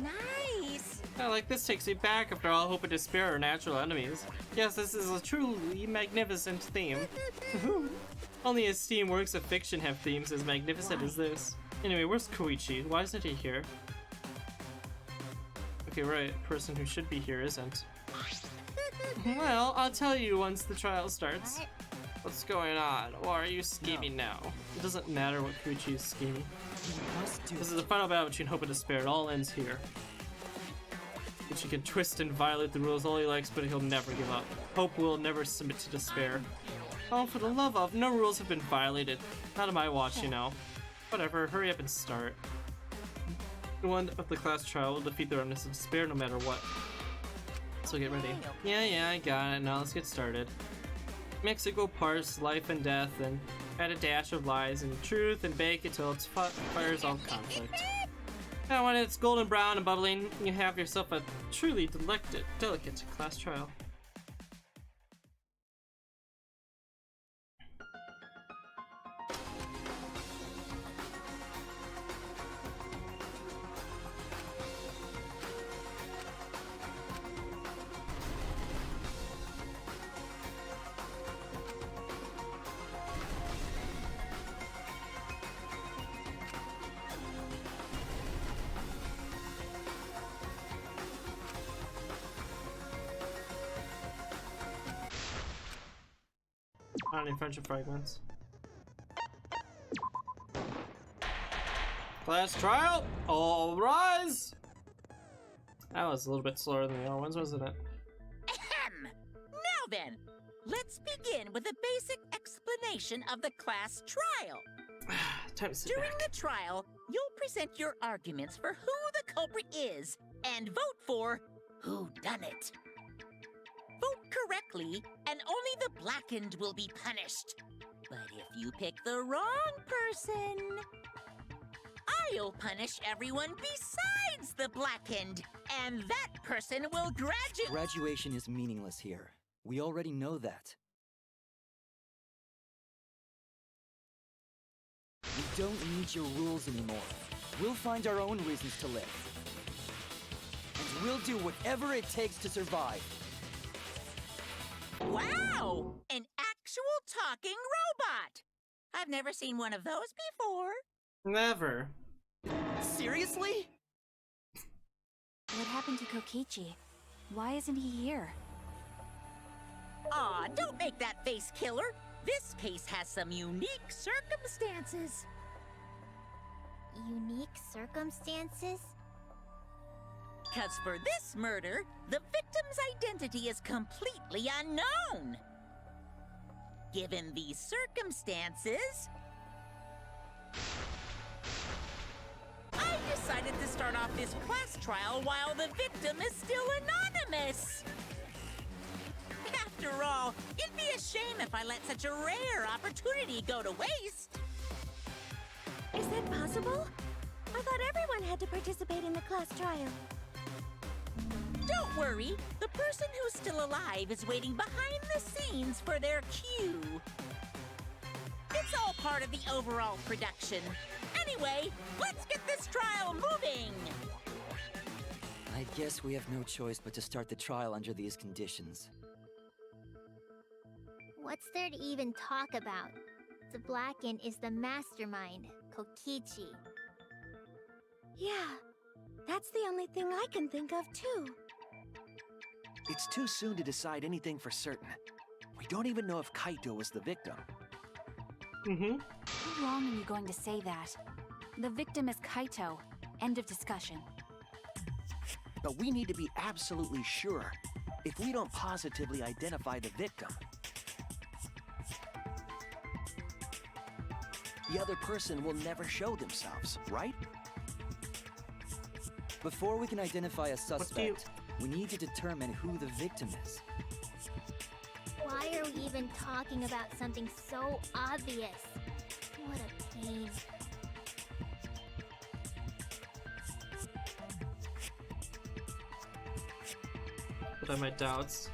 Nice! Like this takes me back after all hope and despair are natural enemies. Yes, this is a truly magnificent theme. Only esteemed works of fiction have themes as magnificent as this. Anyway, where's Koichi? Why isn't he here? Okay, right, person who should be here isn't. Well, I'll tell you once the trial starts. What's going on? Why are you scheming now? It doesn't matter what Koichi is scheming. This is the final battle between hope and despair. It all ends here. Koichi can twist and violate the rules all he likes, but he'll never give up. Hope will never submit to despair. Oh, for the love of, no rules have been violated. Not on my watch, you know. Whatever, hurry up and start. The one of the class trial will defeat the remnants of despair no matter what. So get ready. Yeah, I got it. Now let's get started. Mix equal parts, life and death, and add a dash of lies and truth, and bake it till it fires all conflict. Now when it's golden brown and bubbling, you have yourself a truly delicate class trial. Not any friendship fragments. Class trial! All rise! That was a little bit slower than the other ones, wasn't it? Ahem! Now then, let's begin with a basic explanation of the class trial. Time to sit During back. the trial, you'll present your arguments for who the culprit is and vote for who done it. Vote correctly, and only the blackened will be punished. But if you pick the wrong person, I'll punish everyone besides the blackened, and that person will graduate. Graduation is meaningless here. We already know that. We don't need your rules anymore. We'll find our own reasons to live. And we'll do whatever it takes to survive. Wow! An actual talking robot! I've never seen one of those before. Never. Seriously? What happened to Kokichi? Why isn't he here? Aw, don't make that face, killer. This case has some unique circumstances. Unique circumstances? 'Cause for this murder, the victim's identity is completely unknown. Given these circumstances, I decided to start off this class trial while the victim is still anonymous. After all, it'd be a shame if I let such a rare opportunity go to waste. Is that possible? I thought everyone had to participate in the class trial. Don't worry, the person who's still alive is waiting behind the scenes for their cue. It's all part of the overall production. Anyway, let's get this trial moving! I guess we have no choice but to start the trial under these conditions. What's there to even talk about? The Blackened is the mastermind, Kokichi. Yeah, that's the only thing I can think of too. It's too soon to decide anything for certain. We don't even know if Kaito was the victim. Mm-hmm. How long are you going to say that? The victim is Kaito. End of discussion. But we need to be absolutely sure. If we don't positively identify the victim, the other person will never show themselves, right? Before we can identify a suspect, we need to determine who the victim is. Why are we even talking about something so obvious? What a pain. But I have my doubts.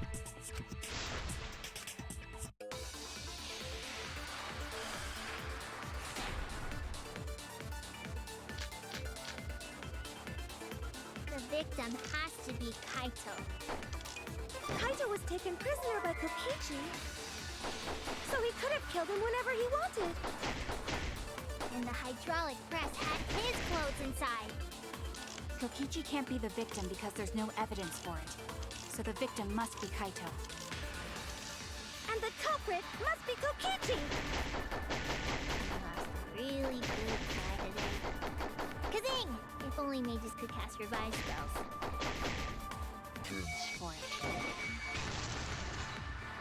victim has to be Kaito. Kaito was taken prisoner by Kokichi, so he could have killed him whenever he wanted. And the hydraulic press had his clothes inside. Kokichi can't be the victim because there's no evidence for it. So the victim must be Kaito. And the culprit must be Kokichi! Really good try today. Kazing! If only mages could cast revive spells. For it.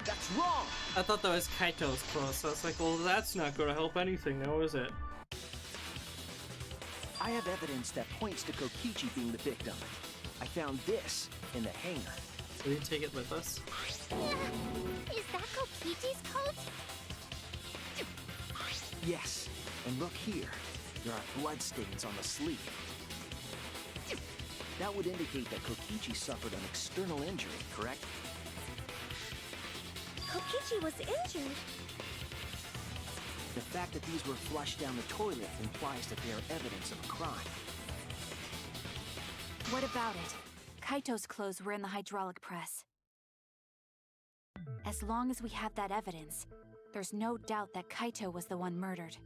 That's wrong! I thought that was Kaito's clothes, so I was like, well, that's not going to help anything now, is it? I have evidence that points to Kokichi being the victim. I found this in the hangar. So we take it with us. Is that Kokichi's coat? Yes, and look here. There are bloodstains on the sleeve. That would indicate that Kokichi suffered an external injury, correct? Kokichi was injured. The fact that these were flushed down the toilet implies that they are evidence of a crime. What about it? Kaito's clothes were in the hydraulic press. As long as we have that evidence, there's no doubt that Kaito was the one murdered.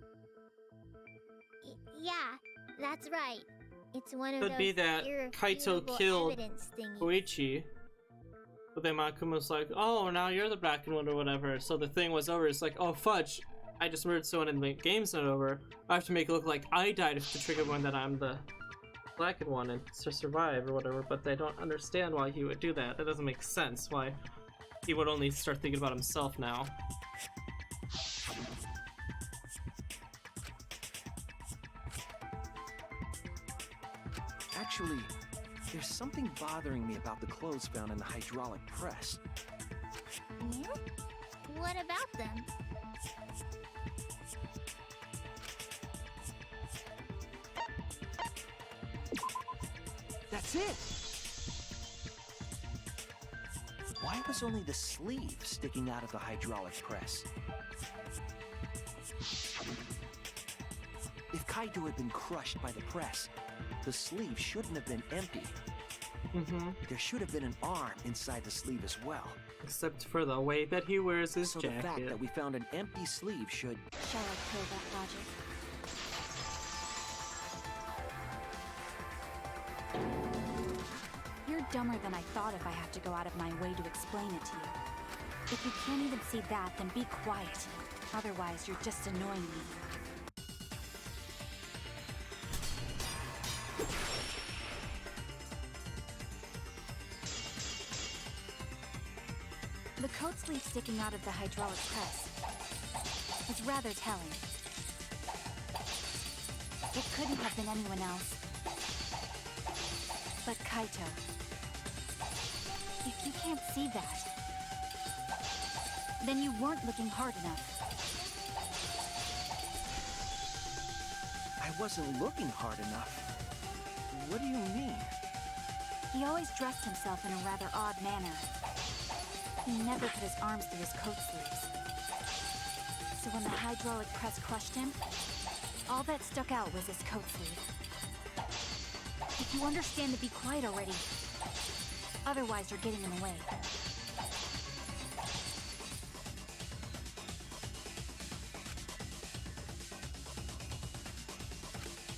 Yeah, that's right. It's one of Could those be that Kaito irrefutable killed evidence thingies. Koichi. But then Makuma's like, oh, now you're the black one or whatever. So the thing was over. It's like, oh, fudge. I just murdered someone and the game's not over. I have to make it look like I died to trigger one that I'm the blackened one and to survive or whatever. But they don't understand why he would do that. That doesn't make sense. Why he would only start thinking about himself now. Actually, there's something bothering me about the clothes found in the hydraulic press. Yeah? What about them? That's it! Why was only the sleeve sticking out of the hydraulic press? If Kaito had been crushed by the press, the sleeve shouldn't have been empty. There should have been an arm inside the sleeve as well. Except for the way that he wears his So jacket. the fact that we found an empty sleeve should... Shall I kill that logic? You're dumber than I thought if I have to go out of my way to explain it to you. If you can't even see that, then be quiet. Otherwise, you're just annoying me. The coat sleeve sticking out of the hydraulic press is rather telling. It couldn't have been anyone else but Kaito. If you can't see that, then you weren't looking hard enough. I wasn't looking hard enough. What do you mean? He always dressed himself in a rather odd manner. He never put his arms through his coat sleeves. So when the hydraulic press crushed him, all that stuck out was his coat sleeve. If you understand to be quiet already. Otherwise, you're getting in the way.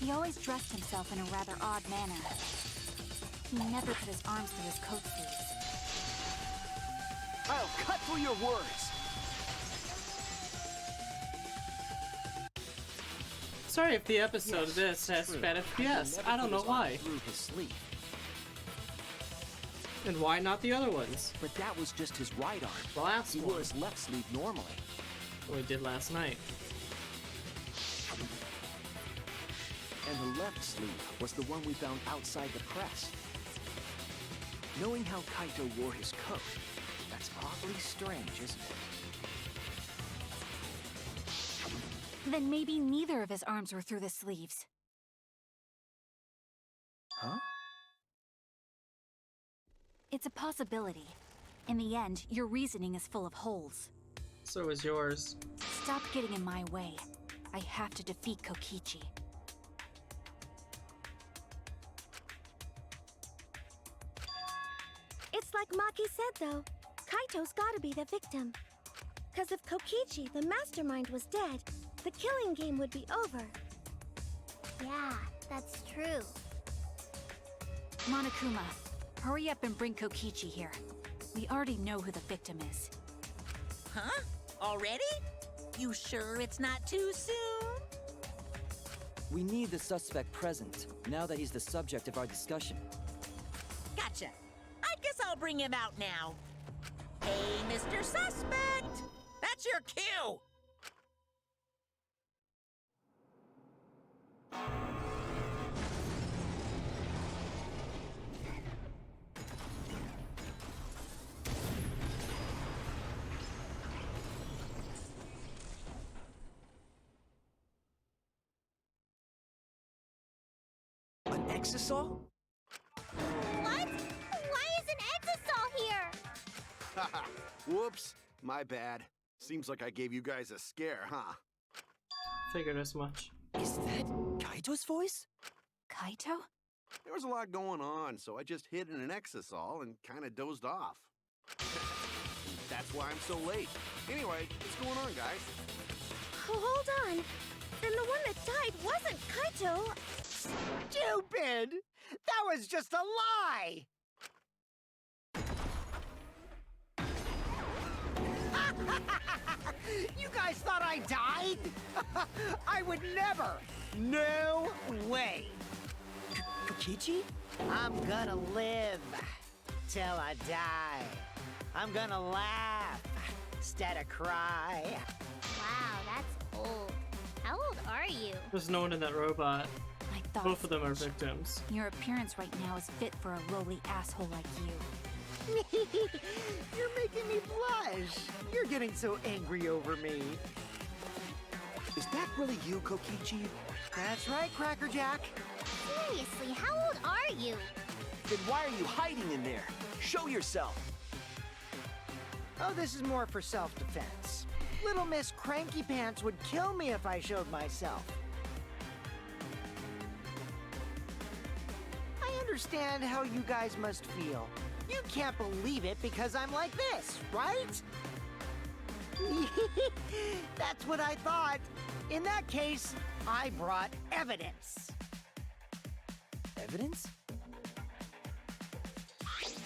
He always dressed himself in a rather odd manner. He never put his arms through his coat sleeves. I'll cut through your words! Sorry if the episode Yes, this has true. bad FPS. I don't know why. Through his sleeve. And why not the other ones? But that was just his right arm. The last He one. wore his left sleeve normally. What we did last night. And the left sleeve was the one we found outside the press. Knowing how Kaito wore his coat, that's awfully strange, isn't it? Then maybe neither of his arms were through the sleeves. Huh? It's a possibility. In the end, your reasoning is full of holes. So is yours. Stop getting in my way. I have to defeat Kokichi. Like Maki said, though, Kaito's gotta be the victim. Because if Kokichi, the mastermind, was dead, the killing game would be over. Yeah, that's true. Monokuma, hurry up and bring Kokichi here. We already know who the victim is. Huh? Already? You sure it's not too soon? We need the suspect present, now that he's the subject of our discussion. Gotcha. I guess I'll bring him out now. Hey, Mr. Suspect! That's your cue! An exisal? What? Why is an exisal here? Haha, whoops. My bad. Seems like I gave you guys a scare, huh? Figured as much. Is that Kaito's voice? Kaito? There was a lot going on, so I just hid in an exisal and kind of dozed off. That's why I'm so late. Anyway, what's going on, guys? Oh, hold on. Then the one that died wasn't Kaito. Stupid! That was just a lie! You guys thought I died? I would never! No way! Kokichi? I'm gonna live till I die. I'm gonna laugh instead of cry. Wow, that's old. How old are you? There's no one in that robot. My thoughts. Both of them are victims. Your appearance right now is fit for a lowly asshole like you. You're making me blush. You're getting so angry over me. Is that really you, Kokichi? That's right, Cracker Jack. Seriously, how old are you? Then why are you hiding in there? Show yourself. Oh, this is more for self-defense. Little Miss Cranky Pants would kill me if I showed myself. I understand how you guys must feel. You can't believe it because I'm like this, right? That's what I thought. In that case, I brought evidence. Evidence?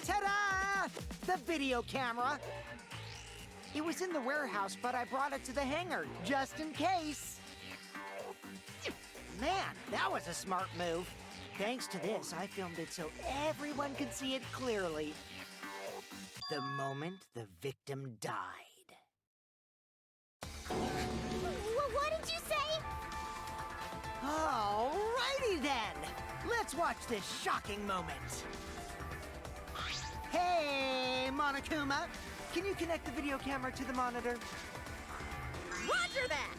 Ta-da! The video camera. It was in the warehouse, but I brought it to the hangar, just in case. Man, that was a smart move. Thanks to this, I filmed it so everyone could see it clearly. The moment the victim died. What did you say? Alrighty then! Let's watch this shocking moment. Hey, Monokuma! Can you connect the video camera to the monitor? Roger that!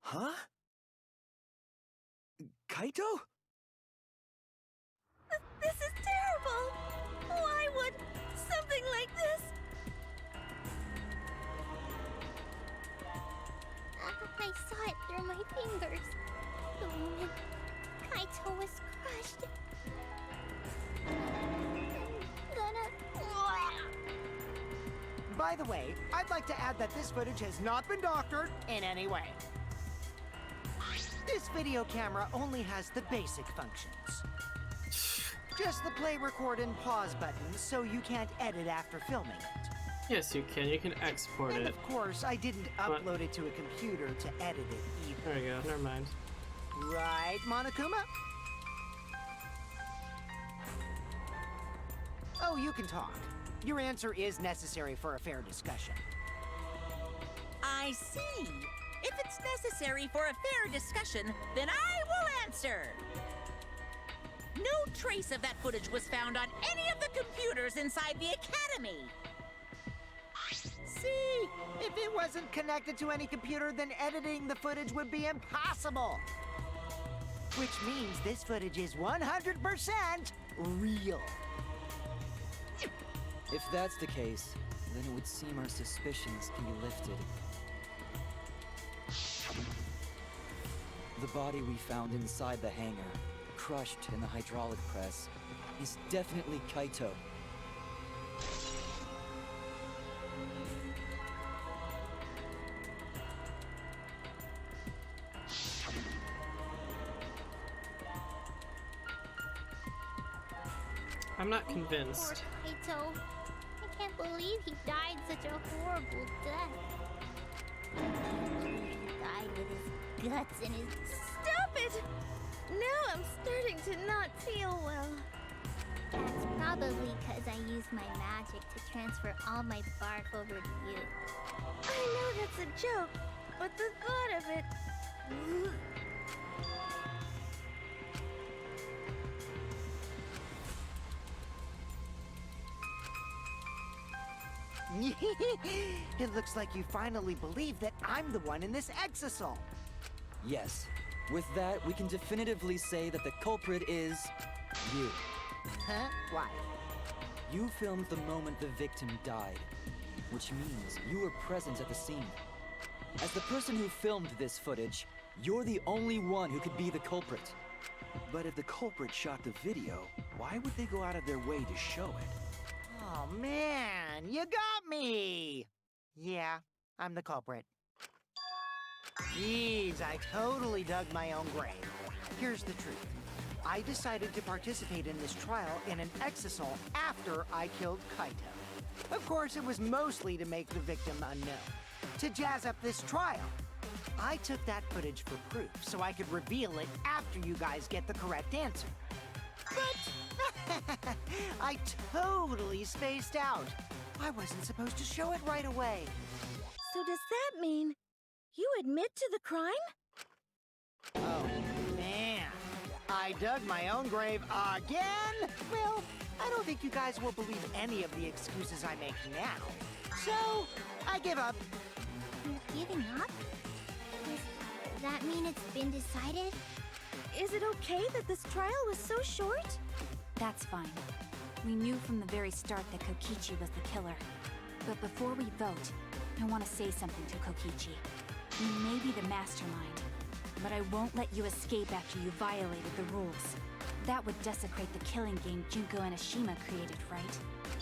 Huh? Kaito? This is terrible. Why would something like this? I saw it through my fingers. The moment Kaito was crushed. I'm gonna... By the way, I'd like to add that this footage has not been doctored in any way. This video camera only has the basic functions. Just the play, record, and pause buttons, so you can't edit after filming it. Yes, you can. You can export And it. of course, I didn't What? upload it to a computer to edit it either. There we go. Never mind. Right, Monokuma? Oh, you can talk. Your answer is necessary for a fair discussion. I see. If it's necessary for a fair discussion, then I will answer. No trace of that footage was found on any of the computers inside the Academy. See? If it wasn't connected to any computer, then editing the footage would be impossible. Which means this footage is 100% real. If that's the case, then it would seem our suspicions can be lifted. The body we found inside the hangar, crushed in the hydraulic press, is definitely Kaito. I'm not convinced. Poor Kaito. I can't believe he died such a horrible death. I can't believe he died with his guts in his... Stop it! Now I'm starting to not feel well. That's probably because I used my magic to transfer all my bark over to you. I know that's a joke, but the thought of it... It looks like you finally believe that I'm the one in this exisal. Yes. With that, we can definitively say that the culprit is you. Huh? Why? You filmed the moment the victim died, which means you were present at the scene. As the person who filmed this footage, you're the only one who could be the culprit. But if the culprit shot the video, why would they go out of their way to show it? Oh man, you got me! Yeah, I'm the culprit. Jeez, I totally dug my own grave. Here's the truth. I decided to participate in this trial in an exisal after I killed Kaito. Of course, it was mostly to make the victim unknown, to jazz up this trial. I took that footage for proof so I could reveal it after you guys get the correct answer. But I totally spaced out. I wasn't supposed to show it right away. So does that mean you admit to the crime? Oh, man. I dug my own grave again? Well, I don't think you guys will believe any of the excuses I make now. So, I give up. You're giving up? Does that mean it's been decided? Is it okay that this trial was so short? That's fine. We knew from the very start that Kokichi was the killer. But before we vote, I want to say something to Kokichi. You may be the mastermind, but I won't let you escape after you violated the rules. That would desecrate the killing game Junko Enoshima created, right?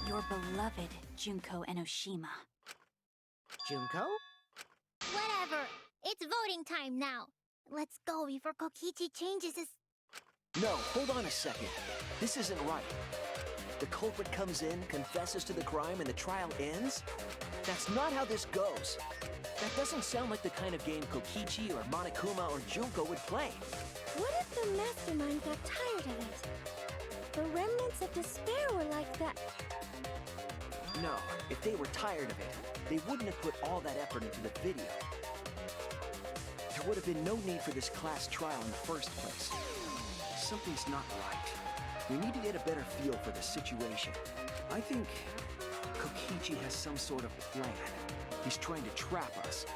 Your beloved Junko Enoshima. Junko? Whatever. It's voting time now. Let's go before Kokichi changes his... No, hold on a second. This isn't right. The culprit comes in, confesses to the crime, and the trial ends? That's not how this goes. That doesn't sound like the kind of game Kokichi or Monokuma or Junko would play. What if the mastermind got tired of it? The remnants of despair were like that. No, if they were tired of it, they wouldn't have put all that effort into the video. There would have been no need for this class trial in the first place. Something's not right. We need to get a better feel for the situation. I think Kokichi has some sort of plan. He's trying to trap us.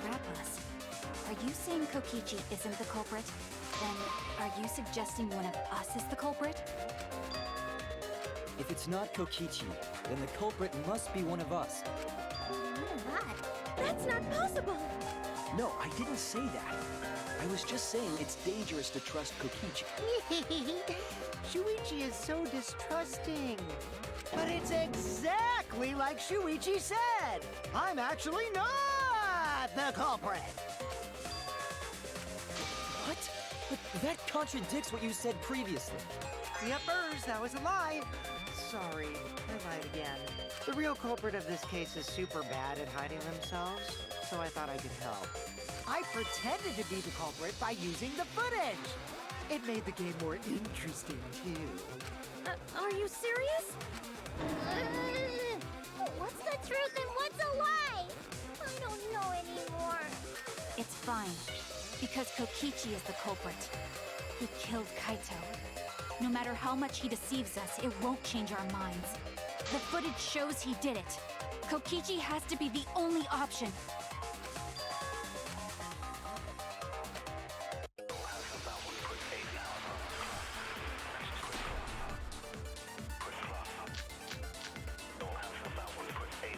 Trap us? Are you saying Kokichi isn't the culprit? Then, are you suggesting one of us is the culprit? If it's not Kokichi, then the culprit must be one of us. What? That's not possible! No, I didn't say that. I was just saying it's dangerous to trust Kokichi. Shuichi is so distrusting. But it's exactly like Shuichi said. I'm actually not the culprit. What? But that contradicts what you said previously. Yippers, that was a lie. Sorry, I lied again. The real culprit of this case is super bad at hiding themselves, so I thought I could help. I pretended to be the culprit by using the footage. It made the game more interesting, too. Are you serious? What's the truth and what's a lie? I don't know anymore. It's fine, because Kokichi is the culprit. He killed Kaito. No matter how much he deceives us, it won't change our minds. The footage shows he did it. Kokichi has to be the only option.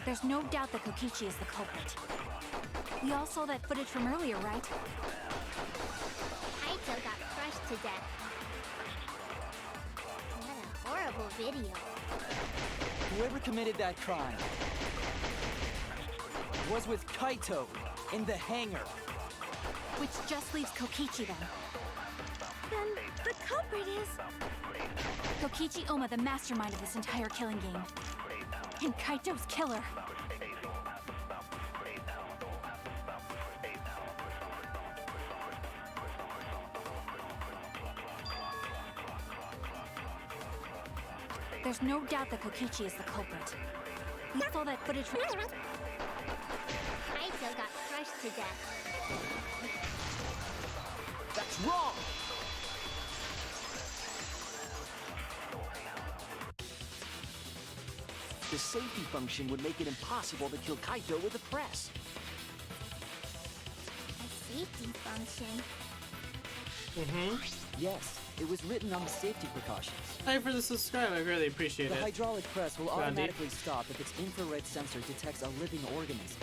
There's no doubt that Kokichi is the culprit. We all saw that footage from earlier, right? Kaito got crushed to death. What a horrible video. Whoever committed that crime was with Kaito in the hangar. Which just leaves Kokichi then. Then the culprit is... Kokichi Oma, the mastermind of this entire killing game. And Kaito's killer. There's no doubt that Kokichi is the culprit. We saw that footage from... Kaito got crushed to death. That's wrong! The safety function would make it impossible to kill Kaito with the press. A safety function. Yes, it was written on the safety precautions. Thank you for the subscribe, I really appreciate The it. hydraulic press will Gandhi. automatically stop if its infrared sensor detects a living organism.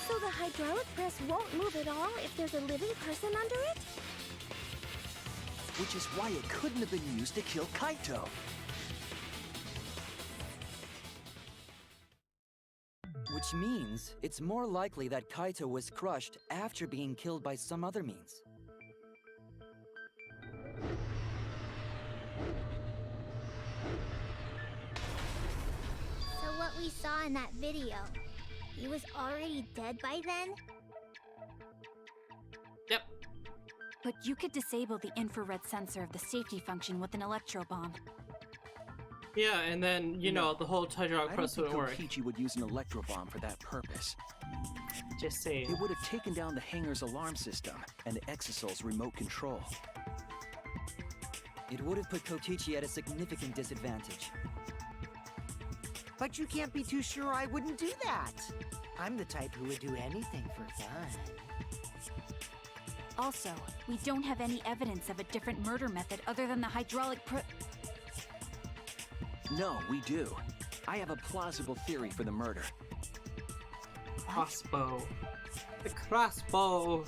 So the hydraulic press won't move at all if there's a living person under it? Which is why it couldn't have been used to kill Kaito. Which means it's more likely that Kaito was crushed after being killed by some other means. So what we saw in that video, he was already dead by then? Yep. But you could disable the infrared sensor of the safety function with an electro bomb. Yeah, and then, you know, the whole hydraulic I don't press think wouldn't work. Kokichi would use an electro bomb for that purpose. Just saying. It would have taken down the hangar's alarm system and the Exosol's remote control. It would have put Kokichi at a significant disadvantage. But you can't be too sure I wouldn't do that. I'm the type who would do anything for fun. Also, we don't have any evidence of a different murder method other than the hydraulic No, we do. I have a plausible theory for the murder. Crossbow. The crossbow.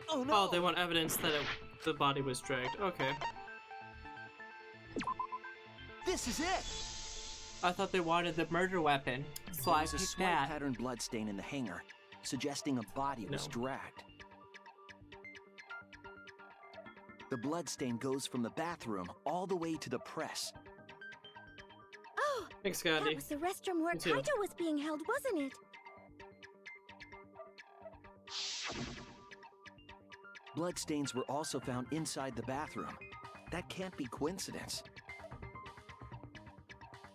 Oh no! Oh, they want evidence that the body was dragged. Okay. This is it! I thought they wanted the murder weapon, so I There's a picked slight that. pattern bloodstain in the hangar, suggesting a body was No. dragged. The bloodstain goes from the bathroom all the way to the press. Oh, Thanks, that Gandhi. was the restroom where Me too. Kaito was being held, wasn't it? Bloodstains were also found inside the bathroom. That can't be coincidence.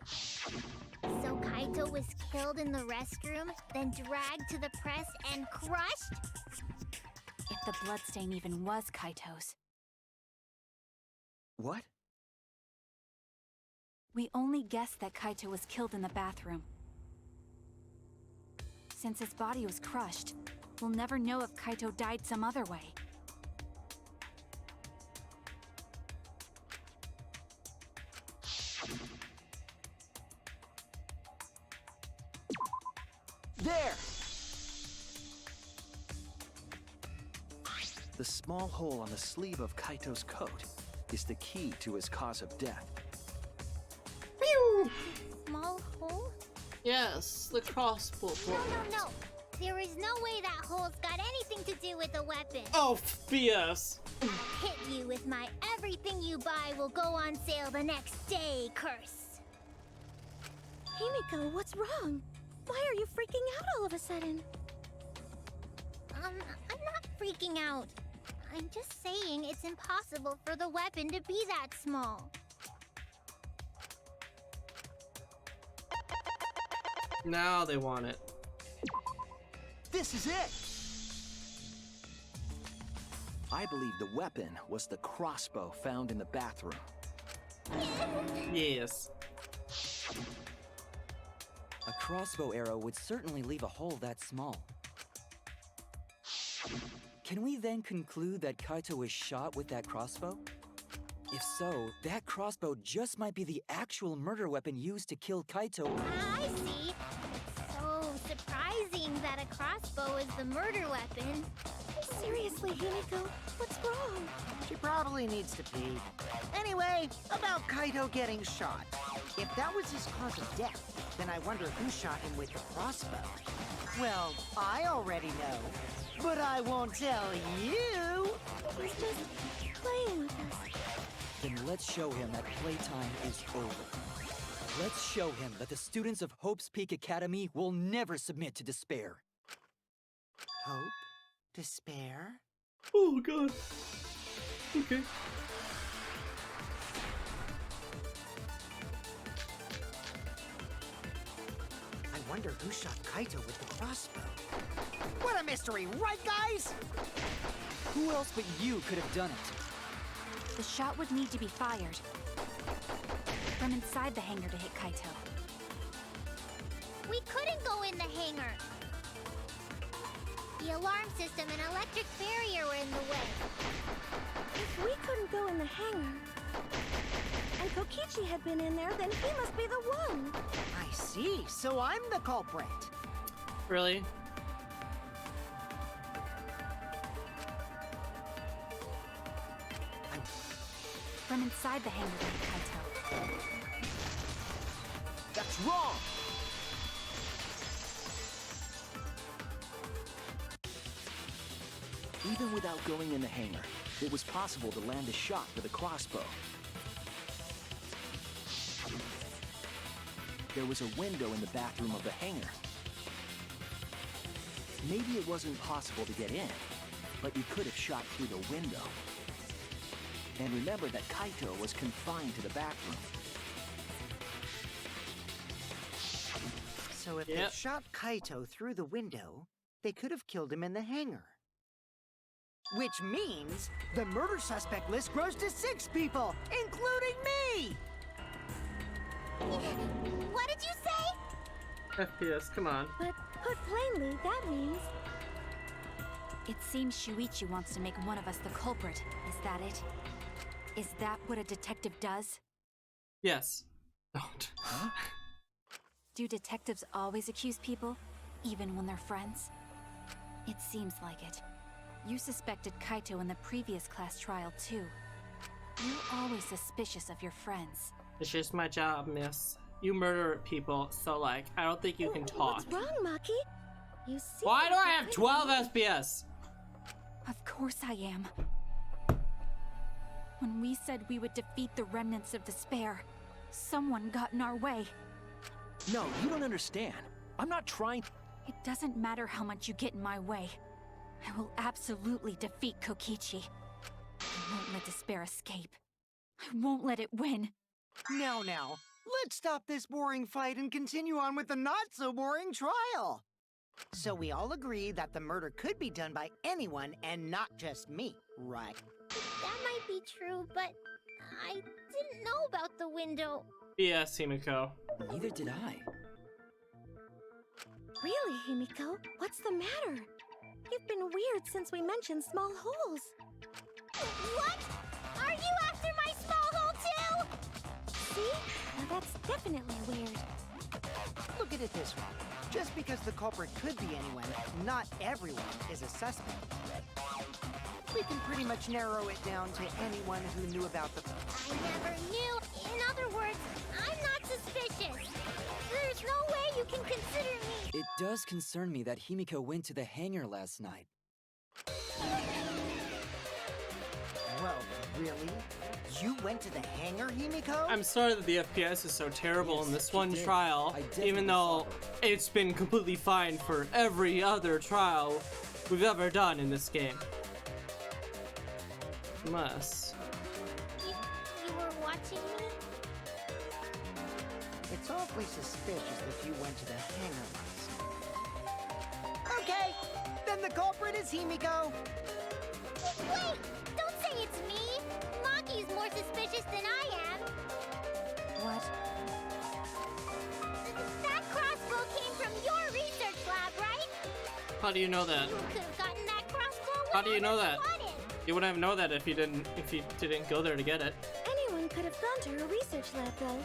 So Kaito was killed in the restroom, then dragged to the press and crushed? If the bloodstain even was Kaito's. What? We only guessed that Kaito was killed in the bathroom. Since his body was crushed, we'll never know if Kaito died some other way. There! The small hole on the sleeve of Kaito's coat is the key to his cause of death. Small hole? Yes, the crossbow. No. There is no way that hole's got anything to do with the weapon. Oh, BS. Hit you with my everything you buy will go on sale the next day curse. Himiko, what's wrong? Why are you freaking out all of a sudden? I'm not freaking out. I'm just saying it's impossible for the weapon to be that small. Now they want it. This is it! I believe the weapon was the crossbow found in the bathroom. Yes. A crossbow arrow would certainly leave a hole that small. Can we then conclude that Kaito was shot with that crossbow? If so, that crossbow just might be the actual murder weapon used to kill Kaito. I see. So surprising that a crossbow is the murder weapon. Seriously, Himiko, what's wrong? She probably needs to pee. Anyway, about Kaito getting shot. If that was his cause of death, then I wonder who shot him with the crossbow. Well, I already know, but I won't tell you. He's just playing with us. Then let's show him that playtime is over. Let's show him that the students of Hope's Peak Academy will never submit to despair. Hope? Despair? Oh god. Okay. I wonder who shot Kaito with the crossbow. What a mystery, right guys? Who else but you could have done it? The shot would need to be fired from inside the hangar to hit Kaito. We couldn't go in the hangar. The alarm system and electric barrier were in the way. If we couldn't go in the hangar, and Kokichi had been in there, then he must be the one. I see, so I'm the culprit. Really? From inside the hangar to hit Kaito. That's wrong! Even without going in the hangar, it was possible to land a shot with a crossbow. There was a window in the bathroom of the hangar. Maybe it wasn't possible to get in, but you could have shot through the window. And remember that Kaito was confined to the bathroom. So if they shot Kaito through the window, they could have killed him in the hangar. Which means the murder suspect list grows to 6 people, including me! What did you say? FPS, come on. But put plainly, that means... It seems Shuichi wants to make one of us the culprit. Is that it? Is that what a detective does? Yes. Don't. Huh? Do detectives always accuse people, even when they're friends? It seems like it. You suspected Kaito in the previous class trial, too. You're always suspicious of your friends. It's just my job, miss. You murder people, so like, I don't think you can talk. What's wrong, Maki? You see... Why do I have 12 FPS? Of course I am. When we said we would defeat the remnants of despair, someone got in our way. No, you don't understand. I'm not trying... It doesn't matter how much you get in my way. I will absolutely defeat Kokichi. I won't let despair escape. I won't let it win. Now, let's stop this boring fight and continue on with the not-so-boring trial. So we all agree that the murder could be done by anyone and not just me, right? That might be true, but I didn't know about the window. Yes, Himiko. Neither did I. Really, Himiko? What's the matter? You've been weird since we mentioned small holes. What? Are you after my small hole too? See? Now that's definitely weird. Look at it this way. Just because the culprit could be anyone, not everyone is a suspect. We can pretty much narrow it down to anyone who knew about the... I never knew. In other words, I'm not suspicious. There's no way you can consider me. It does concern me that Himiko went to the hangar last night. Well, really? You went to the hangar, Himiko? I'm sorry that the FPS is so terrible Yes, in this she one did. trial, I definitely even saw though it's been completely fine for every other trial we've ever done in this game. Must. You were watching me? It's awfully suspicious that you went to the hangar last night. Okay, then the culprit is Himiko. Wait! Don't say it's me! Maki's more suspicious than I am! What? That crossbow came from your research lab, right? How do you know that? You could have gotten that crossbow How do you know whenever that? you wanted. You wouldn't have known that if you didn't go there to get it. Anyone could have gone to her research lab, though.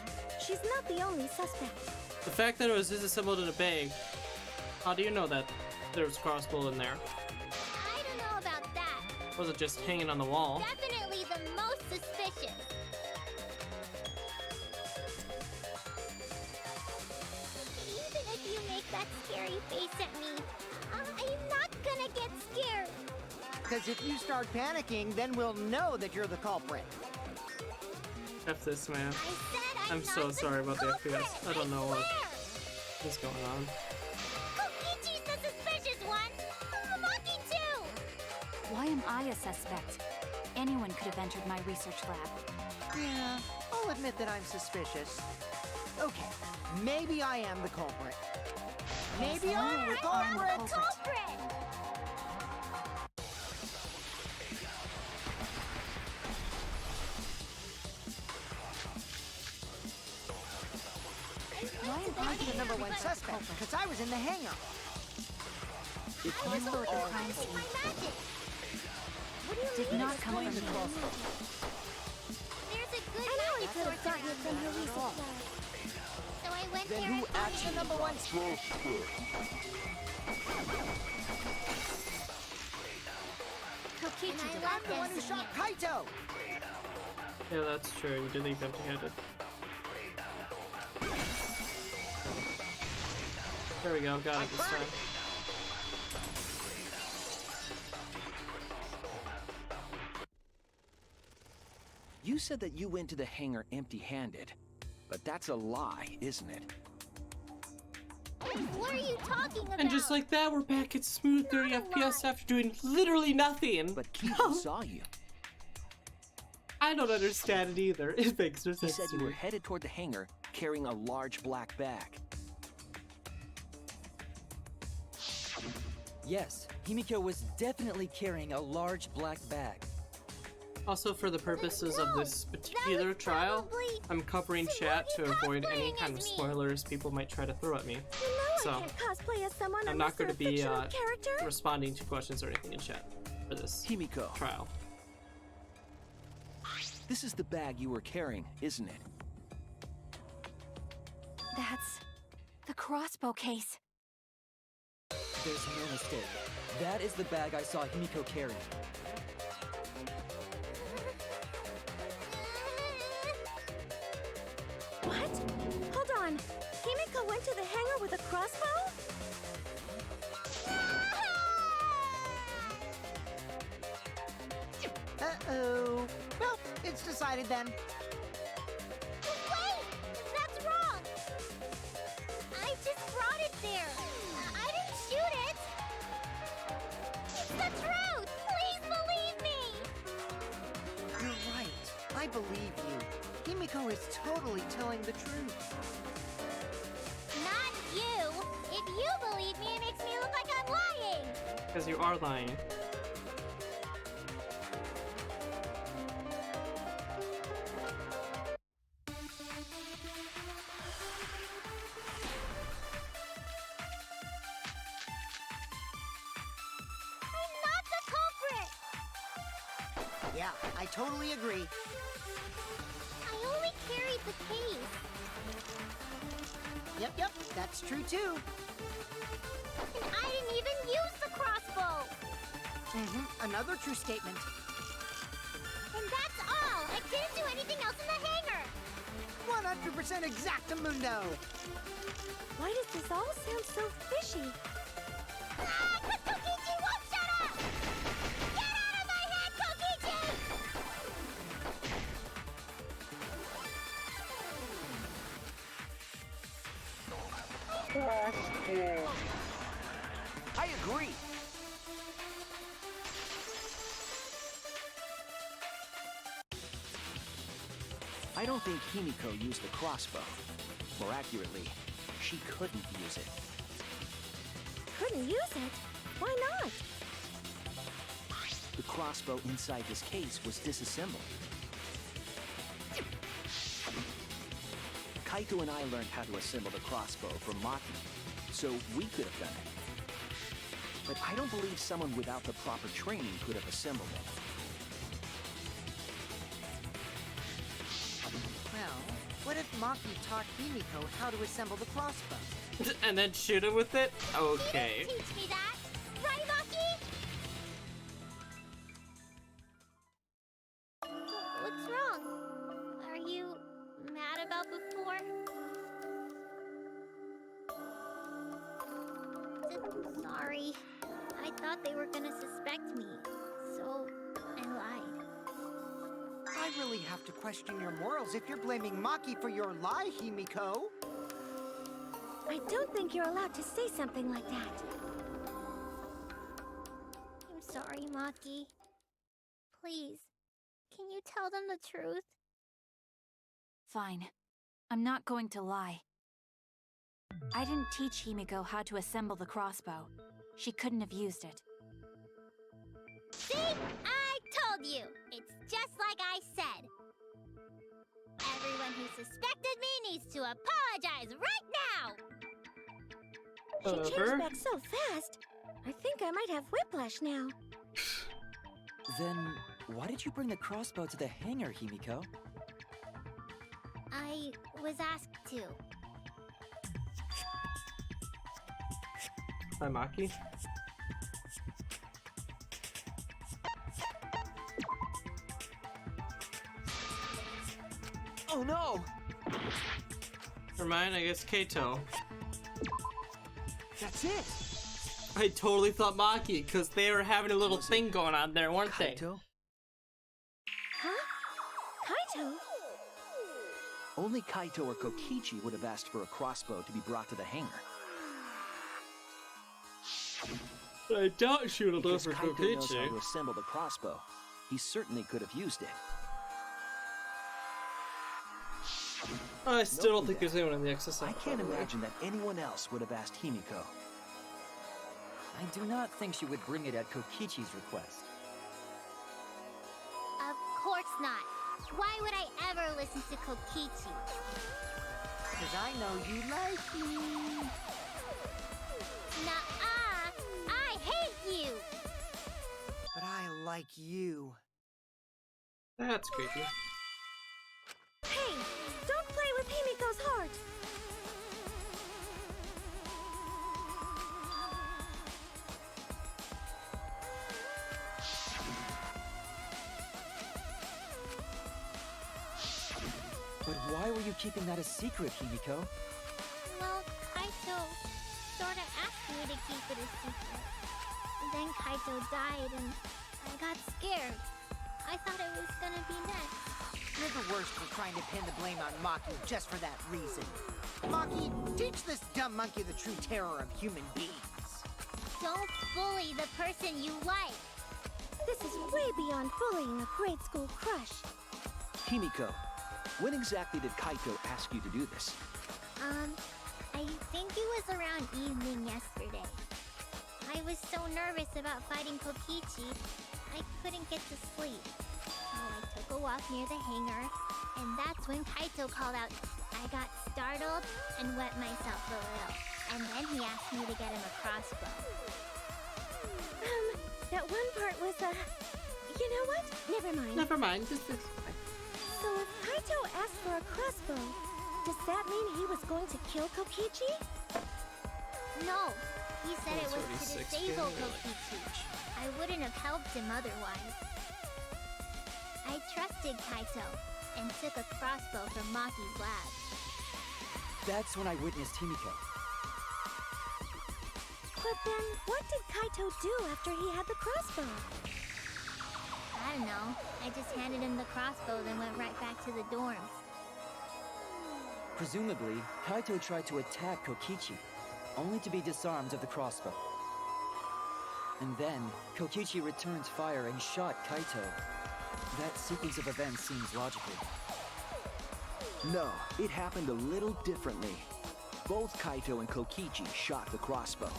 She's not the only suspect. The fact that it was disassembled in a bag, how do you know that there was a crossbow in there? I don't know about that. Was it just hanging on the wall? Definitely the most suspicious. Even if you make that scary face at me, I'm not gonna get scared. Because if you start panicking, then we'll know that you're the culprit. F this, man. I said I'm not so the sorry about the culprit. FPS. I don't know what swear. is going on. Kokichi's the suspicious one. Maki too. Why am I a suspect? Anyone could have entered my research lab. Yeah, I'll admit that I'm suspicious. Okay, maybe I am the culprit. Maybe I'm the culprit! Culprit. Why am I'm I the number one suspect, because I was in the hangar. If I was you hoping are to practice my magic. Did not come from me. There's a good Anyone magic could have source gotten it around from her here. research lab. So I went Then there who and found actually the number one. Kokichi And I did left I'm the one who shot Kaito! Yeah, that's true. You did leave empty-handed. There we go. Got it this time. You said that you went to the hangar empty-handed, but that's a lie, isn't it? What are you talking about? And just like that, we're back at smooth 30 Not a FPS lie. after doing literally nothing. But Kijo saw you. I don't understand it either. It makes no He sense said to you were me. headed toward the hangar carrying a large black bag. Yes, Himiko was definitely carrying a large black bag. Also, for the purposes of No, this that particular was trial, probably I'm covering chat to Smokey avoid any cosplaying kind of as me. spoilers people might try to throw at me. You know So, I can't cosplay as someone I'm unless not going to they're a be fictional character. responding to questions or anything in chat for this Himiko, trial. this is the bag you were carrying, isn't it? That's the crossbow case. There's no mistake. That is the bag I saw Himiko carrying. What? Hold on. Himiko went to the hangar with a crossbow? Uh-oh. Well, it's decided then. Wait! That's wrong! I just brought it there. I didn't shoot it. It's the truth! Please believe me! You're right. I believe you. Himiko is totally telling the truth. Not you! If you believe me, it makes me look like I'm lying! Because you are lying. I'm not the culprit! Yeah, I totally agree. I only carried the case. Yep, that's true too. And I didn't even use the crossbow! Another true statement. And that's all! I didn't do anything else in the hangar! 100% exactamundo. Why does this all sound so fishy? Ah! But Kokichi won't shut up! Get out of my head, Kokichi! I agree. I don't think Himiko used the crossbow. More accurately, she couldn't use it. Couldn't use it? Why not? The crossbow inside this case was disassembled. Kaito and I learned how to assemble the crossbow from Maki, so we could have done it. But I don't believe someone without the proper training could have assembled it. Well, what if Maki taught Himiko how to assemble the crossbow? And then shoot him with it? Okay. You didn't teach me that, right, Maki? What's wrong? Are you mad about before? Sorry. I thought they were gonna suspect me, so I lied. I really have to question your morals if you're blaming Maki for your lie, Himiko. I don't think you're allowed to say something like that. I'm sorry, Maki. Please, can you tell them the truth? Fine. I'm not going to lie. I didn't teach Himiko how to assemble the crossbow. She couldn't have used it. See? I told you! It's just like I said. Everyone who suspected me needs to apologize right now! She Over. changed back so fast. I think I might have whiplash now. Then, why did you bring the crossbow to the hangar, Himiko? I was asked to. Hi, Maki. Oh no! For mine, I guess Kaito. That's it! I totally thought Maki, because they were having a little thing going on there, weren't they? Kaito? Huh? Kaito? Only Kaito or Kokichi would have asked for a crossbow to be brought to the hangar. I doubt she would have done Because for Kaito knows how to Kokichi. assemble the crossbow. He certainly could have used it. I still don't Knowing think that, there's anyone in the exercise. I can't imagine that anyone else would have asked Himiko. I do not think she would bring it at Kokichi's request. Of course not. Why would I ever listen to Kokichi? Because I know you like me. Nuh-uh! I hate you! But I like you. That's creepy. Hey, don't play with Himiko's heart. But why were you keeping that a secret, Himiko? Well, Kaito sorta asked me to keep it a secret. Then Kaito died and I got scared. I thought it was gonna be next. You're the worst for trying to pin the blame on Maki just for that reason. Maki, teach this dumb monkey the true terror of human beings. Don't bully the person you like. This is way beyond bullying a grade school crush. Himiko, when exactly did Kaito ask you to do this? I think it was around evening yesterday. I was so nervous about fighting Kokichi, I couldn't get to sleep. So I took a walk near the hangar, and that's when Kaito called out. I got startled and wet myself a little, and then he asked me to get him a crossbow. That one part was, you know what? Never mind. Never mind. Just this. So if Kaito asked for a crossbow, does that mean he was going to kill Kokichi? No, he said it It's was already to 6 disable game, really. Kokichi. I wouldn't have helped him otherwise. I trusted Kaito and took a crossbow from Maki's lab. That's when I witnessed Himiko. But then, what did Kaito do after he had the crossbow? I don't know. I just handed him the crossbow, then went right back to the dorms. Presumably, Kaito tried to attack Kokichi, only to be disarmed of the crossbow. And then, Kokichi returned fire and shot Kaito. That sequence of events seems logical. No, it happened a little differently. Both Kaito and Kokichi shot the crossbow.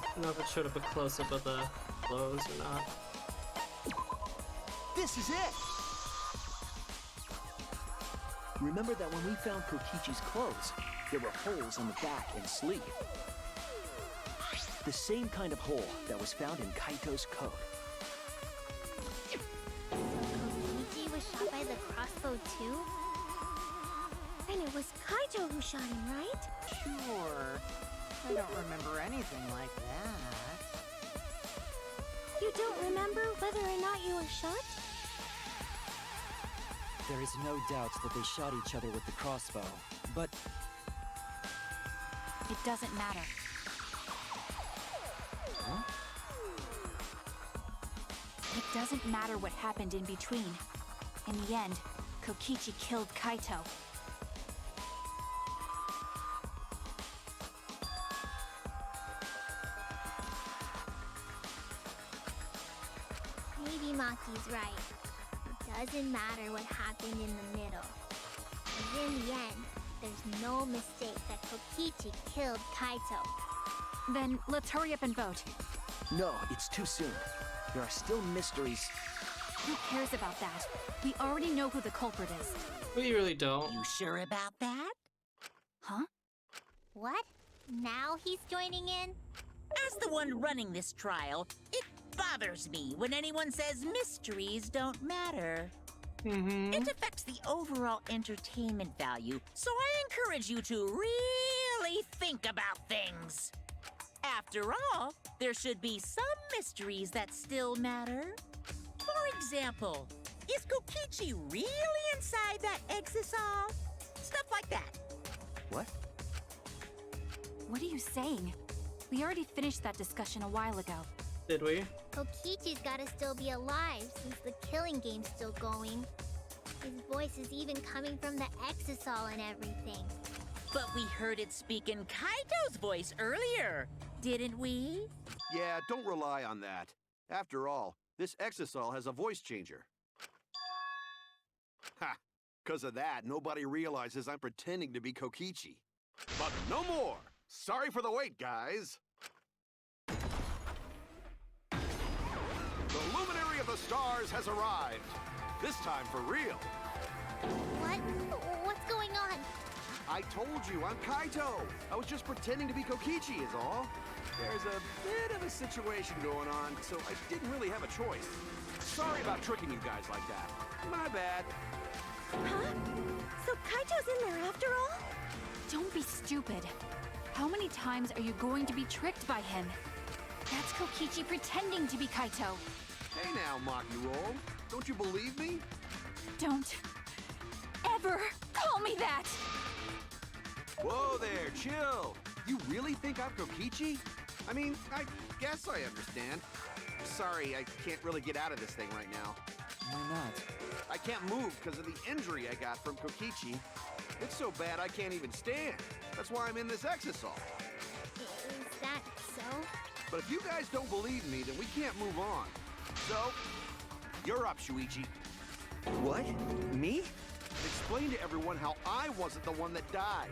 I don't know if it showed up a close-up of the blows or not. This is it! Remember that when we found Kokichi's clothes, there were holes on the back and sleeve. The same kind of hole that was found in Kaito's coat. Kokichi was shot by the crossbow too? Then it was Kaito who shot him, right? Sure. I don't remember anything like that. You don't remember whether or not you were shot? There is no doubt that they shot each other with the crossbow, but It doesn't matter. huh? It doesn't matter what happened in between. In the end, Kokichi killed Kaito. Maybe Maki's right. It doesn't matter what happened in the middle. 'Cause in the end, there's no mistake that Kokichi killed Kaito. Then let's hurry up and vote. No, it's too soon. There are still mysteries. Who cares about that? We already know who the culprit is. We really don't. You sure about that? Huh? What? Now he's joining in? As the one running this trial, it bothers me when anyone says mysteries don't matter. It affects the overall entertainment value, so I encourage you to really think about things. After all, there should be some mysteries that still matter. For example, is Kokichi really inside that exisal? Stuff like that. What? What are you saying? We already finished that discussion a while ago. Did we? Kokichi's gotta still be alive since the killing game's still going. His voice is even coming from the exisal and everything. But we heard it speak in Kaito's voice earlier, didn't we? Yeah, don't rely on that. After all, this exisal has a voice changer. Ha! 'Cause of that, nobody realizes I'm pretending to be Kokichi. But no more! Sorry for the wait, guys! The luminary of the stars has arrived. This time for real. What? What's going on? I told you, I'm Kaito. I was just pretending to be Kokichi is all. There's a bit of a situation going on, so I didn't really have a choice. Sorry about tricking you guys like that. My bad. Huh? So Kaito's in there after all? Don't be stupid. How many times are you going to be tricked by him? That's Kokichi pretending to be Kaito. Hey now, Maki Roll. Don't you believe me? Don't ever call me that! Whoa there, chill. You really think I'm Kokichi? I mean, I guess I understand. Sorry, I can't really get out of this thing right now. Why not? I can't move because of the injury I got from Kokichi. It's so bad I can't even stand. That's why I'm in this exisal. Is that so? But if you guys don't believe me, then we can't move on. So, you're up, Shuichi. What? Me? Explain to everyone how I wasn't the one that died.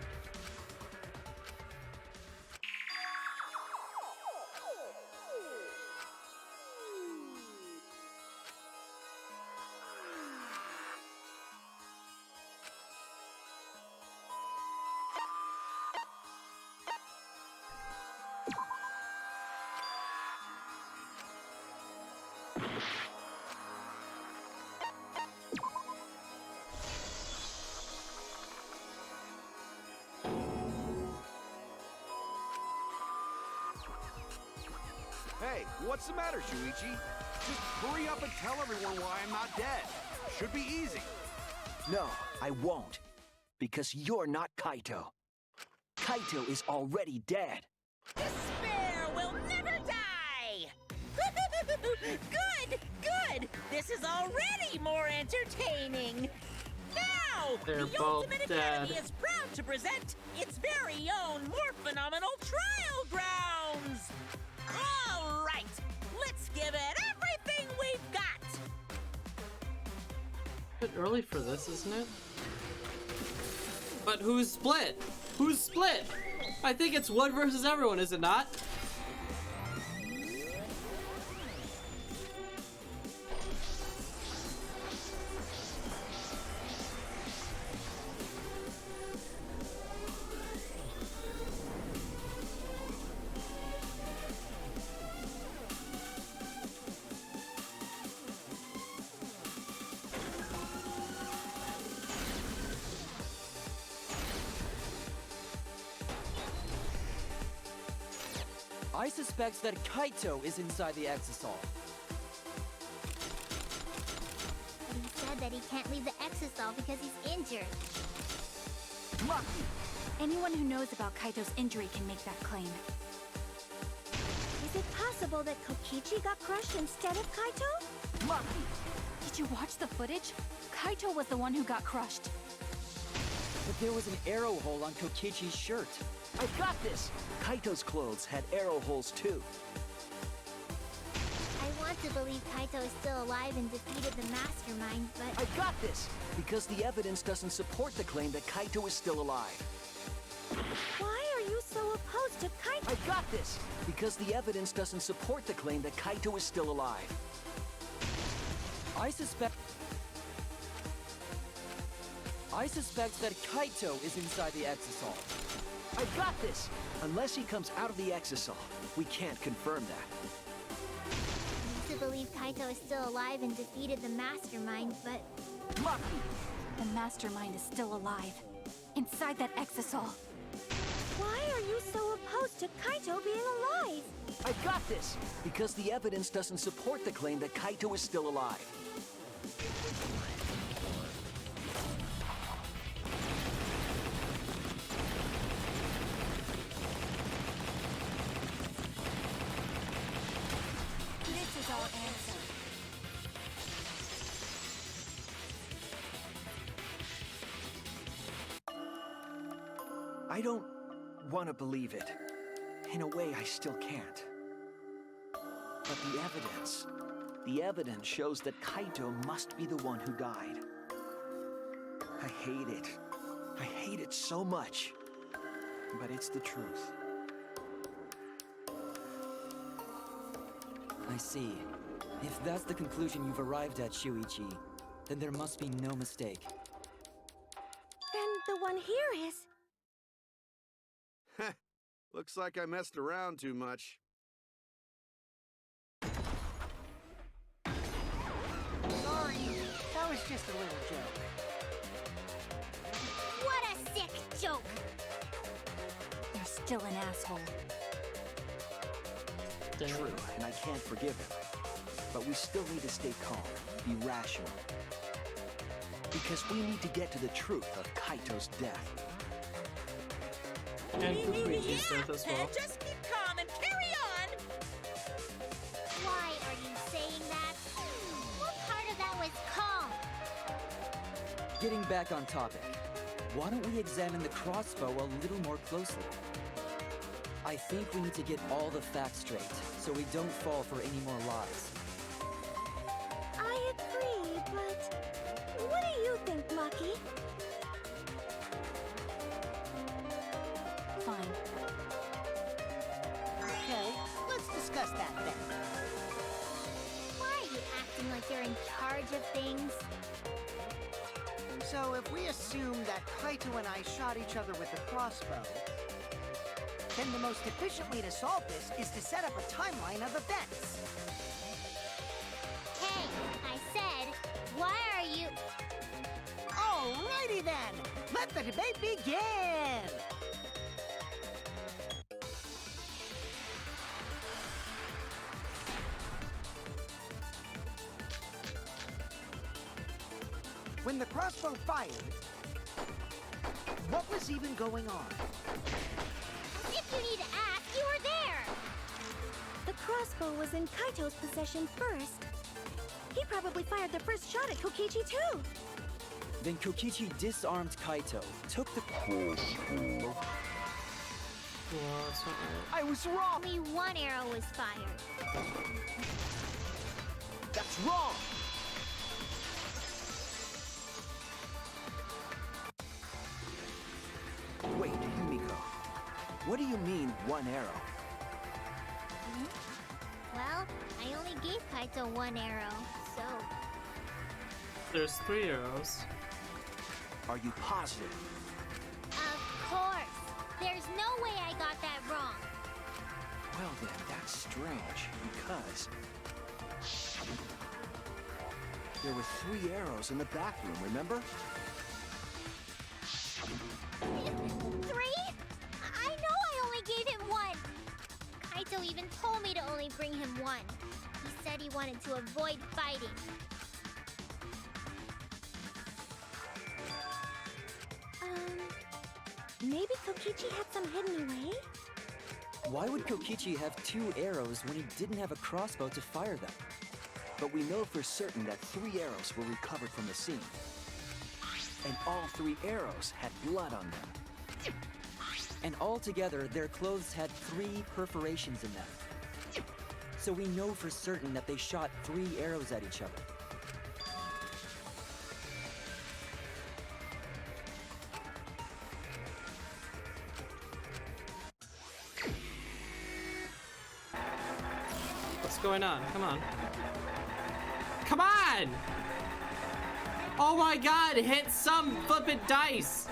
Hey, what's the matter, Shuichi? Just hurry up and tell everyone why I'm not dead. Should be easy. No, I won't. Because you're not Kaito. Kaito is already dead. Despair will never die! Good, good! This is already more entertaining! Now, They're the both Ultimate dead. Academy is proud to present its very own more phenomenal trial grounds! All right, let's give it everything we've got! bit early for this, isn't it? But who's split? Who's split? I think it's one versus everyone, is it not? I suspect that Kaito is inside the Exisal. But he said that he can't leave the Exisal because he's injured. Lucky! Anyone who knows about Kaito's injury can make that claim. Is it possible that Kokichi got crushed instead of Kaito? Lucky! Did you watch the footage? Kaito was the one who got crushed. But there was an arrow hole on Kokichi's shirt. I got this! Kaito's clothes had arrow holes too. I want to believe Kaito is still alive and defeated the mastermind, but... I got this! Because the evidence doesn't support the claim that Kaito is still alive. Why are you so opposed to Kaito? I got this! Because the evidence doesn't support the claim that Kaito is still alive. I suspect that Kaito is inside the Exisal. I got this! Unless he comes out of the Exisal, we can't confirm that. I want to believe Kaito is still alive and defeated the mastermind, but... Lucky! The mastermind is still alive. Inside that Exisal. Why are you so opposed to Kaito being alive? I got this! Because the evidence doesn't support the claim that Kaito is still alive. This is our answer. I don't want to believe it. In a way, I still can't. But the evidence shows that Kaito must be the one who died. I hate it. I hate it so much. But it's the truth. I see. If that's the conclusion you've arrived at, Shuichi, then there must be no mistake. Then the one here is... Looks like I messed around too much. Sorry, that was just a little joke. What a sick joke! You're still an asshole. True, and I can't forgive him. But we still need to stay calm, be rational. Because we need to get to the truth of Kaito's death. And Kokichi's death as well. Just keep calm and carry on! Why are you saying that? What part of that was calm? Getting back on topic, why don't we examine the crossbow a little more closely? I think we need to get all the facts straight, so we don't fall for any more lies. I agree, but... What do you think, Lucky? Fine. Okay, let's discuss that then. Why are you acting like you're in charge of things? So if we assume that Kaito and I shot each other with the crossbow, then the most efficient way to solve this is to set up a timeline of events. Hey, I said, why are you... Alrighty then, let the debate begin! When the crossbow fired, what was even going on? If you need to ask, you were there! The crossbow was in Kaito's possession first. He probably fired the first shot at Kokichi, too. Then Kokichi disarmed Kaito, took the crossbow. No, that's not right. I was wrong! Only one arrow was fired. That's wrong! What do you mean, one arrow? Well, I only gave Kaito one arrow, so... There's 3 arrows. Are you positive? Of course! There's no way I got that wrong! Well then, that's strange, because... there were 3 arrows in the back room, remember? 3? I know I only gave him 1! Kaito even told me to only bring him 1. He said he wanted to avoid fighting. Maybe Kokichi had some hidden away? Why would Kokichi have 2 arrows when he didn't have a crossbow to fire them? But we know for certain that 3 arrows were recovered from the scene. And all 3 arrows had blood on them. And altogether, their clothes had 3 perforations in them. So we know for certain that they shot 3 arrows at each other. What's going on? Come on. Come on! Oh my god, hit some flippin' dice!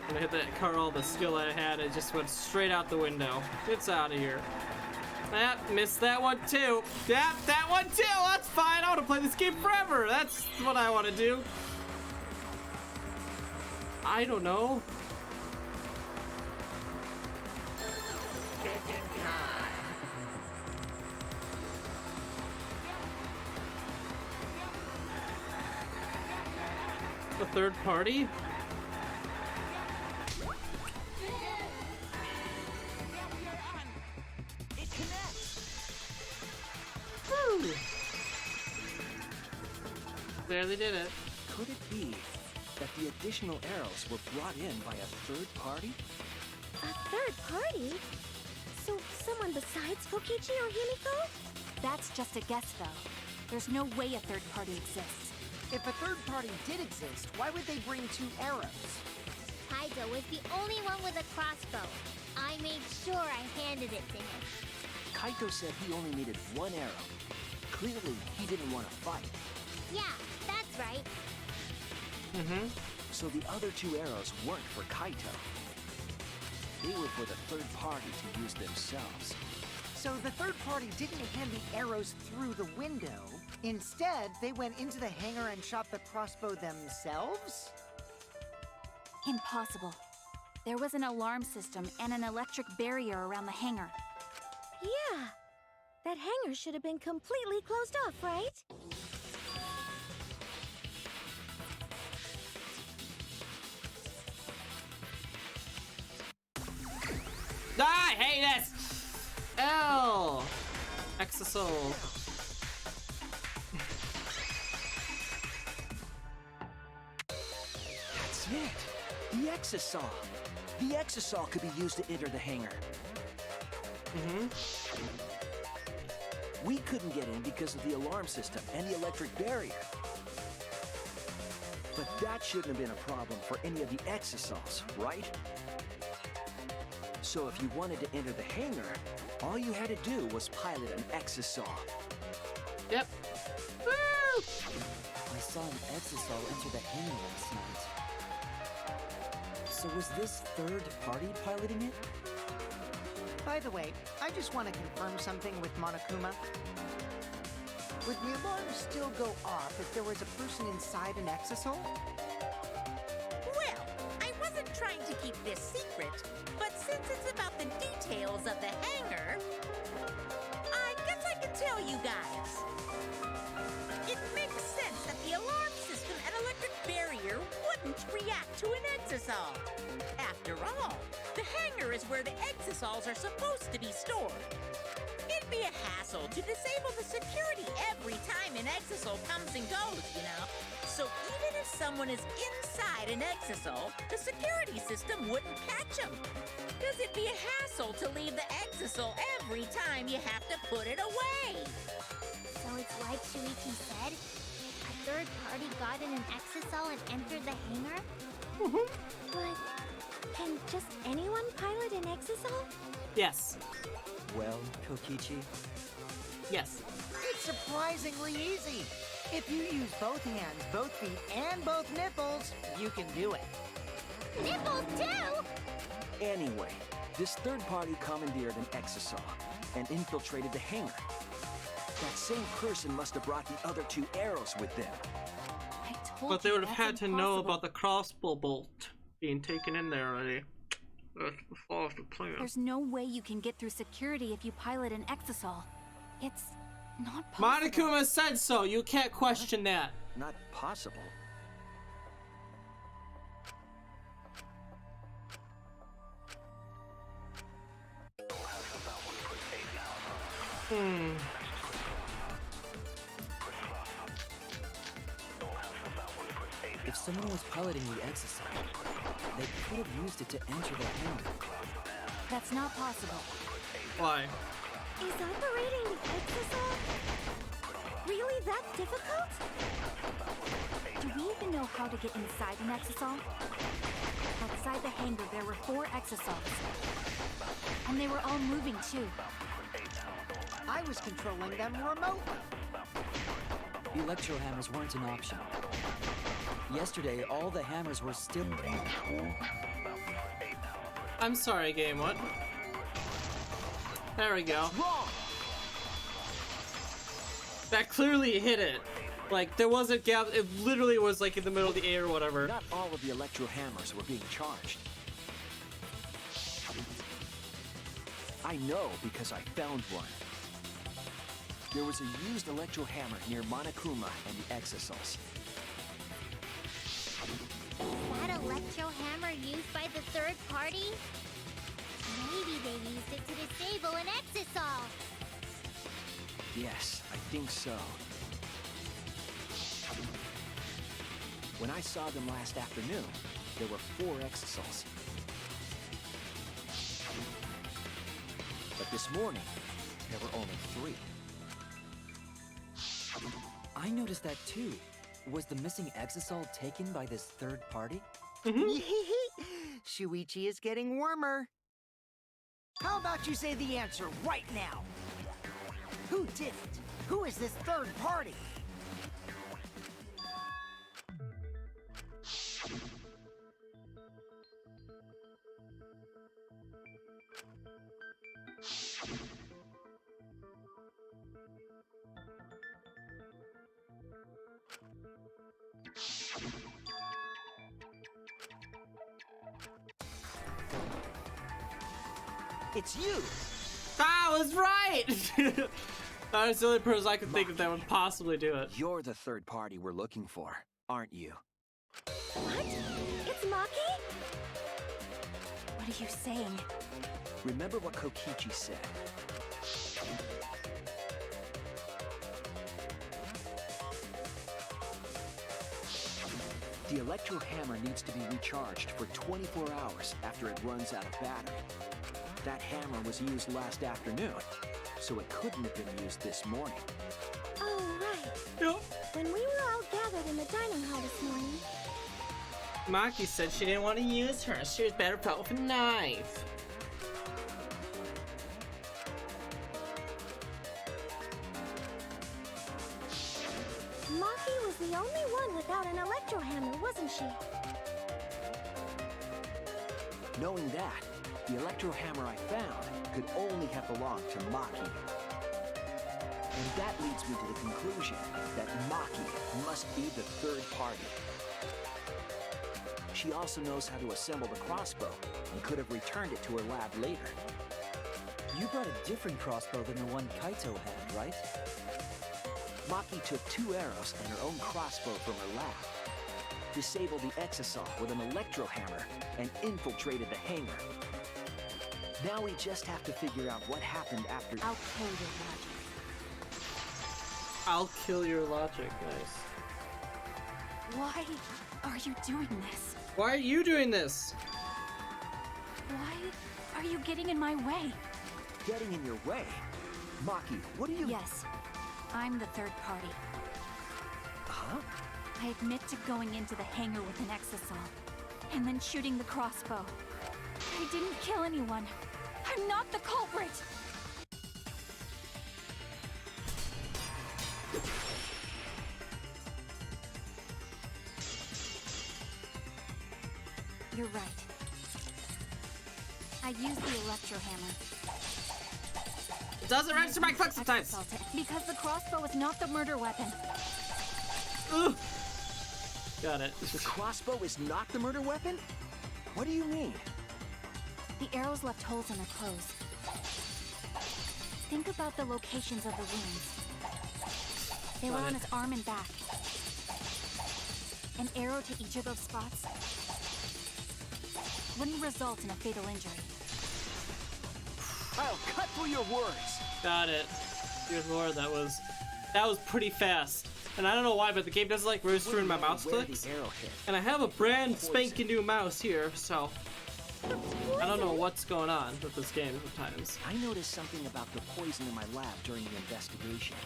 I'm gonna hit that Carl, the skill I had, it just went straight out the window. It's out of here. Yep, missed that one too. Yep, that one too! That's fine, I wanna play this game forever! That's what I wanna do. I don't know. A third party? Woo. There they did it. Could it be that the additional arrows were brought in by a third party? A third party? So someone besides Kokichi or Himiko? That's just a guess, though. There's no way a third party exists. If a third party did exist, why would they bring 2 arrows? Kaito was the only one with a crossbow. I made sure I handed it to him. Kaito said he only needed 1 arrow. Clearly, he didn't want to fight. Yeah, that's right. So the other 2 arrows weren't for Kaito. They were for the third party to use themselves. So the third party didn't hand the arrows through the window. Instead, they went into the hangar and shot the crossbow themselves? Impossible. There was an alarm system and an electric barrier around the hangar. Yeah. That hangar should have been completely closed off, right? I hate this! L! Exasol. That's it! The Exasol! The Exasol could be used to enter the hangar. We couldn't get in because of the alarm system and the electric barrier. But that shouldn't have been a problem for any of the Exasols, right? So if you wanted to enter the hangar, all you had to do was pilot an Exasol. Yep. Woo! I saw an Exasol enter the hangar last night. So was this third party piloting it? By the way, I just want to confirm something with Monokuma. Would the alarm still go off if there was a person inside an Exasol? Well, I wasn't trying to keep this secret, but since it's about the details of the hangar, I guess I can tell you guys. It makes sense that the alarm system and electric barrier wouldn't react to an Exasol. After all, the hangar is where the Exasols are supposed to be stored. It'd be a hassle to disable the security every time an Exasol comes and goes, you know? So even if someone is inside an Exasol, the security system wouldn't catch them. Because it'd be a hassle to leave the Exasol every time you have to put it away. So it's like Shuichi said, a third party got in an exisal and entered the hangar? But can just anyone pilot an exisal? Yes. Well, Kokichi, Yes. It's surprisingly easy. If you use both hands, both feet, and both nipples, you can do it. Nipples too! Anyway, this third party commandeered an exisal and infiltrated the hangar. That same person must have brought the other 2 arrows with them. I told But they you would have that's had to know impossible. about the crossbow bolt being taken in there already. That's the fall of the plan. There's no way you can get through security if you pilot an exisal. It's not possible. Monokuma said so. You can't question that. Not possible. if someone was piloting the exisal, they could have used it to enter the hangar. That's not possible. Why? Is operating the exisal really that difficult? Do we even know how to get inside an exisal? Outside the hangar, there were 4 exisals. And they were all moving too. I was controlling them remotely. The electro hammers weren't an option. Yesterday, all the hammers were still. I'm sorry, game. What? There we go. Wrong! That clearly hit it. Like, there was a gap. It literally was like in the middle of the air or whatever. Not all of the electro hammers were being charged. I know because I found one. There was a used electro hammer near Monokuma and the exisals. That electro hammer used by the third party? Maybe they used it to disable an exisal. Yes, I think so. When I saw them last afternoon, there were 4 exisals. But this morning, there were only 3. I noticed that too. Was the missing exisal taken by this third party? Shuichi is getting warmer. How about you say the answer right now? Who did it? Who is this third party? It's you! I was right! That was the only person I could think of that would possibly do it. You're the third party we're looking for, aren't you? What? It's Maki? What are you saying? Remember what Kokichi said. The electro hammer needs to be recharged for 24 hours after it runs out of battery. That hammer was used last afternoon, so it couldn't have been used this morning. Oh, right. Yep. When we were all gathered in the dining hall this morning, Maki said she didn't want to use her. She was better put with a knife. Maki was the only one without an electro hammer, wasn't she? Knowing that, the electro hammer I found could only have belonged to Maki. And that leads me to the conclusion that Maki must be the third party. She also knows how to assemble the crossbow and could have returned it to her lab later. You brought a different crossbow than the one Kaito had, right? Maki took 2 arrows and her own crossbow from her lab, disabled the exisal with an electro hammer, and infiltrated the hangar. Now we just have to figure out what happened after. I'll kill your logic. I'll kill your logic, nice. Why are you doing this? Why are you doing this? Why are you getting in my way? Getting in your way? Maki, what are you... Yes, I'm the third party. Huh? I admit to going into the hangar with an exisal, and then shooting the crossbow. I didn't kill anyone. I'm not the culprit! You're right. I used the electro hammer. It doesn't register my click sometimes. Because the crossbow is not the murder weapon. Ugh. Got it. The crossbow is not the murder weapon? What do you mean? The arrows left holes in their clothes. Think about the locations of the wounds. They were on his arm and back. An arrow to each of those spots wouldn't result in a fatal injury. I'll cut through your words. Got it. Dear Lord, that was pretty fast. And I don't know why, but the game doesn't like registering my mouse clicks. And I have a brand spanking new mouse here, so I don't know what's going on with this game sometimes. I noticed something about the poison in my lab during the investigation.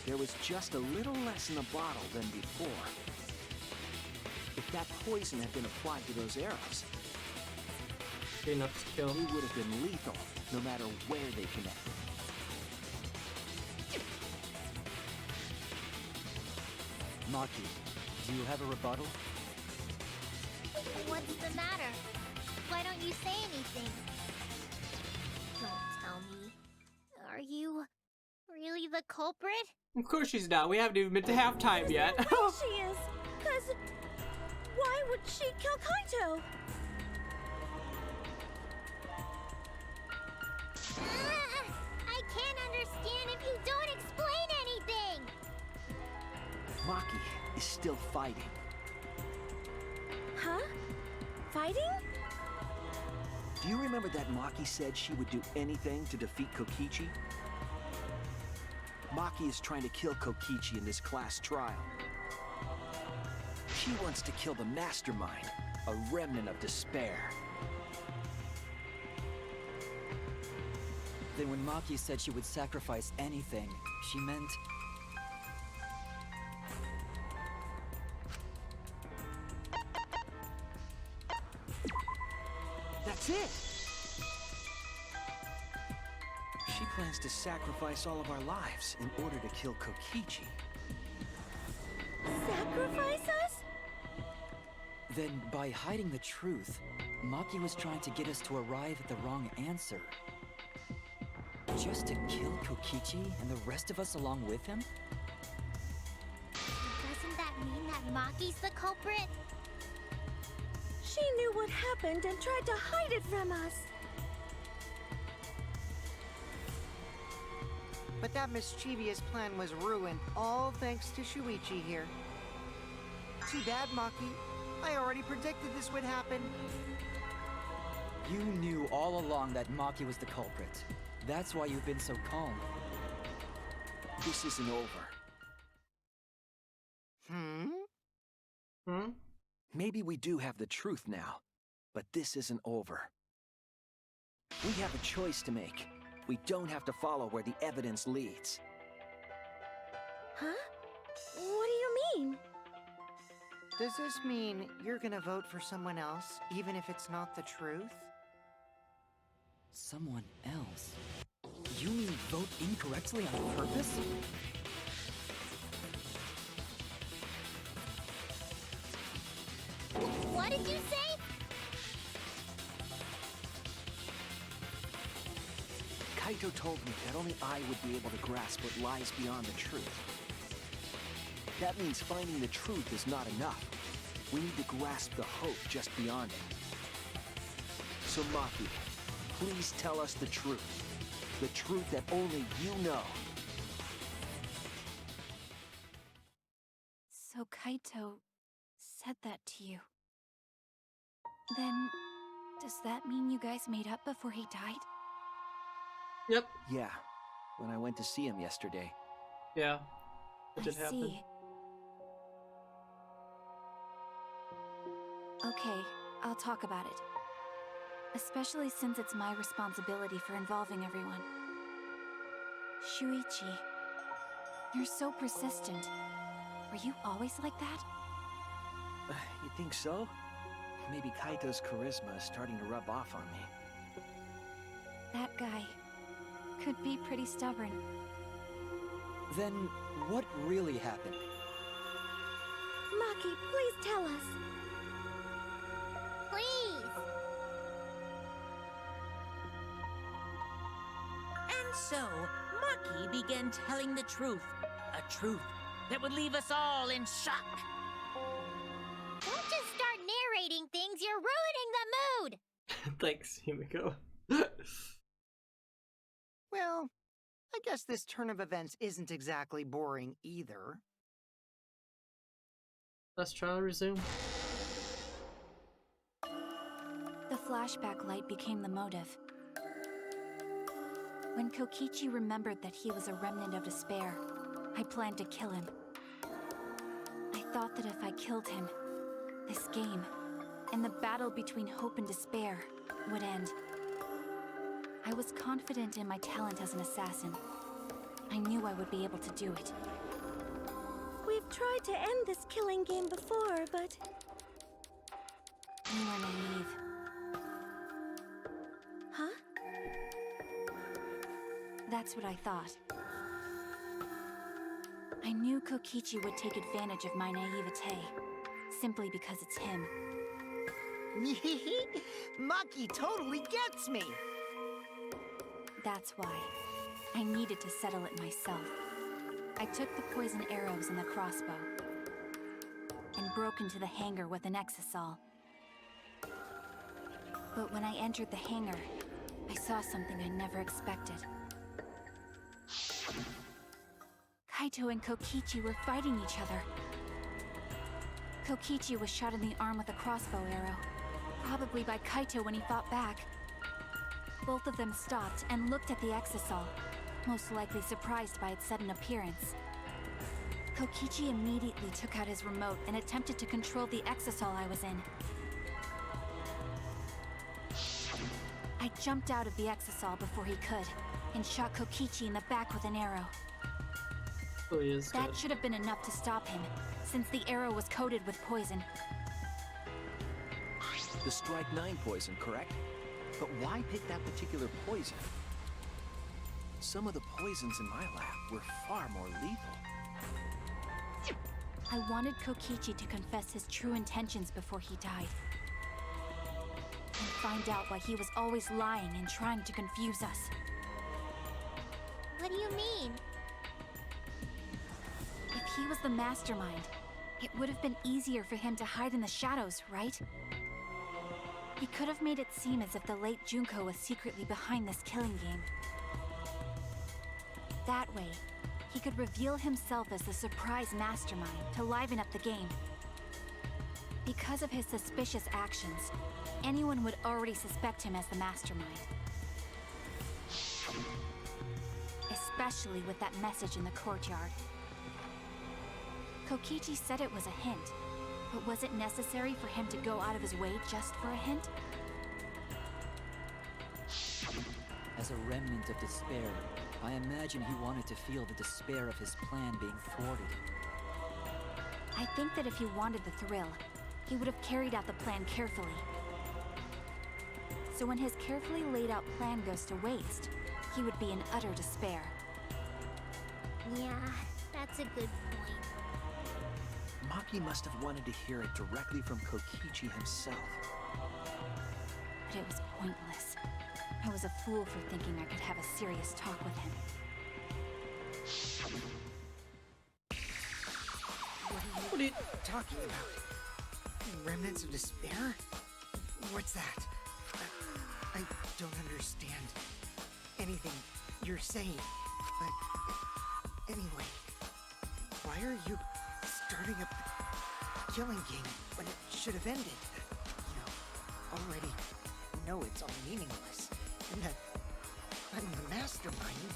There was just a little less in the bottle than before. If that poison had been applied to those arrows, Enough to kill. they would have been lethal, no matter where they connected. Maki, do you have a rebuttal? What's the matter? Why don't you say anything? Don't tell me. Are you really the culprit? Of course she's not. We haven't even been to halftime yet. There's no way she is. 'Cause why would she kill Kaito? I can't understand if you don't explain anything! Maki is still fighting. Huh? Fighting? Do you remember that Maki said she would do anything to defeat Kokichi? Maki is trying to kill Kokichi in this class trial. She wants to kill the mastermind, a remnant of despair. Then when Maki said she would sacrifice anything, she meant... That's it! She plans to sacrifice all of our lives in order to kill Kokichi. Sacrifice us? Then, by hiding the truth, Maki was trying to get us to arrive at the wrong answer. Just to kill Kokichi and the rest of us along with him? Doesn't that mean that Maki's the culprit? She knew what happened and tried to hide it from us. But that mischievous plan was ruined, all thanks to Shuichi here. Too bad, Maki. I already predicted this would happen. You knew all along that Maki was the culprit. That's why you've been so calm. This isn't over. Maybe we do have the truth now, but this isn't over. We have a choice to make. We don't have to follow where the evidence leads. Huh? What do you mean? Does this mean you're gonna vote for someone else, even if it's not the truth? Someone else? You mean vote incorrectly on purpose? What did you say? Kaito told me that only I would be able to grasp what lies beyond the truth. That means finding the truth is not enough. We need to grasp the hope just beyond it. So Maki, please tell us the truth. The truth that only you know. So Kaito said that to you. Then, does that mean you guys made up before he died? Yep. Yeah, when I went to see him yesterday. Yeah. It I did happen. see. Okay, I'll talk about it. Especially since it's my responsibility for involving everyone. Shuichi, You're so persistent. Are you always like that? You think so? Maybe Kaito's charisma is starting to rub off on me. That guy could be pretty stubborn. Then, what really happened? Maki, please tell us. Please! And so, Maki began telling the truth. A truth that would leave us all in shock. Don't just start narrating things, you're ruining the mood! Thanks, Himiko. Well, I guess this turn of events isn't exactly boring either. Let's trial resume. The flashback light became the motive. When Kokichi remembered that he was a remnant of despair, I planned to kill him. I thought that if I killed him, this game, and the battle between hope and despair, would end. I was confident in my talent as an assassin. I knew I would be able to do it. We've tried to end this killing game before, but You were naive. huh? That's what I thought. I knew Kokichi would take advantage of my naivete, simply because it's him. Maki totally gets me! That's why I needed to settle it myself. I took the poison arrows and the crossbow and broke into the hangar with an exisal. But when I entered the hangar, I saw something I never expected. Kaito and Kokichi were fighting each other. Kokichi was shot in the arm with a crossbow arrow, probably by Kaito when he fought back. Both of them stopped and looked at the exisal, most likely surprised by its sudden appearance. Kokichi immediately took out his remote and attempted to control the exisal I was in. I jumped out of the exisal before he could, and shot Kokichi in the back with an arrow. Oh, he is That good. should have been enough to stop him, since the arrow was coated with poison. The Strike 9 poison, correct? But why pick that particular poison? Some of the poisons in my lab were far more lethal. I wanted Kokichi to confess his true intentions before he died. And find out why he was always lying and trying to confuse us. What do you mean? If he was the mastermind, it would have been easier for him to hide in the shadows, right? He could have made it seem as if the late Junko was secretly behind this killing game. That way, he could reveal himself as the surprise mastermind to liven up the game. Because of his suspicious actions, anyone would already suspect him as the mastermind. Especially with that message in the courtyard. Kokichi said it was a hint, but was it necessary for him to go out of his way just for a hint? As a remnant of despair, I imagine he wanted to feel the despair of his plan being thwarted. I think that if he wanted the thrill, he would have carried out the plan carefully. So when his carefully laid out plan goes to waste, he would be in utter despair. Yeah, that's a good point. Maki must have wanted to hear it directly from Kokichi himself. But it was pointless. I was a fool for thinking I could have a serious talk with him. What are you talking about? Remnants of despair? What's that? I don't understand anything you're saying. But anyway, why are you starting up the killing game when it should have ended? You already know it's all meaningless, and that I'm the mastermind.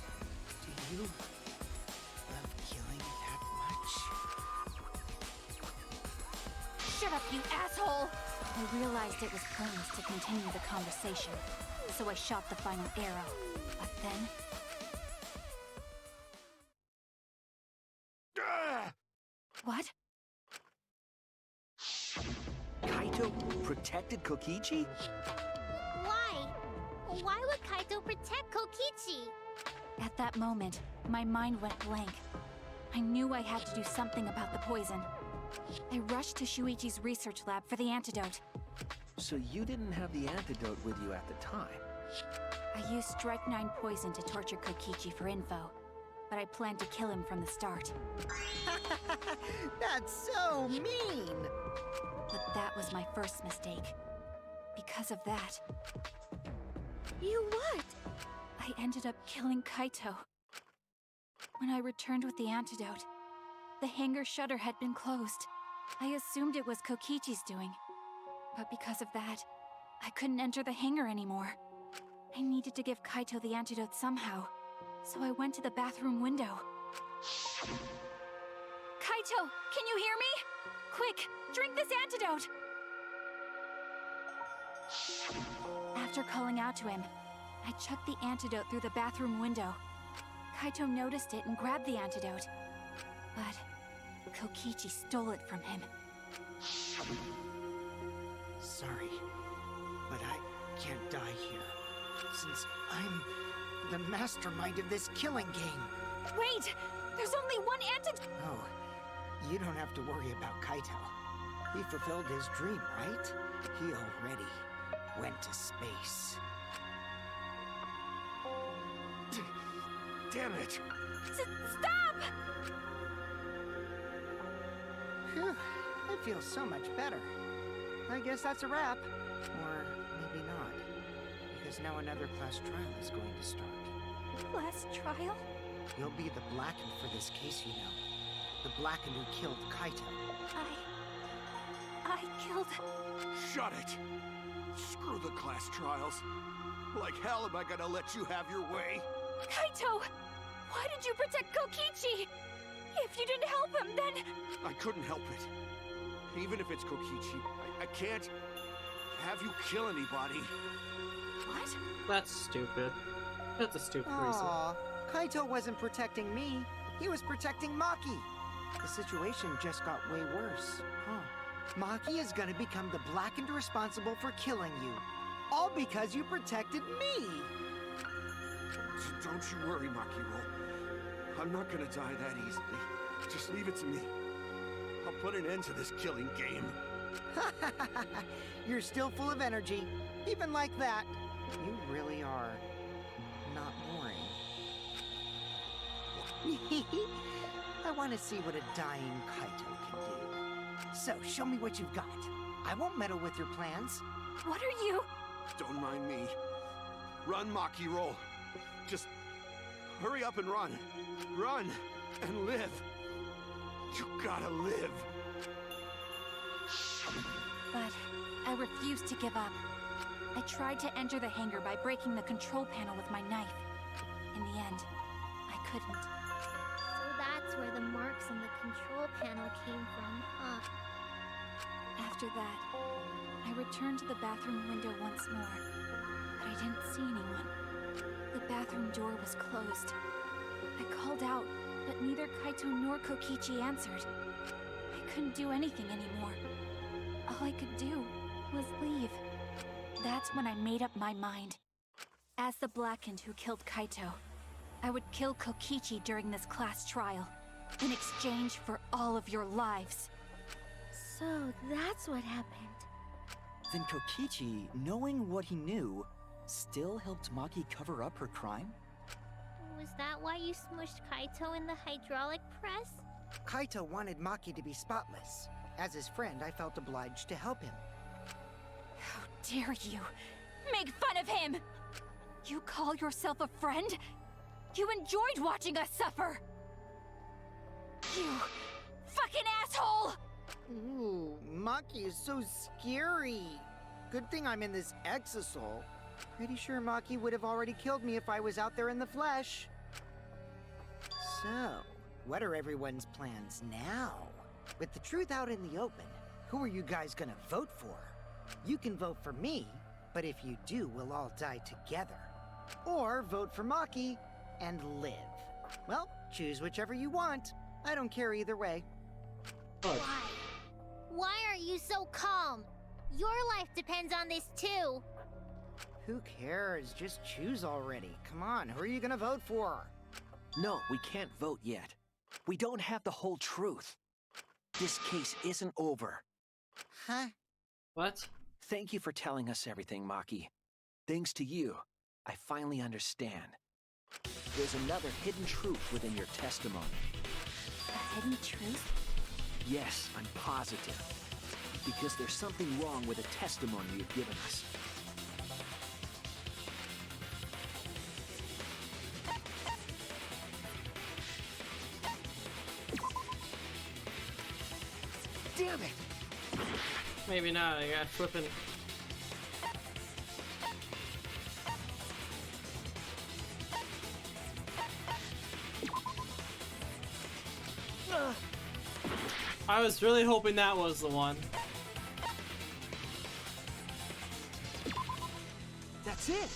Do you love killing that much? Shut up, you asshole! I realized it was pointless to continue the conversation, so I shot the final arrow. But then, What? Kaito protected Kokichi? Why? Why would Kaito protect Kokichi? At that moment, my mind went blank. I knew I had to do something about the poison. I rushed to Shuichi's research lab for the antidote. So you didn't have the antidote with you at the time? I used Strychnine poison to torture Kokichi for info, but I planned to kill him from the start. That's so mean! But that was my first mistake. Because of that, You what? I ended up killing Kaito. When I returned with the antidote, the hangar shutter had been closed. I assumed it was Kokichi's doing. But because of that, I couldn't enter the hangar anymore. I needed to give Kaito the antidote somehow, so I went to the bathroom window. Kaito, can you hear me? Quick, drink this antidote! After calling out to him, I chucked the antidote through the bathroom window. Kaito noticed it and grabbed the antidote. But Kokichi stole it from him. Sorry, but I can't die here, since I'm the mastermind of this killing game. Wait! There's only one antidote! Oh, you don't have to worry about Kaito. He fulfilled his dream, right? He already went to space. Damn it! Stop! Phew, I feel so much better. I guess that's a wrap. Or maybe not. Because now another class trial is going to start. Last trial? You'll be the Blackened for this case, you know. The Blackened who killed Kaito. I killed... Shut it! Screw the class trials. Like hell am I gonna let you have your way? Kaito! Why did you protect Kokichi? If you didn't help him, then... I couldn't help it. Even if it's Kokichi, I can't have you kill anybody. What? That's stupid. That's a stupid reason. Aw, Kaito wasn't protecting me. He was protecting Maki. The situation just got way worse. Maki is gonna become the Blackened responsible for killing you. All because you protected me. Don't you worry, Makiro. I'm not gonna die that easily. Just leave it to me. I'll put an end to this killing game. You're still full of energy. Even like that. You really are not boring. I want to see what a dying Kaito can do. So, show me what you've got. I won't meddle with your plans. What are you... Don't mind me. Run, Makiro. Just hurry up and run. Run and live. You gotta live. But I refused to give up. I tried to enter the hangar by breaking the control panel with my knife. In the end, I couldn't. So that's where the marks on the control panel came from, huh? After that, I returned to the bathroom window once more, but I didn't see anyone. The bathroom door was closed. I called out, but neither Kaito nor Kokichi answered. I couldn't do anything anymore. All I could do was leave. That's when I made up my mind. As the Blackened who killed Kaito, I would kill Kokichi during this class trial, in exchange for all of your lives. So that's what happened. Then Kokichi, knowing what he knew, still helped Maki cover up her crime? Was that why you smushed Kaito in the hydraulic press? Kaito wanted Maki to be spotless. As his friend, I felt obliged to help him. How dare you make fun of him! You call yourself a friend? You enjoyed watching us suffer! You fucking asshole! Ooh, Maki is so scary. Good thing I'm in this exisal. Pretty sure Maki would have already killed me if I was out there in the flesh. So, what are everyone's plans now? With the truth out in the open, who are you guys gonna vote for? You can vote for me, but if you do, we'll all die together. Or vote for Maki and live. Well, choose whichever you want. I don't care either way. What? Why are you so calm? Your life depends on this too. Who cares? Just choose already. Come on, who are you gonna vote for? No, we can't vote yet. We don't have the whole truth. This case isn't over. Huh? What? Thank you for telling us everything, Maki. Thanks to you, I finally understand. There's another hidden truth within your testimony. A hidden truth? Yes, I'm positive. Because there's something wrong with the testimony you've given us. Damn it! Maybe not. I got flipping. I was really hoping that was the one. That's it!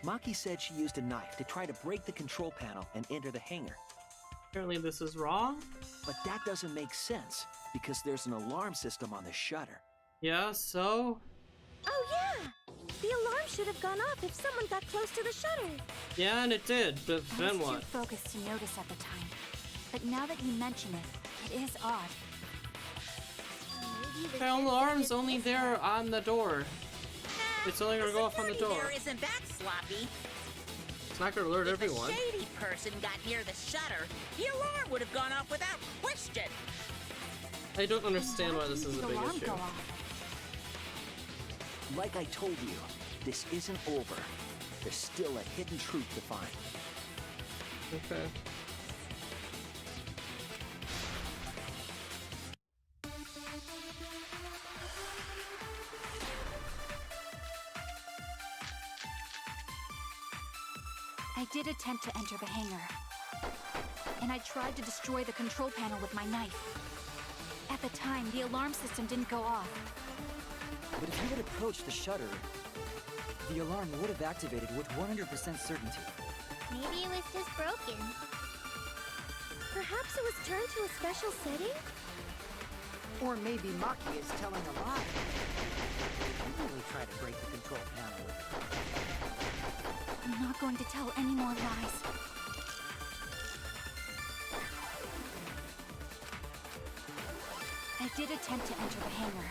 Maki said she used a knife to try to break the control panel and enter the hangar. Apparently this is wrong. But that doesn't make sense, because there's an alarm system on the shutter. Yeah, so? Oh yeah! The alarm should have gone off if someone got close to the shutter. Yeah, and it did, but I then was what? too focused to notice at the time. But now that you mention it, it is odd. Maybe the The alarm's only there on the door. It's only gonna The go off on the security door. there isn't that sloppy. It's not gonna alert If everyone. a shady person got near the shutter, the alarm would have gone off without question. I don't understand why this is a The big alarm issue. go off? Like I told you, this isn't over. There's still a hidden truth to find. Okay. I did attempt to enter the hangar. And I tried to destroy the control panel with my knife. At the time, the alarm system didn't go off. But if you had approached the shutter, the alarm would have activated with 100% certainty. Maybe it was just broken. Perhaps it was turned to a special setting? Or maybe Maki is telling a lie. You really try to break the control panel with it. I'm not going to tell any more lies. I did attempt to enter the hangar.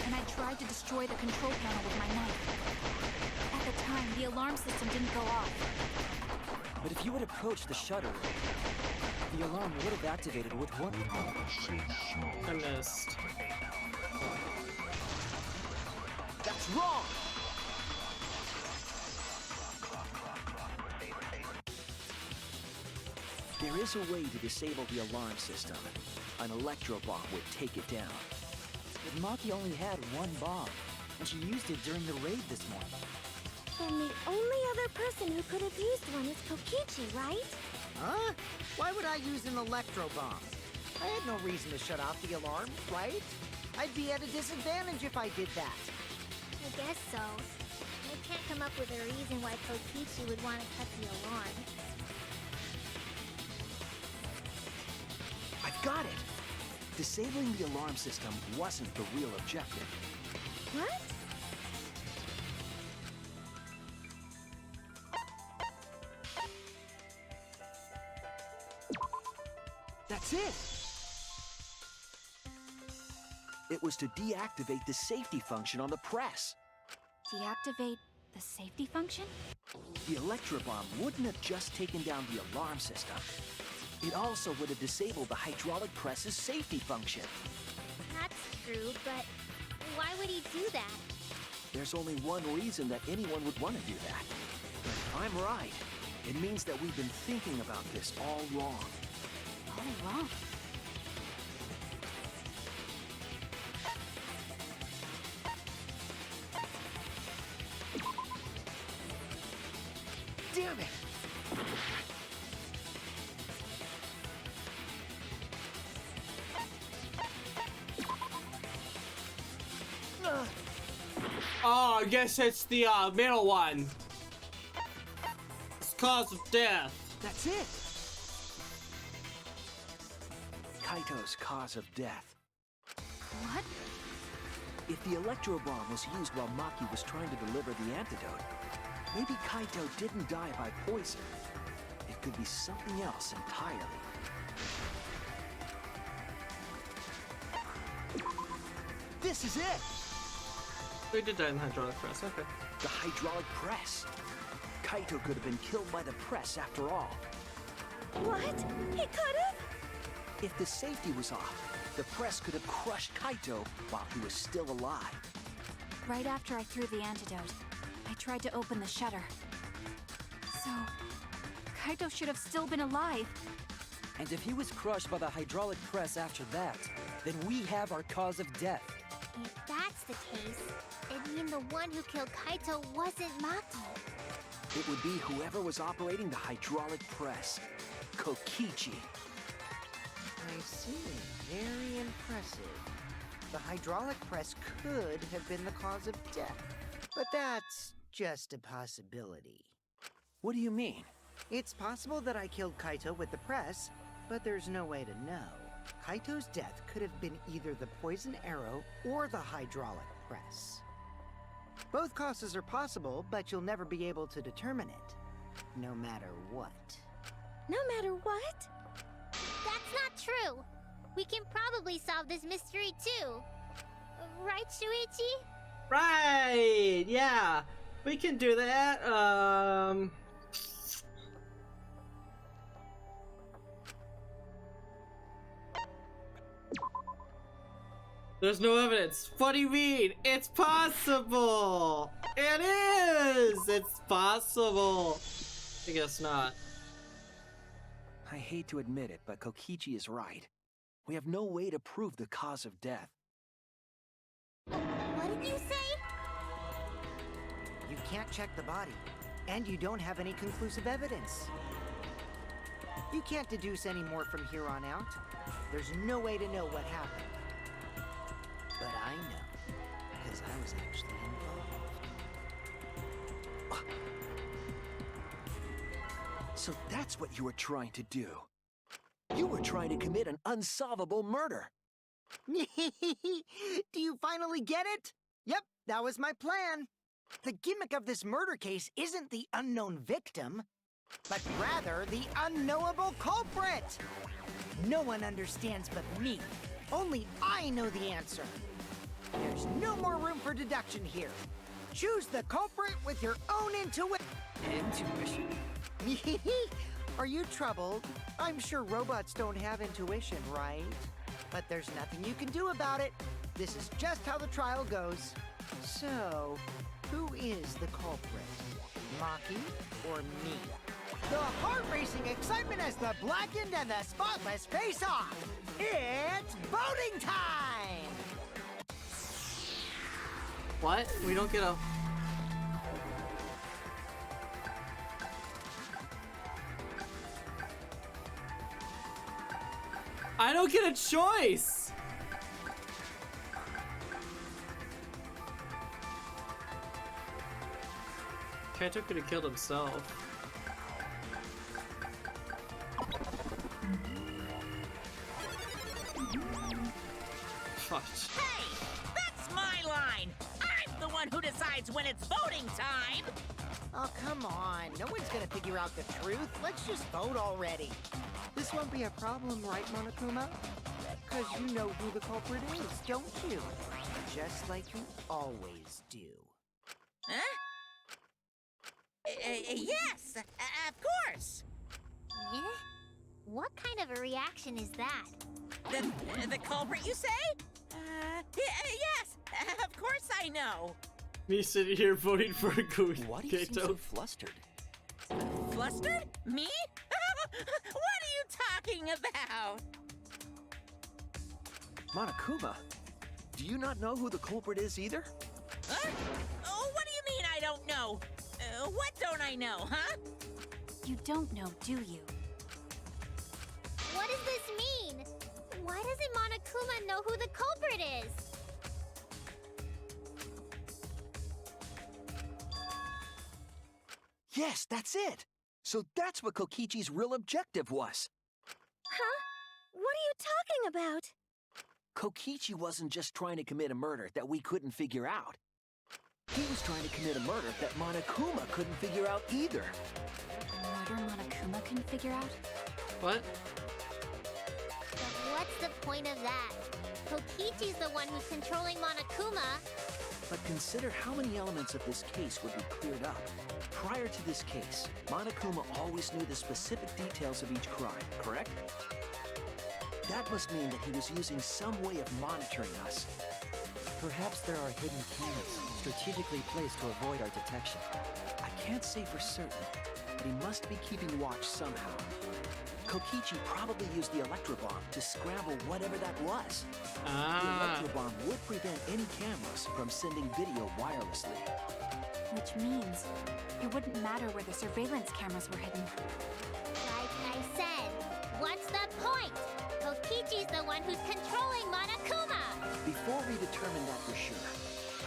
And I tried to destroy the control panel with my knife. At the time, the alarm system didn't go off. But if you had approached the shutter, the alarm would have activated with one. I missed. That's wrong! There is a way to disable the alarm system. An electro bomb would take it down. But Maki only had one bomb, and she used it during the raid this morning. Then the only other person who could have used one is Kokichi, right? Huh? Why would I use an electro bomb? I had no reason to shut off the alarm, right? I'd be at a disadvantage if I did that. I guess so. I can't come up with a reason why Kokichi would want to cut the alarm. I've got it! Disabling the alarm system wasn't the real objective. What? That's it! It was to deactivate the safety function on the press. Deactivate the safety function? The electro bomb wouldn't have just taken down the alarm system. It also would have disabled the hydraulic press's safety function. That's true, but why would he do that? There's only one reason that anyone would want to do that. If I'm right, it means that we've been thinking about this all wrong. All wrong. Damn it! Oh, I guess it's the middle one. It's cause of death. That's it! Kaito's cause of death. What? If the electro bomb was used while Maki was trying to deliver the antidote, maybe Kaito didn't die by poison. It could be something else entirely. This is it! We did die in the hydraulic press, okay. The hydraulic press. Kaito could have been killed by the press after all. What? He could've? If the safety was off, the press could have crushed Kaito while he was still alive. Right after I threw the antidote, I tried to open the shutter. So, Kaito should have still been alive. And if he was crushed by the hydraulic press after that, then we have our cause of death. If that's the case, it'd mean the one who killed Kaito wasn't Maki. It would be whoever was operating the hydraulic press. Kokichi. I see. Very impressive. The hydraulic press could have been the cause of death. But that's just a possibility. What do you mean? It's possible that I killed Kaito with the press, but there's no way to know. Kaito's death could have been either the poison arrow or the hydraulic press. Both causes are possible, but you'll never be able to determine it, no matter what. No matter what? That's not true. We can probably solve this mystery too. Right, Shuichi? Right! Yeah! We can do that. There's no evidence. What do you mean? It's possible! It is! It's possible! I guess not. I hate to admit it, but Kokichi is right. We have no way to prove the cause of death. What did you say? You can't check the body, and you don't have any conclusive evidence. You can't deduce any more from here on out. There's no way to know what happened. But I know, because I was actually involved. So that's what you were trying to do. You were trying to commit an unsolvable murder. Do you finally get it? Yep, that was my plan. The gimmick of this murder case isn't the unknown victim, but rather the unknowable culprit. No one understands but me. Only I know the answer. There's no more room for deduction here. Choose the culprit with your own intuition. Intuition? Are you troubled? I'm sure robots don't have intuition, right? But there's nothing you can do about it. This is just how the trial goes. So, who is the culprit? Maki or me? The heart-racing excitement as the blackened and the spotless face off. It's voting time! What? We don't get a... I don't get a choice! Kaito could have killed himself. Fuck. Hey! That's my line! I'm the one who decides when it's voting time! Oh, come on. No one's gonna figure out the truth. Let's just vote already. This won't be a problem, right, Monokuma? Because you know who the culprit is, don't you? Just like you always do. Huh? Yes, of course! Eh? What kind of a reaction is that? The culprit, you say? Yes, of course I know. Me sitting here voting for a goose. Why do you seem so flustered? Flustered? Me? What are you talking about? Monokuma, do you not know who the culprit is either? Huh? Oh, what do you mean I don't know? What don't I know, huh? You don't know, do you? What does this mean? Why doesn't Monokuma know who the culprit is? Yes, that's it. So that's what Kokichi's real objective was. Huh? What are you talking about? Kokichi wasn't just trying to commit a murder that we couldn't figure out. He was trying to commit a murder that Monokuma couldn't figure out either. A murder Monokuma couldn't figure out? What? But what's the point of that? Kokichi's the one who's controlling Monokuma. But consider how many elements of this case would be cleared up. Prior to this case, Monokuma always knew the specific details of each crime, correct? That must mean that he was using some way of monitoring us. Perhaps there are hidden cameras strategically placed to avoid our detection. I can't say for certain, but he must be keeping watch somehow. Kokichi probably used the electro bomb to scramble whatever that was. The electro bomb would prevent any cameras from sending video wirelessly. Which means it wouldn't matter where the surveillance cameras were hidden. Like I said, what's the point? Kokichi's the one who's controlling Monokuma. Before we determine that for sure,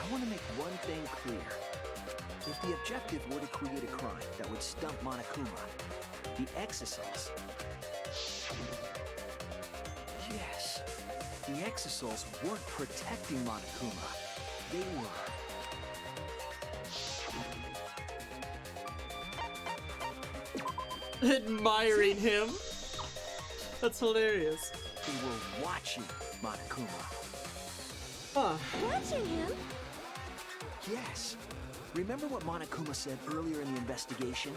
I want to make one thing clear. If the objective were to create a crime that would stump Monokuma, the exosols... Yes, the exosols weren't protecting Monokuma. They were... Admiring him? That's hilarious. They were watching Monokuma. Huh. Watching him? Yes. Remember what Monokuma said earlier in the investigation?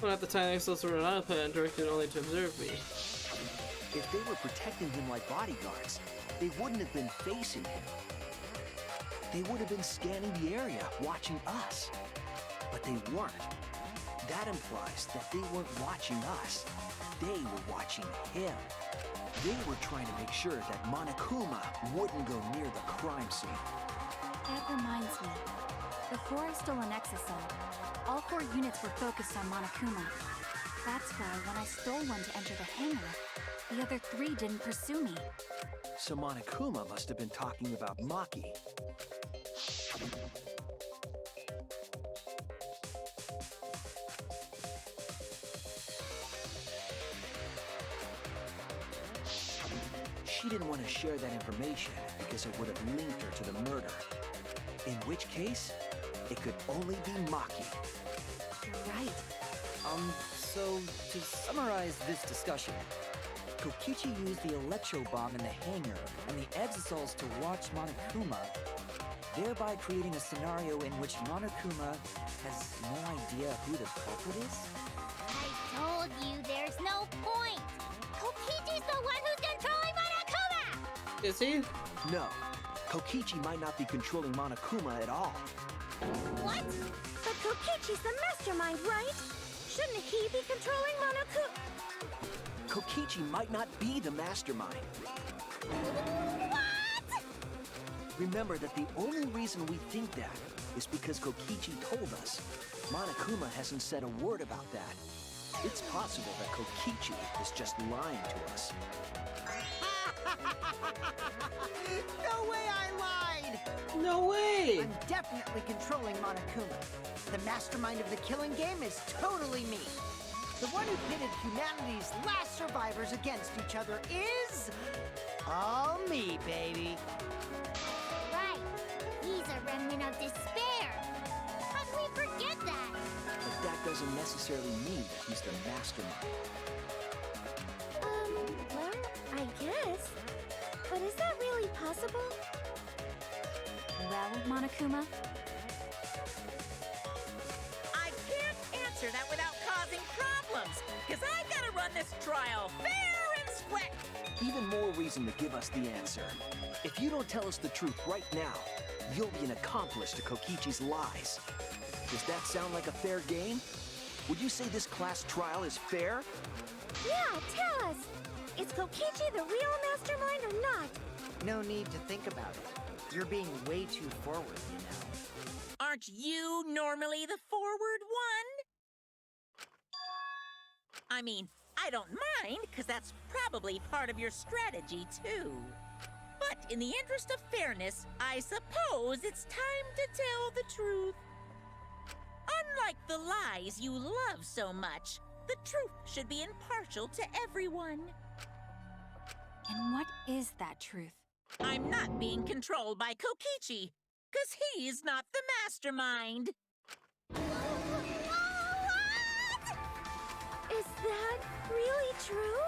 Well, at the time, they still were not a plan directed only to observe me. If they were protecting him like bodyguards, they wouldn't have been facing him. They would have been scanning the area, watching us. But they weren't. That implies that they weren't watching us. They were watching him. They were trying to make sure that Monokuma wouldn't go near the crime scene. That reminds me. Before I stole an exosol, all 4 units were focused on Monokuma. That's why when I stole one to enter the hangar, the other 3 didn't pursue me. So Monokuma must have been talking about Maki. She didn't want to share that information because it would have linked her to the murder. In which case, it could only be Maki. You're right. So to summarize this discussion, Kokichi used the electro bomb in the hangar and the exosols to watch Monokuma, thereby creating a scenario in which Monokuma has no idea who the culprit is? I told you there's no point. Kokichi's the one who's controlling Monokuma. Is he? No, Kokichi might not be controlling Monokuma at all. What? But Kokichi's the mastermind, right? Shouldn't he be controlling Monokuma? Kokichi might not be the mastermind. What? Remember that the only reason we think that is because Kokichi told us. Monokuma hasn't said a word about that. It's possible that Kokichi is just lying to us. No way I lied! No way! I'm definitely controlling Monokuma. The mastermind of the killing game is totally me. The one who pitted humanity's last survivors against each other is... all me, baby. Right. He's a remnant of despair. How can we forget that? But that doesn't necessarily mean that he's the mastermind. Well, I guess. But is that really possible? Well, Monokuma? I can't answer that without causing problems, because I gotta run this trial fair and square. Even more reason to give us the answer. If you don't tell us the truth right now, you'll be an accomplice to Kokichi's lies. Does that sound like a fair game? Would you say this class trial is fair? Yeah, tell us. Is Kokichi the real mastermind or not? No need to think about it. You're being way too forward, you know. Aren't you normally the forward one? I mean, I don't mind, because that's probably part of your strategy, too. But in the interest of fairness, I suppose it's time to tell the truth. Unlike the lies you love so much, The truth should be impartial to everyone. And what is that truth? I'm not being controlled by Kokichi, because he's not the mastermind. Is that really true?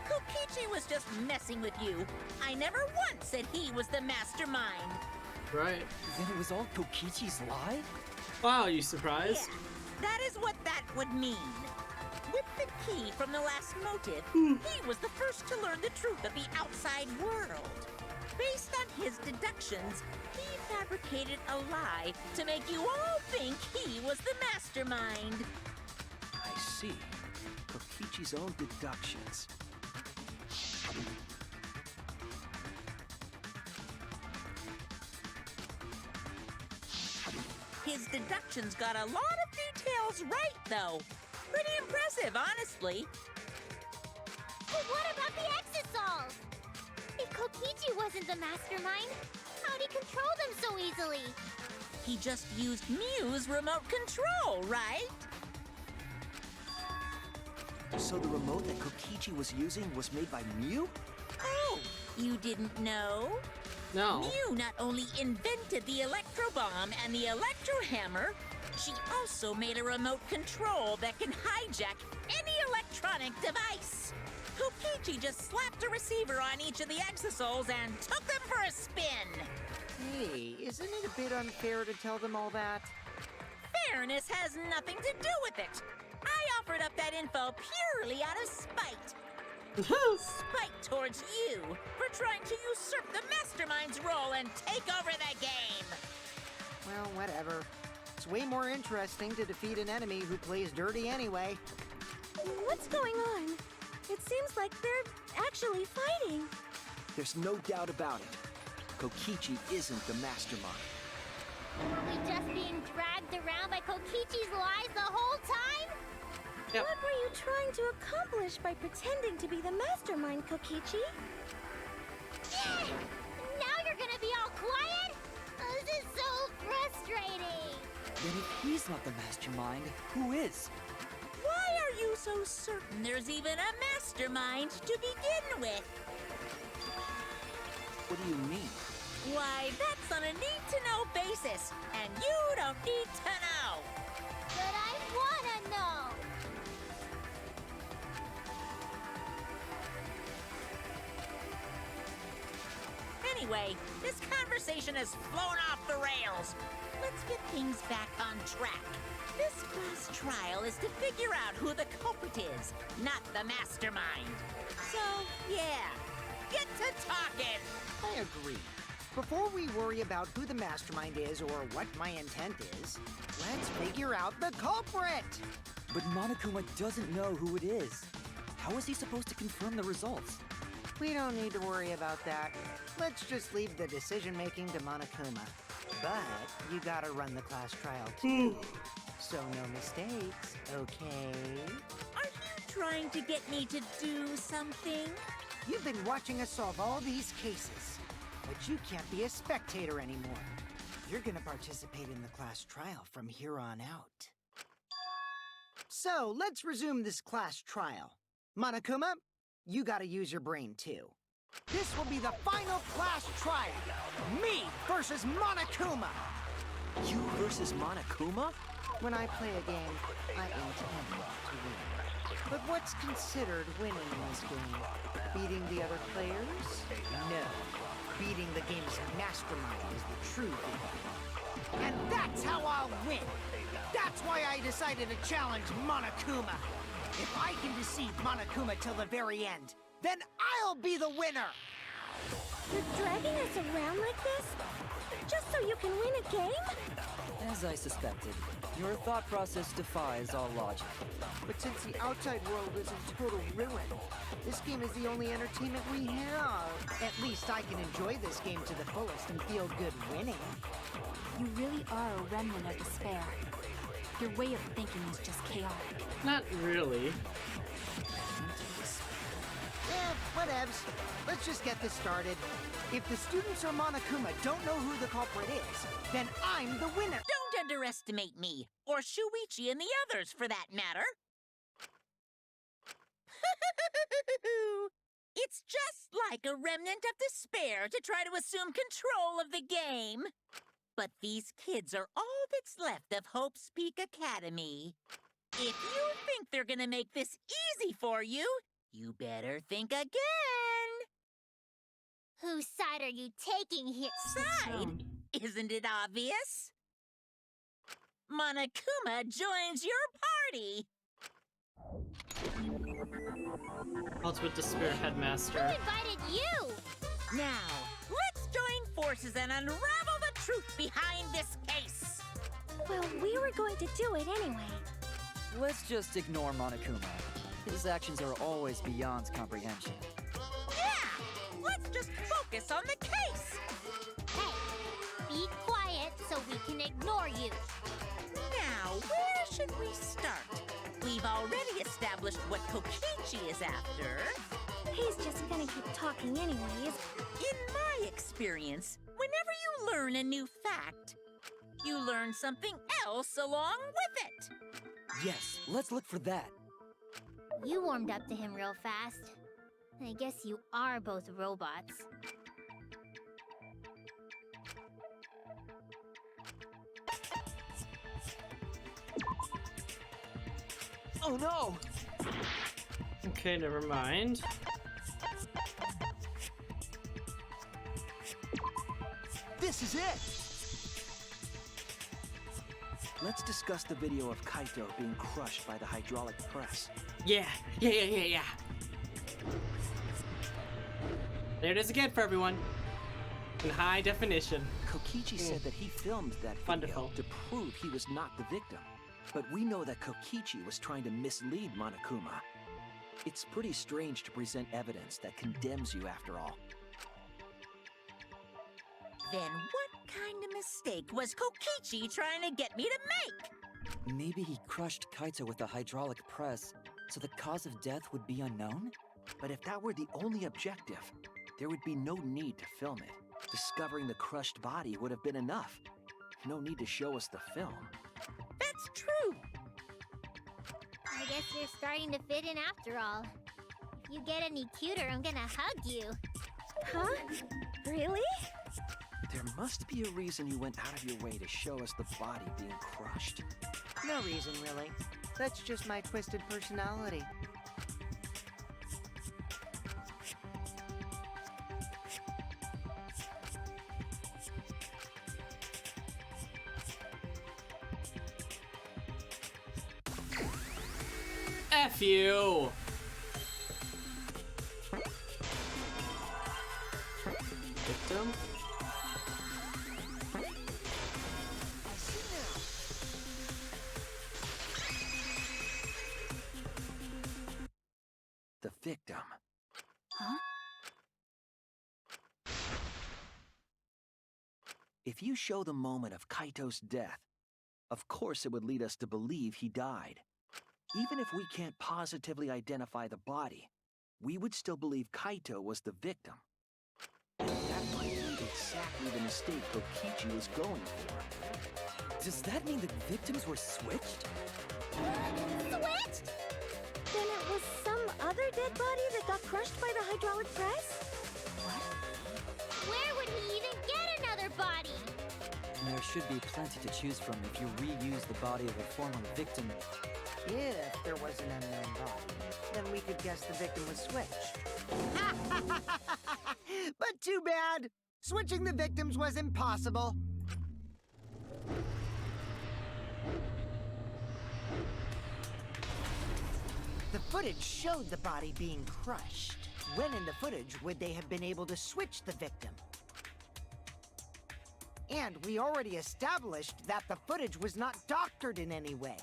Kokichi was just messing with you. I never once said he was the mastermind. Right. Then it was all Kokichi's lie? Wow, you surprised? Yeah, that is what that would mean. With the key from the last motive, he was the first to learn the truth of the outside world. Based on his deductions, he fabricated a lie to make you all think he was the mastermind. I see. Kokichi's own deductions. His deductions got a lot of details right, though. Pretty impressive, honestly. But what about the Exosols? If Kokichi wasn't the mastermind, how'd he control them so easily? He just used Mew's remote control, right? So the remote that Kokichi was using was made by Mew? Oh, you didn't know? No. Mew not only invented the electro bomb and the electro hammer, she also made a remote control that can hijack any electronic device. Kokichi just slapped a receiver on each of the Exosols and took them for a spin. Hey, isn't it a bit unfair to tell them all that? Fairness has nothing to do with it. I offered up that info purely out of spite. Spite towards you for trying to usurp the mastermind's role and take over the game. Well, whatever. It's way more interesting to defeat an enemy who plays dirty anyway. What's going on? It seems like they're actually fighting. There's no doubt about it. Kokichi isn't the mastermind. Were we just being dragged around by Kokichi's lies the whole time? Yep. What were you trying to accomplish by pretending to be the mastermind, Kokichi? Now you're gonna be all quiet? This is so frustrating. Then if he's not the mastermind, who is? Why are you so certain there's even a mastermind to begin with? What do you mean? Why, that's on a need-to-know basis, and you don't need to know. But I wanna know. Anyway, this conversation has flown off the rails. Let's get things back on track. This class trial is to figure out who the culprit is, not the mastermind. So, yeah, get to talking. I agree. Before we worry about who the mastermind is or what my intent is, let's figure out the culprit! But Monokuma doesn't know who it is. How is he supposed to confirm the results? We don't need to worry about that. Let's just leave the decision-making to Monokuma. But you gotta run the class trial too. So no mistakes, okay? Are you trying to get me to do something? You've been watching us solve all these cases, but you can't be a spectator anymore. You're gonna participate in the class trial from here on out. So, let's resume this class trial. Monokuma, you gotta use your brain too. This will be the final class trial. Me versus Monokuma. You versus Monokuma? When I play a game, I intend to win. But what's considered winning in this game? Beating the other players? No. Beating the game's mastermind is the true thing. And that's how I'll win! That's why I decided to challenge Monokuma! If I can deceive Monokuma till the very end, then I'll be the winner! You're dragging us around like this? Just so you can win a game? As I suspected, your thought process defies all logic. But since the outside world is in total ruin, this game is the only entertainment we have. At least I can enjoy this game to the fullest and feel good winning. You really are a remnant of despair. Your way of thinking is just chaotic. Not really. Whatevs. Let's just get this started. If the students or Monokuma don't know who the culprit is, then I'm the winner. Don't underestimate me, or Shuichi and the others for that matter. It's just like a remnant of despair to try to assume control of the game. But these kids are all that's left of Hope's Peak Academy. If you think they're gonna make this easy for you, you better think again. Whose side are you taking here? Side? Isn't it obvious? Monokuma joins your party. Ultimate Despair Who Headmaster. invited you? Now, let's join forces and unravel the truth behind this case. Well, we were going to do it anyway. Let's just ignore Monokuma. His actions are always beyond comprehension. Yeah, let's just focus on the case. Hey, be quiet so we can ignore you. Now, where should we start? We've already established what Kokichi is after. He's just gonna keep talking anyways. In my experience, whenever you learn a new fact, you learn something else along with it. Yes, let's look for that. You warmed up to him real fast. I guess you are both robots. Oh no! Okay, never mind. This is it! Let's discuss the video of Kaito being crushed by the hydraulic press. Yeah. There it is again for everyone. In high definition. Kokichi said that he filmed that video Wonderful. to prove he was not the victim. But we know that Kokichi was trying to mislead Monokuma. It's pretty strange to present evidence that condemns you after all. Then what kind of mistake was Kokichi trying to get me to make? Maybe he crushed Kaito with the hydraulic press, so the cause of death would be unknown? But if that were the only objective, there would be no need to film it. Discovering the crushed body would have been enough. No need to show us the film. That's true. I guess you're starting to fit in after all. If you get any cuter, I'm gonna hug you. Huh? Really? There must be a reason you went out of your way to show us the body being crushed. No reason, really. That's just my twisted personality. F you! Victim? The victim. Huh? If you show the moment of Kaito's death, of course it would lead us to believe he died. Even if we can't positively identify the body, we would still believe Kaito was the victim. And that might be exactly the mistake Kokichi was going for. Does that mean the victims were switched? Switched? Then it was some other dead body that got crushed by the hydraulic press? Where would he even get another body? There should be plenty to choose from if you reuse the body of a former victim. If there was an unknown body, then we could guess the victim was switched. But too bad! Switching the victims was impossible. The footage showed the body being crushed. When in the footage would they have been able to switch the victim? And we already established that the footage was not doctored in any way.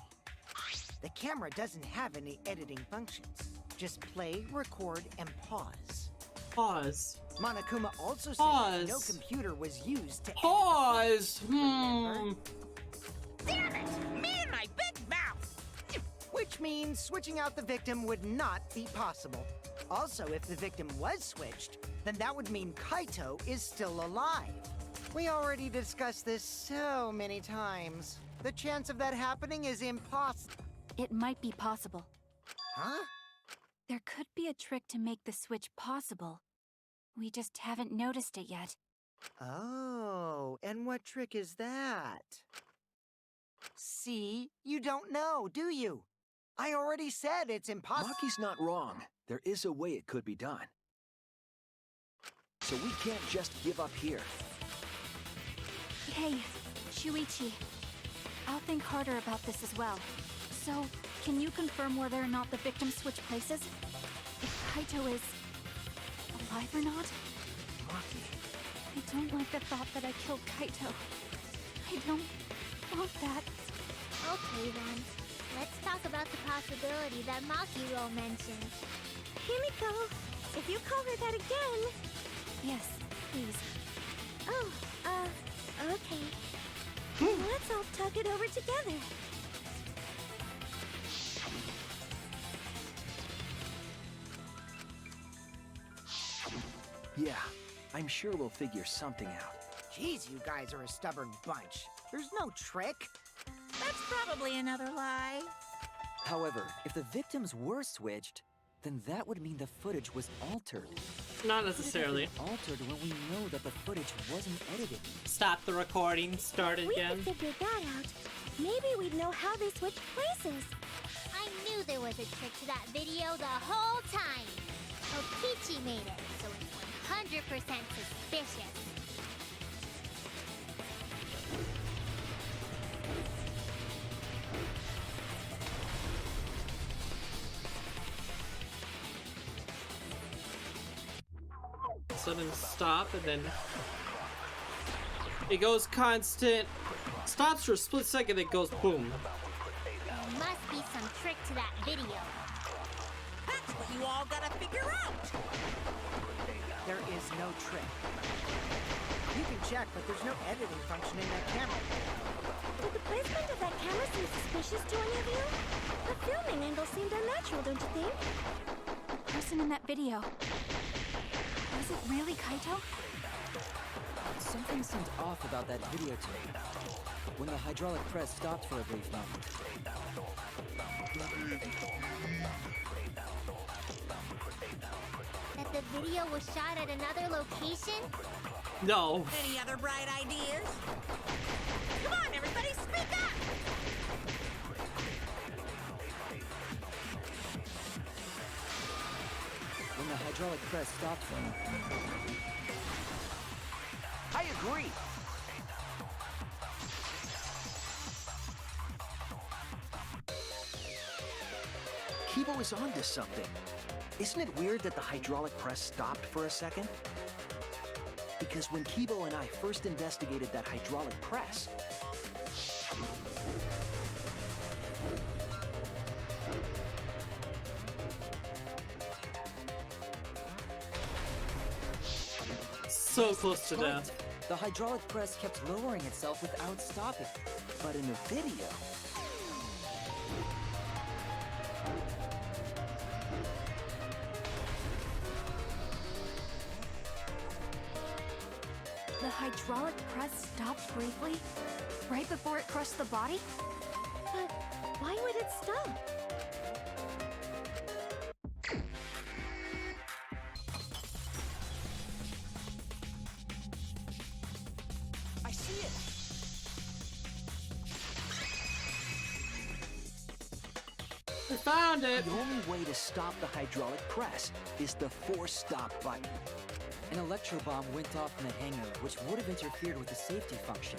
The camera doesn't have any editing functions. Just play, record, and pause. Pause. Monokuma also said Pause. that no computer was used to Pause! Remember? Damn it! Me and my big mouth! Which means switching out the victim would not be possible. Also, if the victim was switched, then that would mean Kaito is still alive. We already discussed this so many times. The chance of that happening is impossible. It might be possible. Huh? There could be a trick to make the switch possible. We just haven't noticed it yet. Oh, and what trick is that? See? You don't know, do you? I already said it's impossible. Maki's not wrong. There is a way it could be done. So we can't just give up here. Hey, Shuichi. I'll think harder about this as well. So, can you confirm whether or not the victim switched places? If Kaito is alive or not? Maki. I don't like the thought that I killed Kaito. I don't want that. Okay then. Let's talk about the possibility that Makiro mentioned. Himiko, if you call her that again... Yes, please. Oh, okay. Let's all talk it over together. Yeah, I'm sure we'll figure something out. Jeez, you guys are a stubborn bunch. There's no trick. That's probably another lie. However, if the victims were switched, then that would mean the footage was altered. Not necessarily. Altered when we know that the footage wasn't edited. Stop the recording, start We again. could figure that out. Maybe we'd know how they switched places. I knew there was a trick to that video the whole time. Kokichi made it, so it's 100% suspicious. Sudden stop, and then it goes constant. Stops for a split second, it goes boom. There must be some trick to that video. That's what you all gotta figure out. There is no trick. You can check, but there's no editing function in that camera. Did the placement of that camera seem suspicious to any of you? The filming angle seemed unnatural, don't you think? The person in that video. Was it really Kaito? Something seemed off about that videotape. When the hydraulic press stopped for a brief moment. That the video was shot at another location? No. Any other bright ideas? Come on, everybody, speak up! When the hydraulic press stopped for a moment. I agree. Kibo is onto something. Isn't it weird that the hydraulic press stopped for a second? Because when Kibo and I first investigated that hydraulic press, So close to death. The hydraulic press kept lowering itself without stopping. but in the video, The hydraulic press stopped briefly, right before it crushed the body? But why would it stop? I see it. We found it! The only way to stop the hydraulic press is the force stop button. An electro bomb went off in the hangar, which would have interfered with the safety function.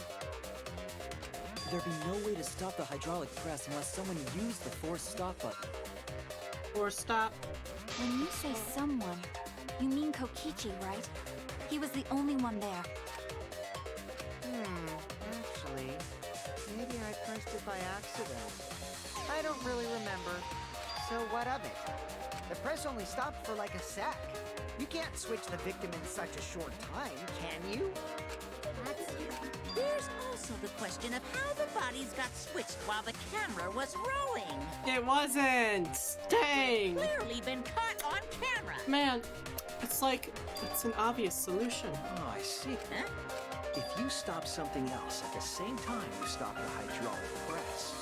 There'd be no way to stop the hydraulic press unless someone used the force stop button. Or stop. When you say someone, you mean Kokichi, right? He was the only one there. Actually, maybe I pressed it by accident. I don't really remember. So what of it? The press only stopped for like a sec. You can't switch the victim in such a short time, can you? That's There's also the question of how the bodies got switched while the camera was rolling. It wasn't! Dang! Clearly been caught on camera. Man, it's like, it's an obvious solution. Oh, I see. Huh? If you stop something else at the same time you stop the hydraulic press.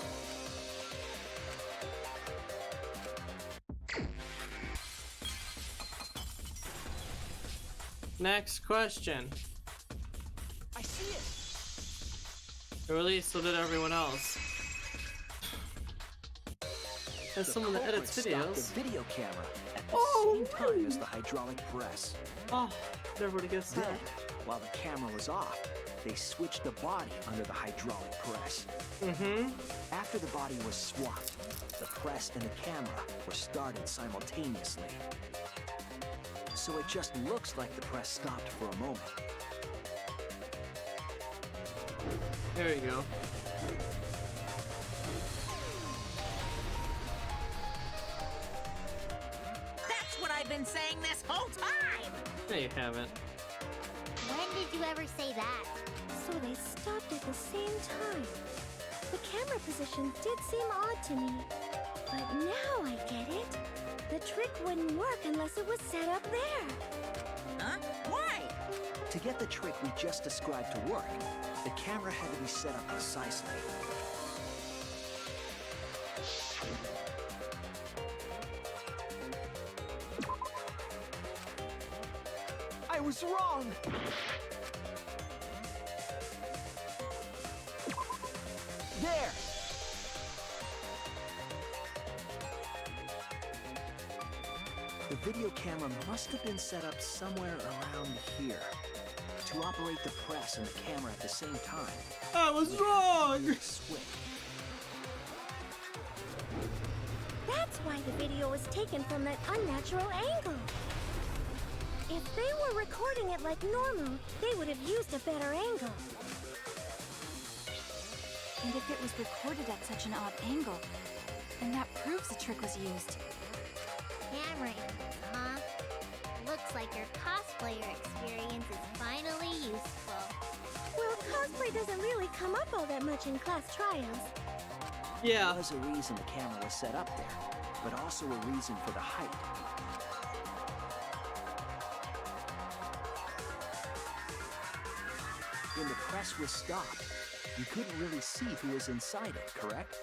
Next question. I see it. Or at least so did everyone else. As The someone that culprit edits stopped videos. the video camera at the Oh, same time as the hydraulic press. Oh, everybody gets Then, that. while the camera was off, they switched the body under the hydraulic press. Mm-hmm. After the body was swapped, the press and the camera were started simultaneously. So it just looks like the press stopped for a moment. There you go. That's what I've been saying this whole time! No, you haven't. When did you ever say that? So they stopped at the same time. The camera position did seem odd to me. But now I get it. The trick wouldn't work unless it was set up there. Huh? Why? To get the trick we just described to work, the camera had to be set up precisely. I was wrong! There! The video camera must have been set up somewhere around here to operate the press and the camera at the same time. I was wrong! Switch. That's why the video was taken from that unnatural angle. If they were recording it like normal, they would have used a better angle. And if it was recorded at such an odd angle, then that proves the trick was used. Camera angles, huh? Looks like your cosplayer experience is finally useful. Well, cosplay doesn't really come up all that much in class trials. Yeah. There was a reason the camera was set up there, but also a reason for the height. When the press was stopped, you couldn't really see who was inside it, correct?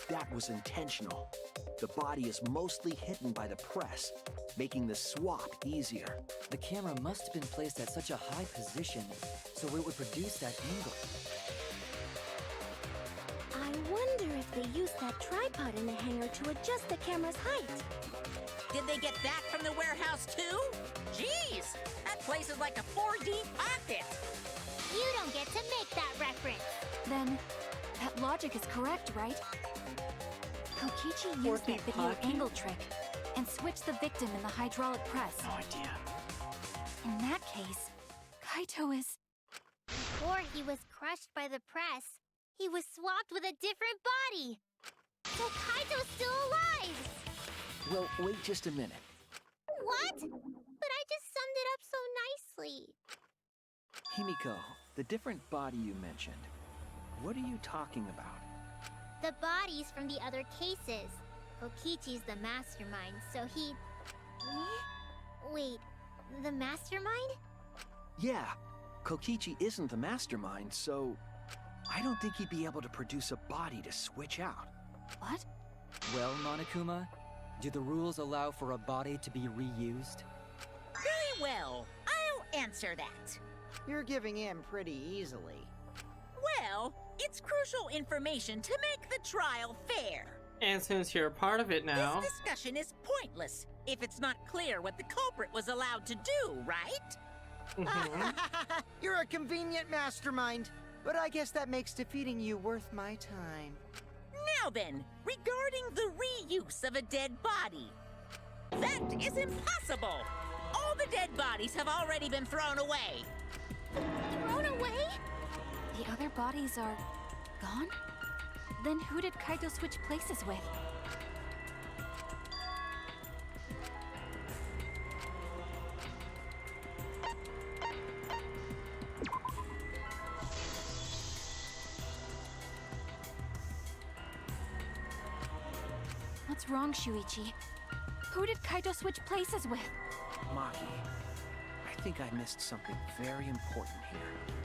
That was intentional. The body is mostly hidden by the press, making the swap easier. The camera must have been placed at such a high position so it would produce that angle. I wonder if they used that tripod in the hangar to adjust the camera's height. Did they get that from the warehouse too? Jeez, that place is like a 4D pocket. You don't get to make that reference. Then, that logic is correct, right? Kokichi used that video pocket? angle trick and switched the victim in the hydraulic press. No idea. In that case, Kaito is... Before he was crushed by the press, he was swapped with a different body. So Kaito's still alive. Well, wait just a minute. What? But I just summed it up so nicely. Himiko, the different body you mentioned, what are you talking about? The bodies from the other cases. Kokichi's the mastermind, so he... Wait, the mastermind? Yeah, Kokichi isn't the mastermind, so I don't think he'd be able to produce a body to switch out. What? Well, Monokuma, do the rules allow for a body to be reused? Very well, I'll answer that. You're giving in pretty easily. Well, it's crucial information to make the trial fair. And since you're a part of it now, This discussion is pointless if it's not clear what the culprit was allowed to do, right? mhm. You're a convenient mastermind, but I guess that makes defeating you worth my time. Now then, regarding the reuse of a dead body. That is impossible! All the dead bodies have already been thrown away. Thrown away? The other bodies are... gone? Then who did Kaito switch places with? What's wrong, Shuichi? Who did Kaito switch places with? Maki, I think I missed something very important here.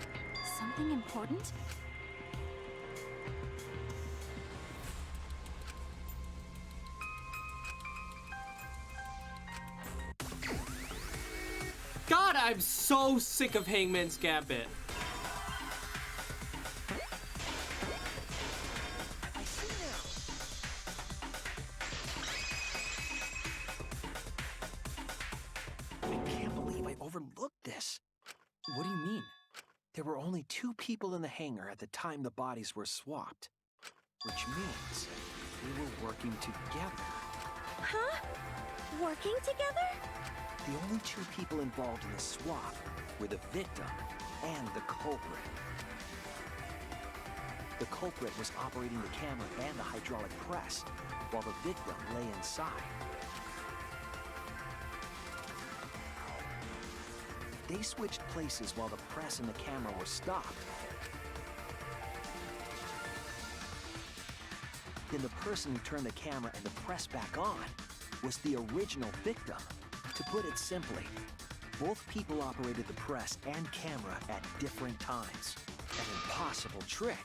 Something important? God, I'm so sick of Hangman's Gambit. I see now. I can't believe I overlooked this. What do you mean? There were only 2 people in the hangar at the time the bodies were swapped, which means they were working together. Huh? Working together? The only 2 people involved in the swap were the victim and the culprit. The culprit was operating the camera and the hydraulic press, while the victim lay inside. They switched places while the press and the camera were stopped. Then the person who turned the camera and the press back on was the original victim. To put it simply, both people operated the press and camera at different times. An impossible trick,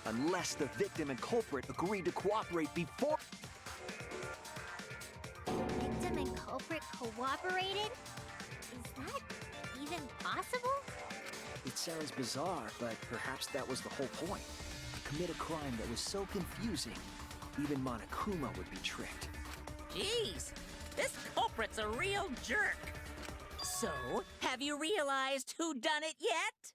unless the victim and culprit agreed to cooperate before. Victim and culprit cooperated? Is that even possible? It sounds bizarre, but perhaps that was the whole point. Commit a crime that was so confusing, even Monokuma would be tricked. Jeez, this culprit's a real jerk. So, have you realized who done it yet?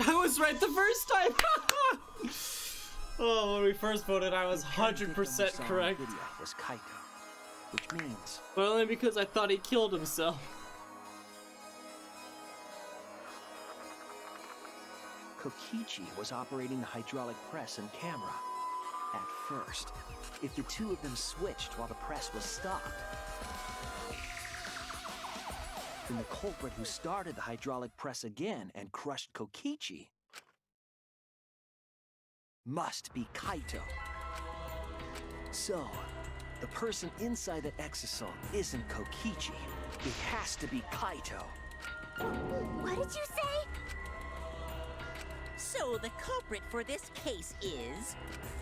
I was right the first time! Oh, when we first voted, I was 100% correct. Video was Kaito, which means But only because I thought he killed himself. Kokichi was operating the hydraulic press and camera. At first, if the 2 of them switched while the press was stopped, then the culprit who started the hydraulic press again and crushed Kokichi must be Kaito. So, the person inside that exosome isn't Kokichi. It has to be Kaito. What did you say? So the culprit for this case is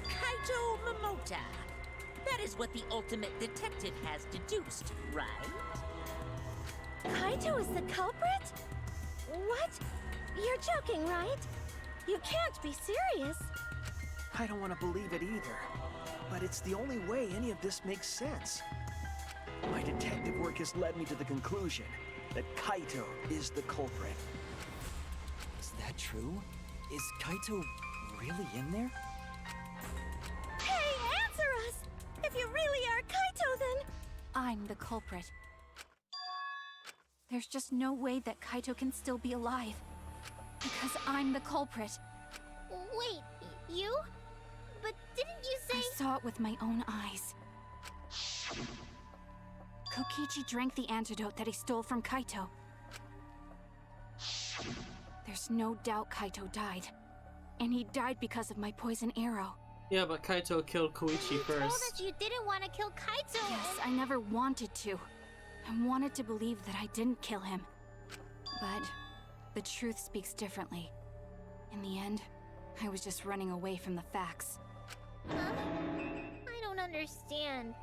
Kaito Momota. That is what the ultimate detective has deduced, right? Kaito is the culprit? What? You're joking, right? You can't be serious. I don't want to believe it either, but it's the only way any of this makes sense. My detective work has led me to the conclusion that Kaito is the culprit. Is that true? Is Kaito really in there? Hey, answer us! If you really are Kaito, then... I'm the culprit. There's just no way that Kaito can still be alive. Because I'm the culprit. Wait, you? But didn't you say... I saw it with my own eyes. Kokichi drank the antidote that he stole from Kaito. There's no doubt Kaito died. And he died because of my poison arrow. Yeah, but Kaito killed Koichi You told first. us you didn't want to kill Kaito. Yes, I never wanted to. I wanted to believe that I didn't kill him. But the truth speaks differently. In the end, I was just running away from the facts. Huh? I don't understand.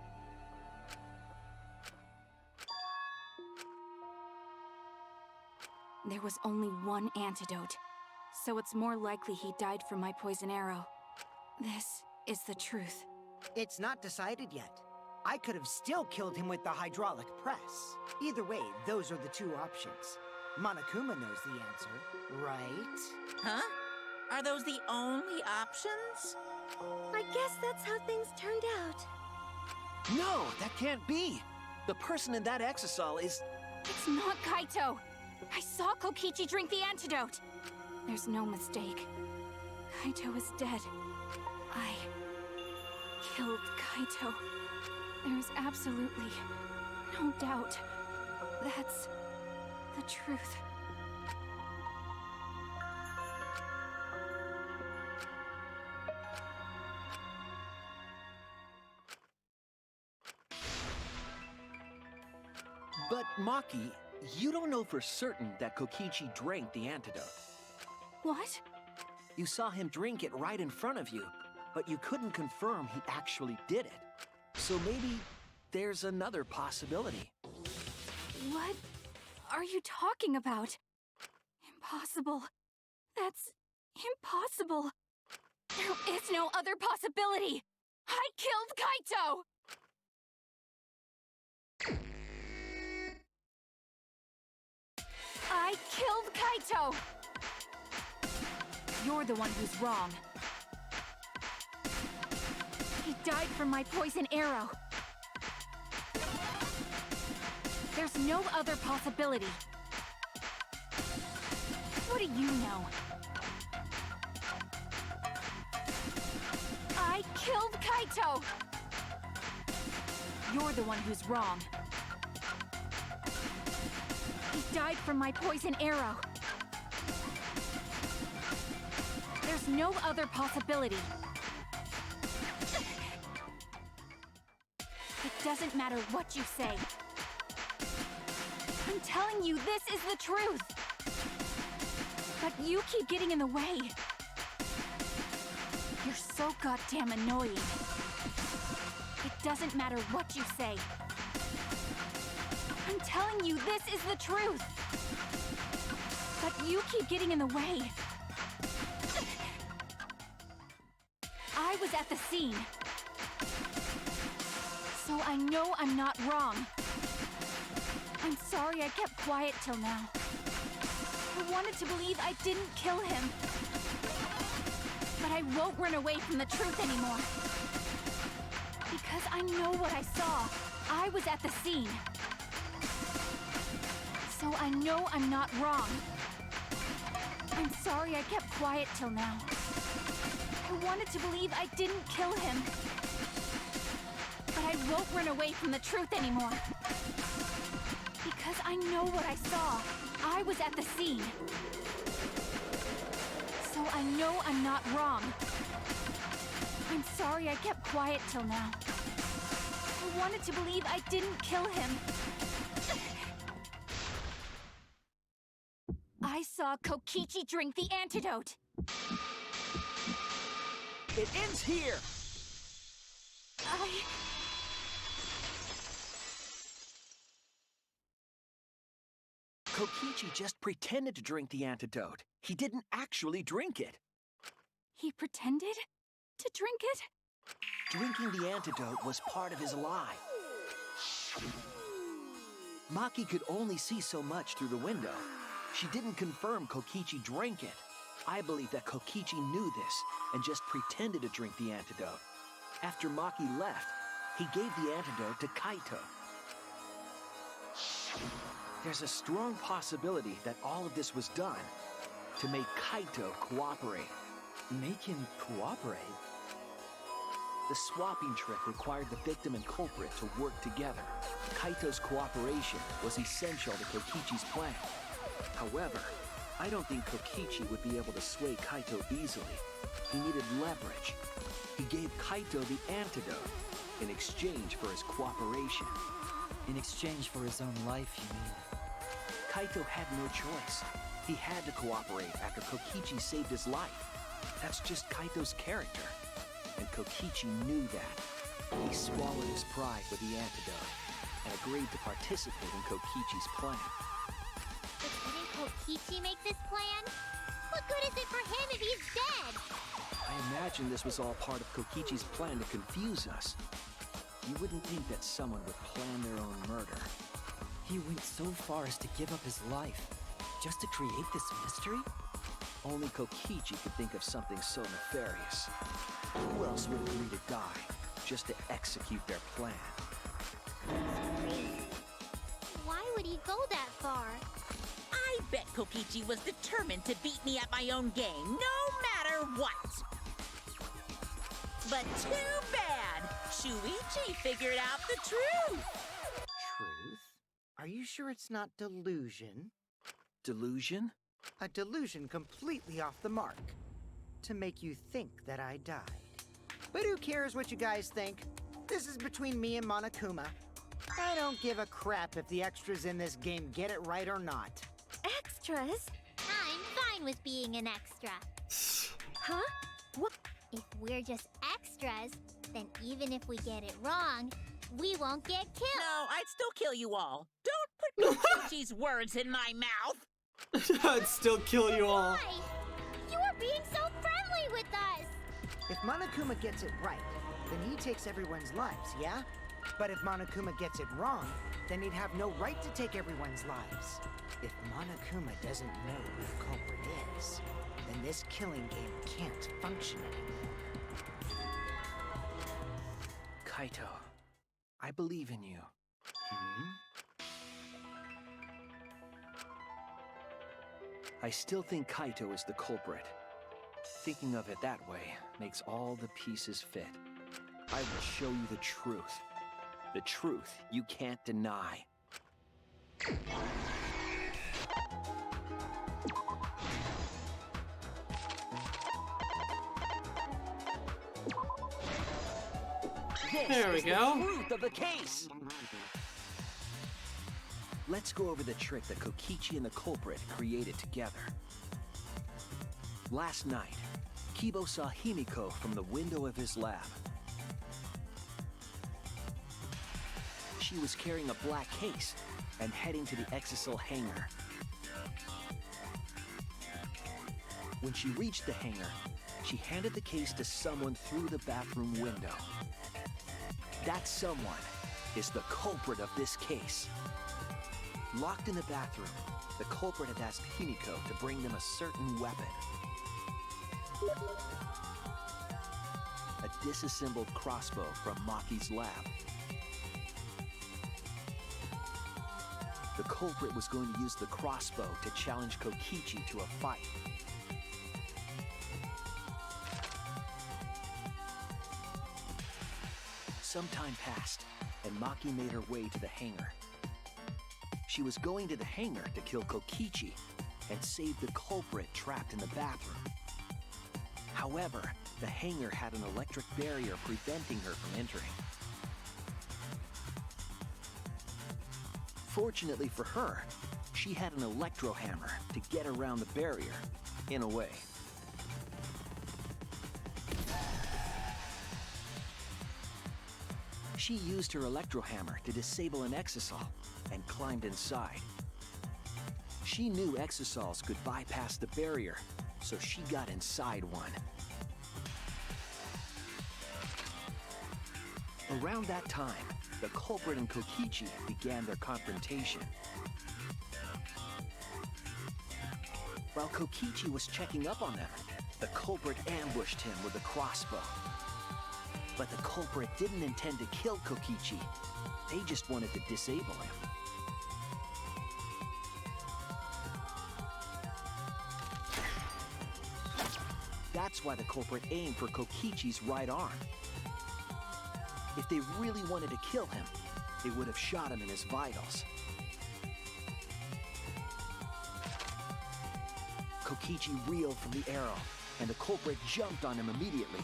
There was only one antidote, so it's more likely he died from my poison arrow. This is the truth. It's not decided yet. I could have still killed him with the hydraulic press. Either way, those are the 2 options. Monokuma knows the answer, right? Huh? Are those the only options? I guess that's how things turned out. No, that can't be. The person in that exosol is... It's not Kaito! I saw Kokichi drink the antidote! There's no mistake. Kaito is dead. I killed Kaito. There is absolutely no doubt. That's the truth. But Maki, you don't know for certain that Kokichi drank the antidote. What? You saw him drink it right in front of you, but you couldn't confirm he actually did it. So maybe there's another possibility. What are you talking about? Impossible. That's impossible. There is no other possibility. I killed Kaito! I killed Kaito! You're the one who's wrong. He died from my poison arrow. There's no other possibility. What do you know? I killed Kaito! You're the one who's wrong. He died from my poison arrow. There's no other possibility. It doesn't matter what you say. I'm telling you, this is the truth. But you keep getting in the way. You're so goddamn annoying. It doesn't matter what you say. I'm telling you, this is the truth. But you keep getting in the way. I was at the scene. So I know I'm not wrong. I'm sorry I kept quiet till now. I wanted to believe I didn't kill him. But I won't run away from the truth anymore. Because I know what I saw. I was at the scene. So I know I'm not wrong. I'm sorry I kept quiet till now. I wanted to believe I didn't kill him. But I won't run away from the truth anymore. Because I know what I saw. I was at the scene. So I know I'm not wrong. I'm sorry I kept quiet till now. I wanted to believe I didn't kill him. I saw Kokichi drink the antidote. It ends here! Kokichi just pretended to drink the antidote. He didn't actually drink it. He pretended to drink it? Drinking the antidote was part of his lie. Maki could only see so much through the window. She didn't confirm Kokichi drank it. I believe that Kokichi knew this and just pretended to drink the antidote. After Maki left, he gave the antidote to Kaito. There's a strong possibility that all of this was done to make Kaito cooperate. Make him cooperate? The swapping trick required the victim and culprit to work together. Kaito's cooperation was essential to Kokichi's plan. However, I don't think Kokichi would be able to sway Kaito easily. He needed leverage. He gave Kaito the antidote in exchange for his cooperation. In exchange for his own life, you mean? Kaito had no choice. He had to cooperate after Kokichi saved his life. That's just Kaito's character. And Kokichi knew that. He swallowed his pride with the antidote and agreed to participate in Kokichi's plan. But didn't Kokichi make this plan? What good is it for him if he's dead? I imagine this was all part of Kokichi's plan to confuse us. You wouldn't think that someone would plan their own murder. He went so far as to give up his life, just to create this mystery? Only Kokichi could think of something so nefarious. Who else would agree to die just to execute their plan? That's crazy. Why would he go that far? I bet Kokichi was determined to beat me at my own game, no matter what. But too bad! Shuichi figured out the truth! Truth? Are you sure it's not delusion? Delusion? A delusion completely off the mark. To make you think that I died. But who cares what you guys think? This is between me and Monokuma. I don't give a crap if the extras in this game get it right or not. Extras? I'm fine with being an extra. Huh? What? If we're just extras, then even if we get it wrong, we won't get killed. No, I'd still kill you all. Don't put Kokichi's words in my mouth. I'd still kill you all. Why? You are being so friendly with us. If Monokuma gets it right, then he takes everyone's lives, yeah? But if Monokuma gets it wrong, then he'd have no right to take everyone's lives. If Monokuma doesn't know who the culprit is, then this killing game can't function anymore. Kaito, I believe in you. I still think Kaito is the culprit. Thinking of it that way makes all the pieces fit. I will show you the truth. The truth you can't deny. There we go. The truth of the case. Let's go over the trick that Kokichi and the culprit created together. Last night, Kibo saw Himiko from the window of his lab. She was carrying a black case and heading to the Exisal hangar. When she reached the hangar, she handed the case to someone through the bathroom window. That someone is the culprit of this case. Locked in the bathroom, the culprit had asked Himiko to bring them a certain weapon. A disassembled crossbow from Maki's lab. The culprit was going to use the crossbow to challenge Kokichi to a fight. Some time passed, and Maki made her way to the hangar. She was going to the hangar to kill Kokichi and save the culprit trapped in the bathroom. However, the hangar had an electric barrier preventing her from entering. Fortunately for her, she had an electro hammer to get around the barrier, in a way. She used her electro hammer to disable an Exisal and climbed inside. She knew Exisals could bypass the barrier, so she got inside one. Around that time, the culprit and Kokichi began their confrontation. While Kokichi was checking up on them, the culprit ambushed him with a crossbow. But the culprit didn't intend to kill Kokichi. They just wanted to disable him. That's why the culprit aimed for Kokichi's right arm. If they really wanted to kill him, they would have shot him in his vitals. Kokichi reeled from the arrow, and the culprit jumped on him immediately.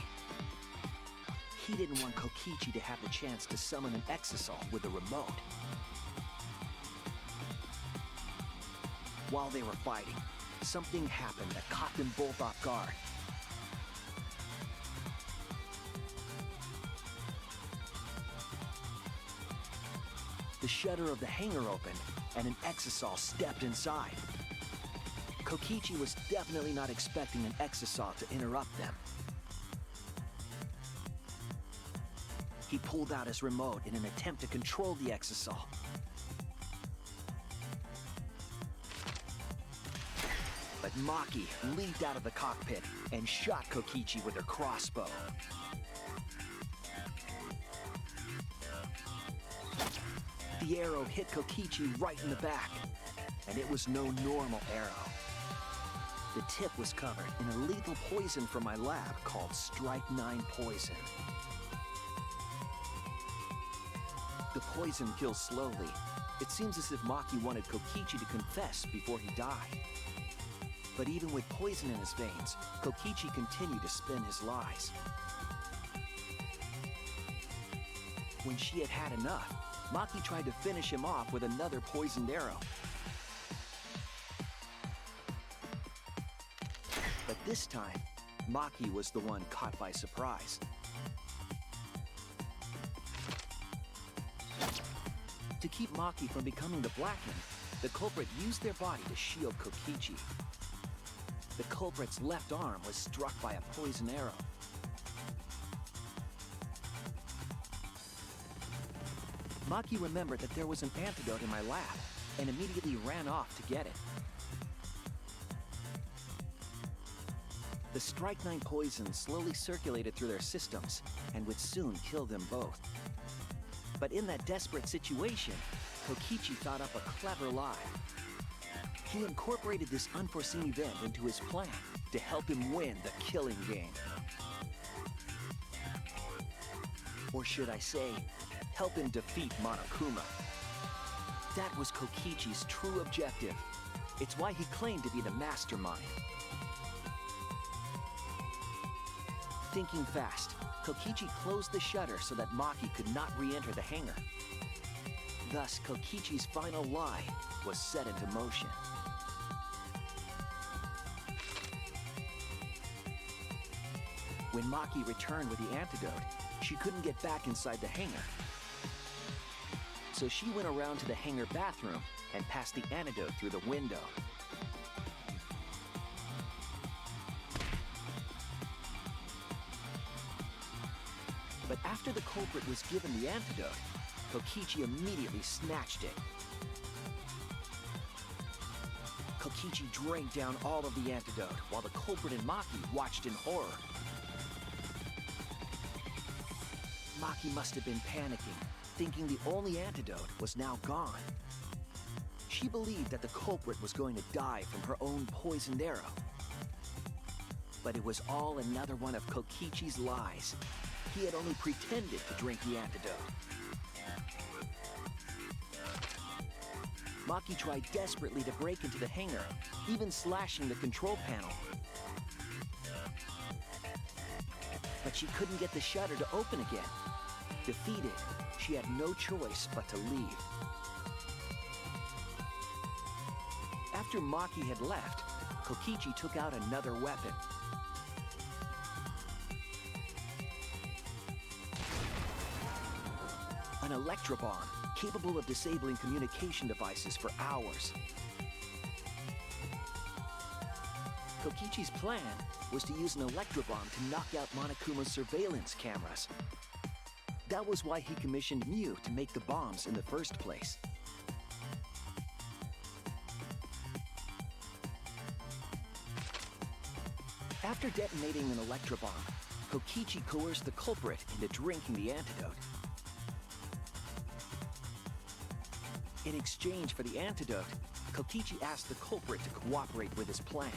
He didn't want Kokichi to have the chance to summon an Exisal with a remote. While they were fighting, something happened that caught them both off guard. The shutter of the hangar opened, and an Exisal stepped inside. Kokichi was definitely not expecting an Exisal to interrupt them. He pulled out his remote in an attempt to control the Exisal. But Maki leaped out of the cockpit and shot Kokichi with her crossbow. The arrow hit Kokichi right in the back, and it was no normal arrow. The tip was covered in a lethal poison from my lab called Strike 9 poison. The poison kills slowly. It seems as if Maki wanted Kokichi to confess before he died. But even with poison in his veins, Kokichi continued to spin his lies. When she had had enough, Maki tried to finish him off with another poisoned arrow. This time, Maki was the one caught by surprise. To keep Maki from becoming the Blackened, the culprit used their body to shield Kokichi. The culprit's left arm was struck by a poison arrow. Maki remembered that there was an antidote in my lab and immediately ran off to get it. The Strychnine poison slowly circulated through their systems and would soon kill them both. But in that desperate situation, Kokichi thought up a clever lie. He incorporated this unforeseen event into his plan to help him win the killing game. Or should I say, help him defeat Monokuma. That was Kokichi's true objective. It's why he claimed to be the mastermind. Thinking fast, Kokichi closed the shutter so that Maki could not re-enter the hangar. Thus, Kokichi's final lie was set into motion. When Maki returned with the antidote, she couldn't get back inside the hangar. So she went around to the hangar bathroom and passed the antidote through the window. But after the culprit was given the antidote, Kokichi immediately snatched it. Kokichi drank down all of the antidote while the culprit and Maki watched in horror. Maki must have been panicking, thinking the only antidote was now gone. She believed that the culprit was going to die from her own poisoned arrow. But it was all another one of Kokichi's lies. He had only pretended to drink the antidote. Maki tried desperately to break into the hangar, even slashing the control panel. But she couldn't get the shutter to open again. Defeated, she had no choice but to leave. After Maki had left, Kokichi took out another weapon. An electrobomb, capable of disabling communication devices for hours. Kokichi's plan was to use an electrobomb to knock out Monokuma's surveillance cameras. That was why he commissioned Mew to make the bombs in the first place. After detonating an electrobomb, Kokichi coerced the culprit into drinking the antidote. In exchange for the antidote, Kokichi asked the culprit to cooperate with his plan.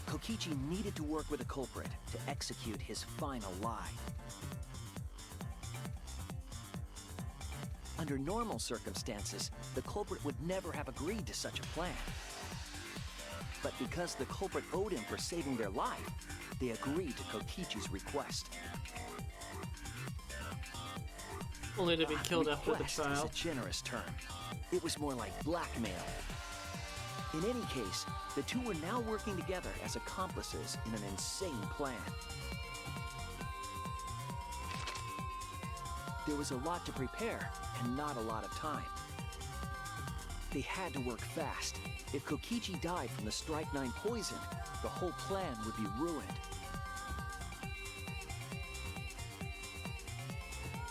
Kokichi needed to work with the culprit to execute his final lie. Under normal circumstances, the culprit would never have agreed to such a plan. But because the culprit owed him for saving their life, they agreed to Kokichi's request. Only to be killed after the trial. Is a generous term. It was more like blackmail. In any case, the two were now working together as accomplices in an insane plan. There was a lot to prepare and not a lot of time. They had to work fast. If Kokichi died from the strychnine poison, the whole plan would be ruined.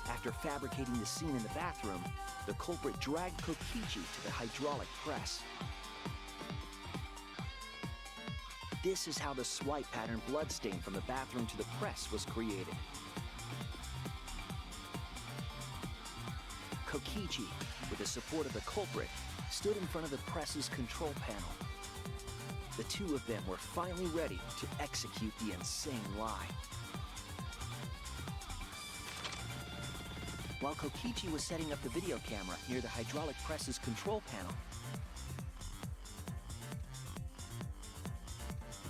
After fabricating the scene in the bathroom, the culprit dragged Kokichi to the hydraulic press. This is how the swipe pattern bloodstain from the bathroom to the press was created. Kokichi, with the support of the culprit, stood in front of the press's control panel. The two of them were finally ready to execute the insane lie. While Kokichi was setting up the video camera near the hydraulic press's control panel,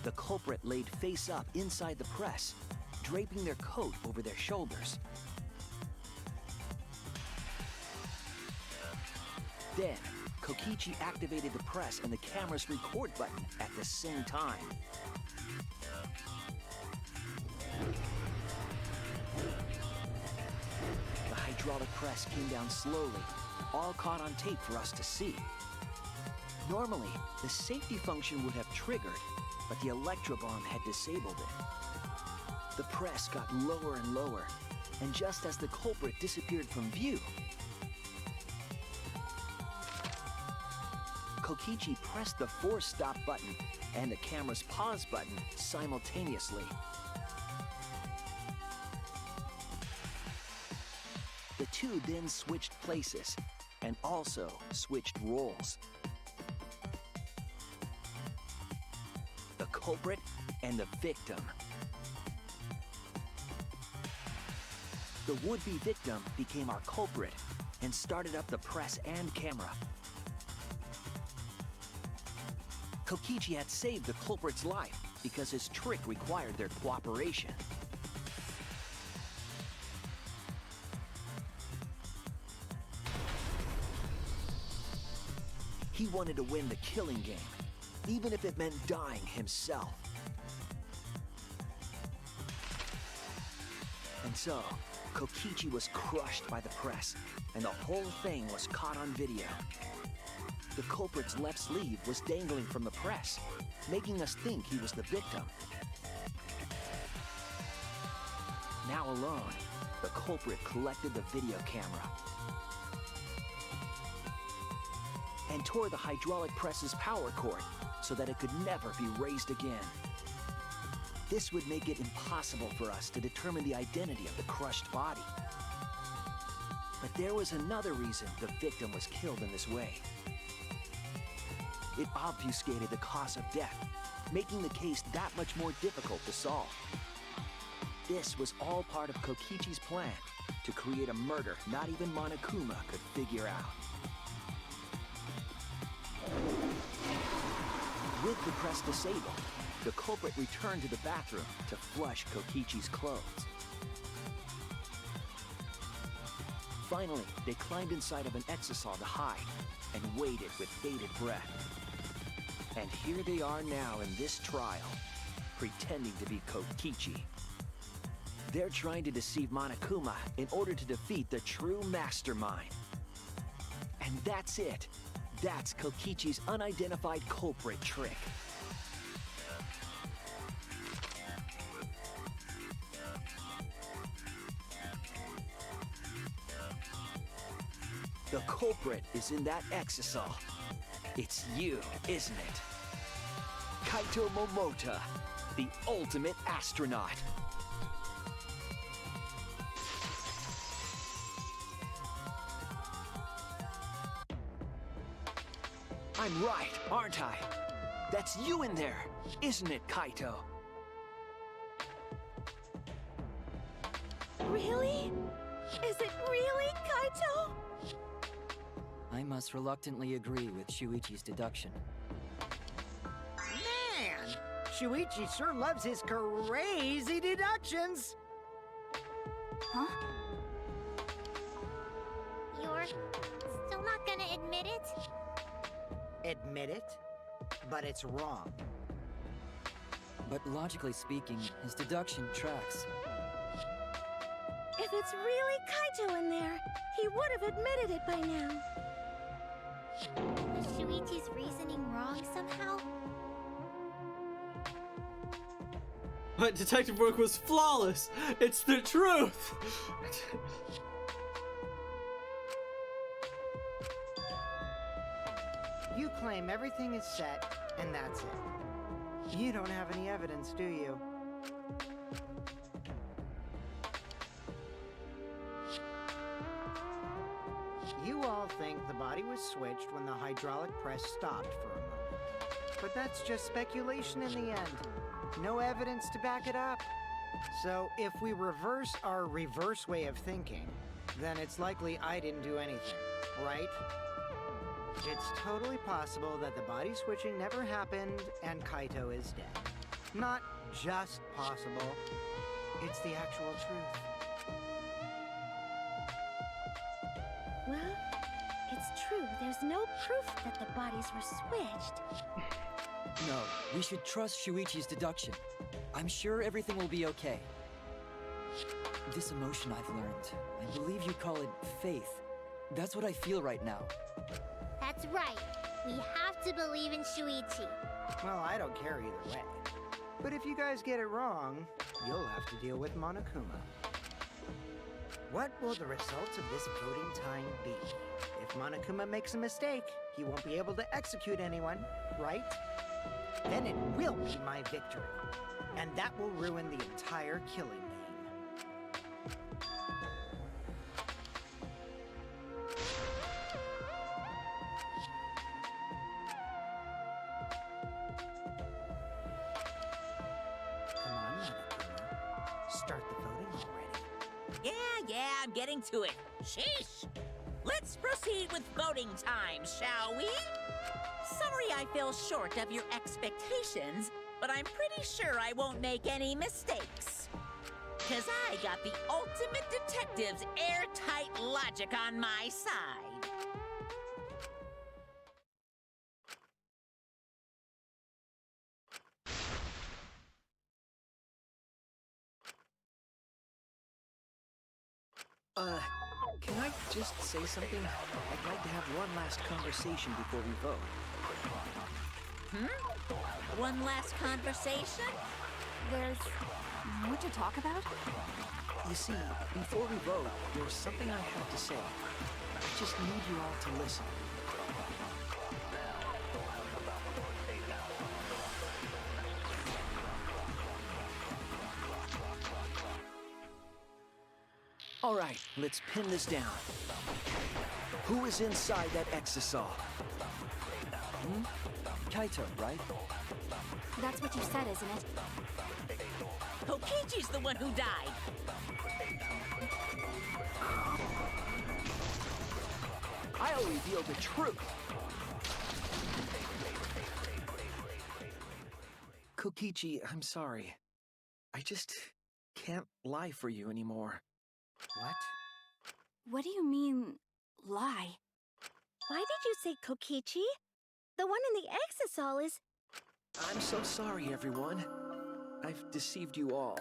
the culprit laid face up inside the press, draping their coat over their shoulders. Then, Kokichi activated the press and the camera's record button at the same time. The hydraulic press came down slowly, all caught on tape for us to see. Normally, the safety function would have triggered, but the electrobomb had disabled it. The press got lower and lower, and just as the culprit disappeared from view, Kokichi pressed the force stop button and the camera's pause button simultaneously. The two then switched places and also switched roles. The culprit and the victim. The would-be victim became our culprit and started up the press and camera. Kokichi had saved the culprit's life because his trick required their cooperation. He wanted to win the killing game, even if it meant dying himself. And so, Kokichi was crushed by the press, and the whole thing was caught on video. The culprit's left sleeve was dangling from the press, making us think he was the victim. Now alone, the culprit collected the video camera and tore the hydraulic press's power cord so that it could never be raised again. This would make it impossible for us to determine the identity of the crushed body. But there was another reason the victim was killed in this way. It obfuscated the cause of death, making the case that much more difficult to solve. This was all part of Kokichi's plan to create a murder not even Monokuma could figure out. With the press disabled, the culprit returned to the bathroom to flush Kokichi's clothes. Finally, they climbed inside of an exisal to hide and waited with bated breath. And here they are now in this trial, pretending to be Kokichi. They're trying to deceive Monokuma in order to defeat the true mastermind. And that's it. That's Kokichi's unidentified culprit trick. The culprit is in that exisal. It's you, isn't it? Kaito Momota, the ultimate astronaut. I'm right, aren't I? That's you in there, isn't it, Kaito? Really? Is it really Kaito? I must reluctantly agree with Shuichi's deduction. Man, Shuichi sure loves his crazy deductions. Huh? You're still not gonna admit it? Admit it, but it's wrong. But logically speaking, his deduction tracks. If it's really Kaito in there, he would have admitted it by now. Is Shuichi's reasoning wrong somehow? But detective work was flawless. It's the truth. You claim everything is set, and that's it. You don't have any evidence, do you? You all think the body was switched when the hydraulic press stopped for a moment. But that's just speculation in the end. No evidence to back it up. So if we reverse our reverse way of thinking, then it's likely I didn't do anything, right? It's totally possible that the body switching never happened and Kaito is dead. Not just possible, it's the actual truth. Well, it's true, there's there's no proof that the bodies were switched. No, we should trust Shuichi's deduction. I'm sure everything will be okay. This emotion I've learned, I believe you call it faith. That's what I feel right now. That's right. We have to believe in Shuichi. Well, I don't care either way. But if you guys get it wrong, you'll have to deal with Monokuma. What will the results of this voting time be? If Monokuma makes a mistake, he won't be able to execute anyone, right? Then it will be my victory. And that will ruin the entire killing game. Come on, Monokuma. Start the voting already. Yeah, I'm getting to it. Sheesh! Let's proceed with voting time, shall we? Sorry I fell short of your expectations, but I'm pretty sure I won't make any mistakes. 'Cause I got the ultimate detective's airtight logic on my side. Can I just say something? I'd like to have one last conversation before we vote. One last conversation? There's more to talk about? You see, before we vote, there's something I have to say. I just need you all to listen. All right, let's pin this down. Who is inside that exisal? Kaito, right? That's what you said, isn't it? Kokichi's the one who died. I'll reveal the truth. Kokichi, I'm sorry. I just can't lie for you anymore. What? What do you mean, lie? Why did you say Kokichi? The one in the exisal is... I'm so sorry, everyone. I've deceived you all.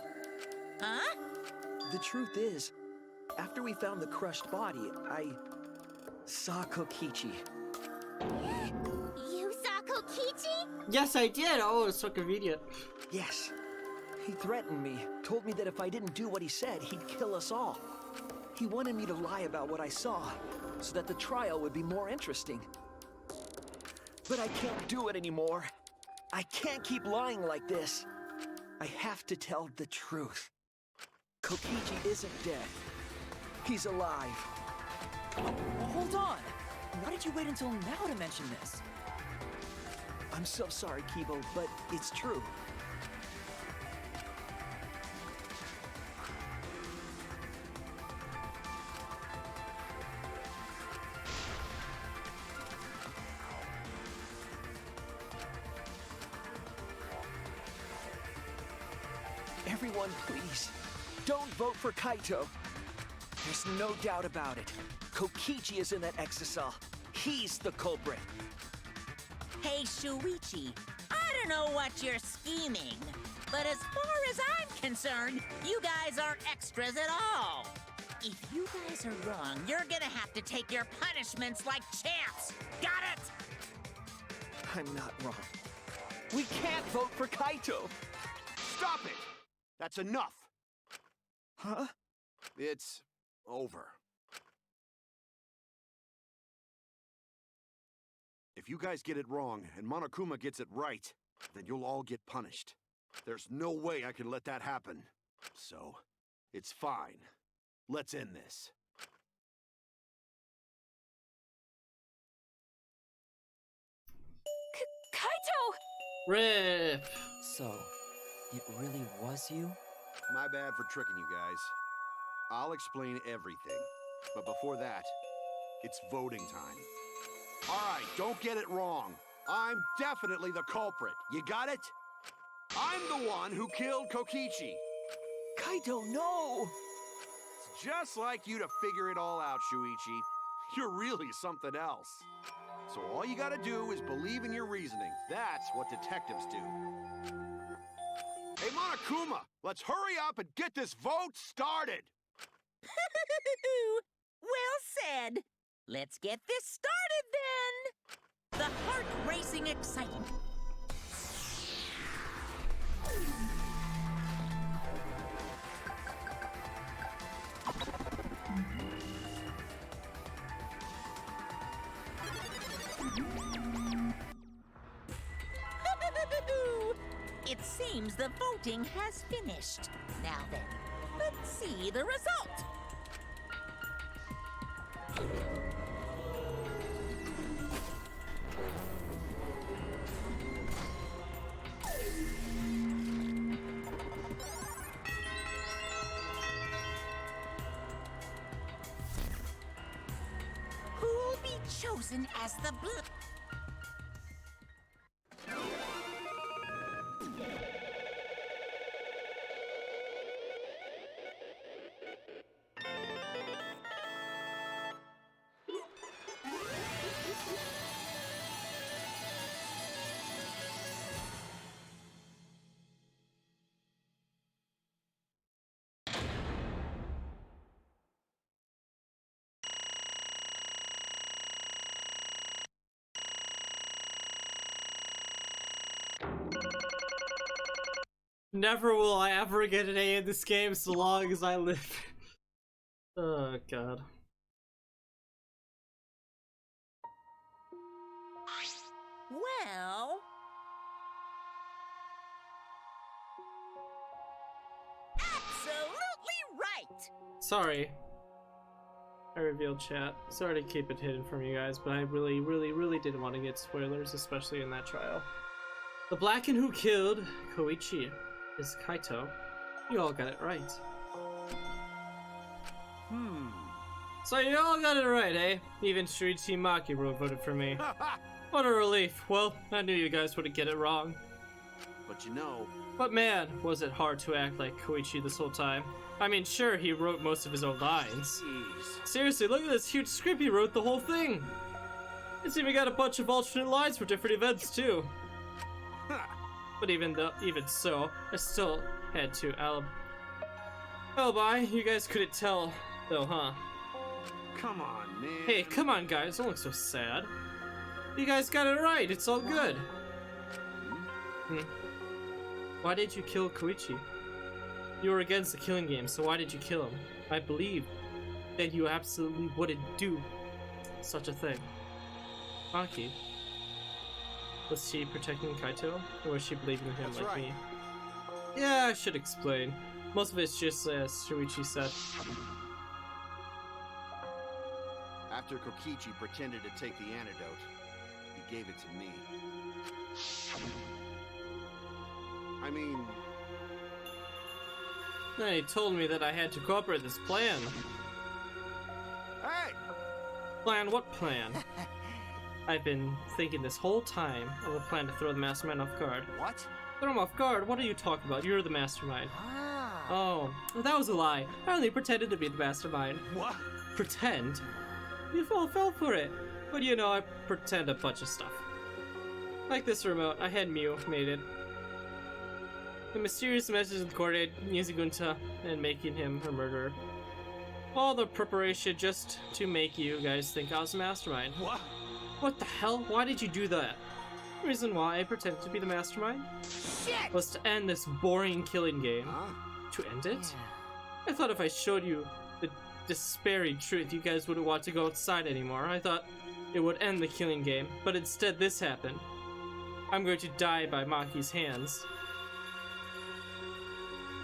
Huh? The truth is, after we found the crushed body, I saw Kokichi. You saw Kokichi? Yes, I did. Oh, it's so convenient. Yes. He threatened me, told me that if I didn't do what he said, he'd kill us all. He wanted me to lie about what I saw, so that the trial would be more interesting. But I can't do it anymore. I can't keep lying like this. I have to tell the truth. Kokichi isn't dead. He's alive. Hold on! Why did you wait until now to mention this? I'm so sorry, Kibo, but it's true. Everyone, please, don't vote for Kaito. There's no doubt about it. Kokichi is in that exisal. He's the culprit. Hey, Shuichi, I don't know what you're scheming, but as far as I'm concerned, you guys aren't extras at all. If you guys are wrong, you're gonna have to take your punishments like champs. Got it? I'm not wrong. We can't vote for Kaito. Stop it! That's enough! Huh? It's over. If you guys get it wrong and Monokuma gets it right, then you'll all get punished. There's no way I can let that happen. So, it's fine. Let's end this. Kaito! Rip. So, it really was you? My bad for tricking you guys. I'll explain everything. But before that, it's voting time. All right, don't get it wrong. I'm definitely the culprit. You got it? I'm the one who killed Kokichi. Kaito, no! It's just like you to figure it all out, Shuichi. You're really something else. So all you gotta do is believe in your reasoning. That's what detectives do. Hey, Monokuma, let's hurry up and get this vote started! Well said. Let's get this started then. The heart-racing excitement. It seems the voting has finished. Now then, let's see the result. Who'll be chosen as the Never will I ever get an A in this game so long as I live. Oh god. Well... absolutely right! Sorry. I revealed chat. Sorry to keep it hidden from you guys, but I really didn't want to get spoilers, especially in that trial. The Blacken who killed Koichi is Kaito. You all got it right. So you all got it right, eh? Even Shuichi Makiro voted for me. What a relief. Well, I knew you guys wouldn't get it wrong. But you know... But man, was it hard to act like Koichi this whole time. I mean, sure, he wrote most of his own lines. Jeez. Seriously, look at this huge script he wrote the whole thing. It's even got a bunch of alternate lines for different events, too. But even so, I still had to alibi. You guys couldn't tell, though, huh? Come on, man. Hey, come on, guys. Don't look so sad. You guys got it right. It's all good. Why did you kill Koichi? You were against the killing game, so why did you kill him? I believe that you absolutely wouldn't do such a thing. Maki. Was she protecting Kaito, or was she believing in him? That's like right. me? Yeah, I should explain. Most of it's just as Shuichi said. After Kokichi pretended to take the antidote, he gave it to me. I mean... Then he told me that I had to cooperate with this plan. Hey! Plan? What plan? I've been thinking this whole time of a plan to throw the mastermind off guard. What? Throw him off guard? What are you talking about? You're the mastermind. Ah. Oh, that was a lie. I only pretended to be the mastermind. What? Pretend? You all fell for it. But you know, I pretend a bunch of stuff. Like this remote, I had Mew made it. The mysterious message recorded Nizugunta and making him her murderer. All the preparation just to make you guys think I was the mastermind. What? What the hell? Why did you do that? The reason why I pretended to be the mastermind Shit! was to end this boring killing game. Huh? To end it? I thought if I showed you the despairing truth, you guys wouldn't want to go outside anymore. I thought it would end the killing game, but instead this happened. I'm going to die by Maki's hands.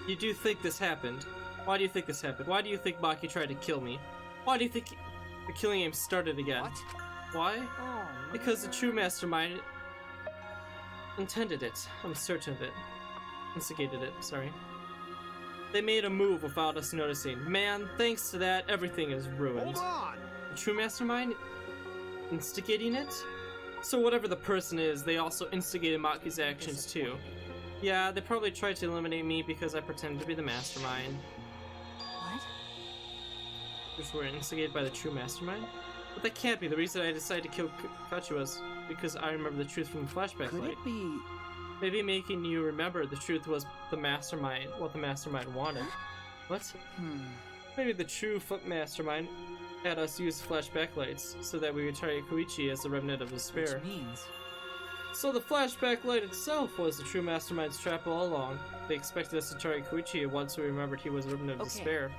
You do think this happened? Why do you think this happened? Why do you think Maki tried to kill me? Why do you think the killing game started again? What? Why? Oh, Because the true mastermind intended it. I'm certain of it. Instigated it, sorry. They made a move without us noticing. Man, thanks to that, everything is ruined. Hold on! The true mastermind? Instigating it? So whatever the person is, they also instigated Maki's actions too. Yeah, they probably tried to eliminate me because I pretended to be the mastermind. what? Which were instigated by the true mastermind? But that can't be. The reason I decided to kill Kachi was because I remember the truth from the flashback Could light. it be... Maybe making you remember the truth was the mastermind, what the mastermind wanted. What? Maybe the true mastermind had us use flashback lights so that we would target Koichi as the remnant of despair. Which means... So the flashback light itself was the true mastermind's trap all along. They expected us to target Koichi once we remembered he was a remnant of despair.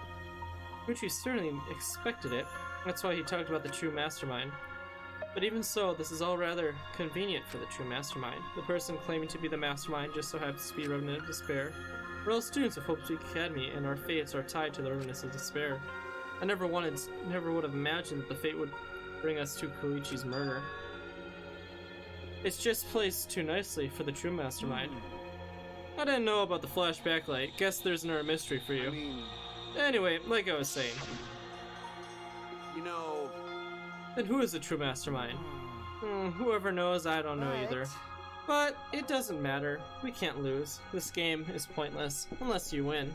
Koichi certainly expected it. That's why he talked about the true mastermind. But even so, this is all rather convenient for the true mastermind. The person claiming to be the mastermind just so happens to be a remnant of despair. We're all students of Hope's Week Academy, and our fates are tied to the remnants of despair. I never would have imagined that the fate would bring us to Koichi's murder. It's just placed too nicely for the true mastermind. I didn't know about the flashback light. Guess there's another mystery for you. I mean, Anyway, like I was saying. you know... Then who is the true mastermind? Whoever knows, I don't know either. But it doesn't matter. We can't lose. This game is pointless unless you win.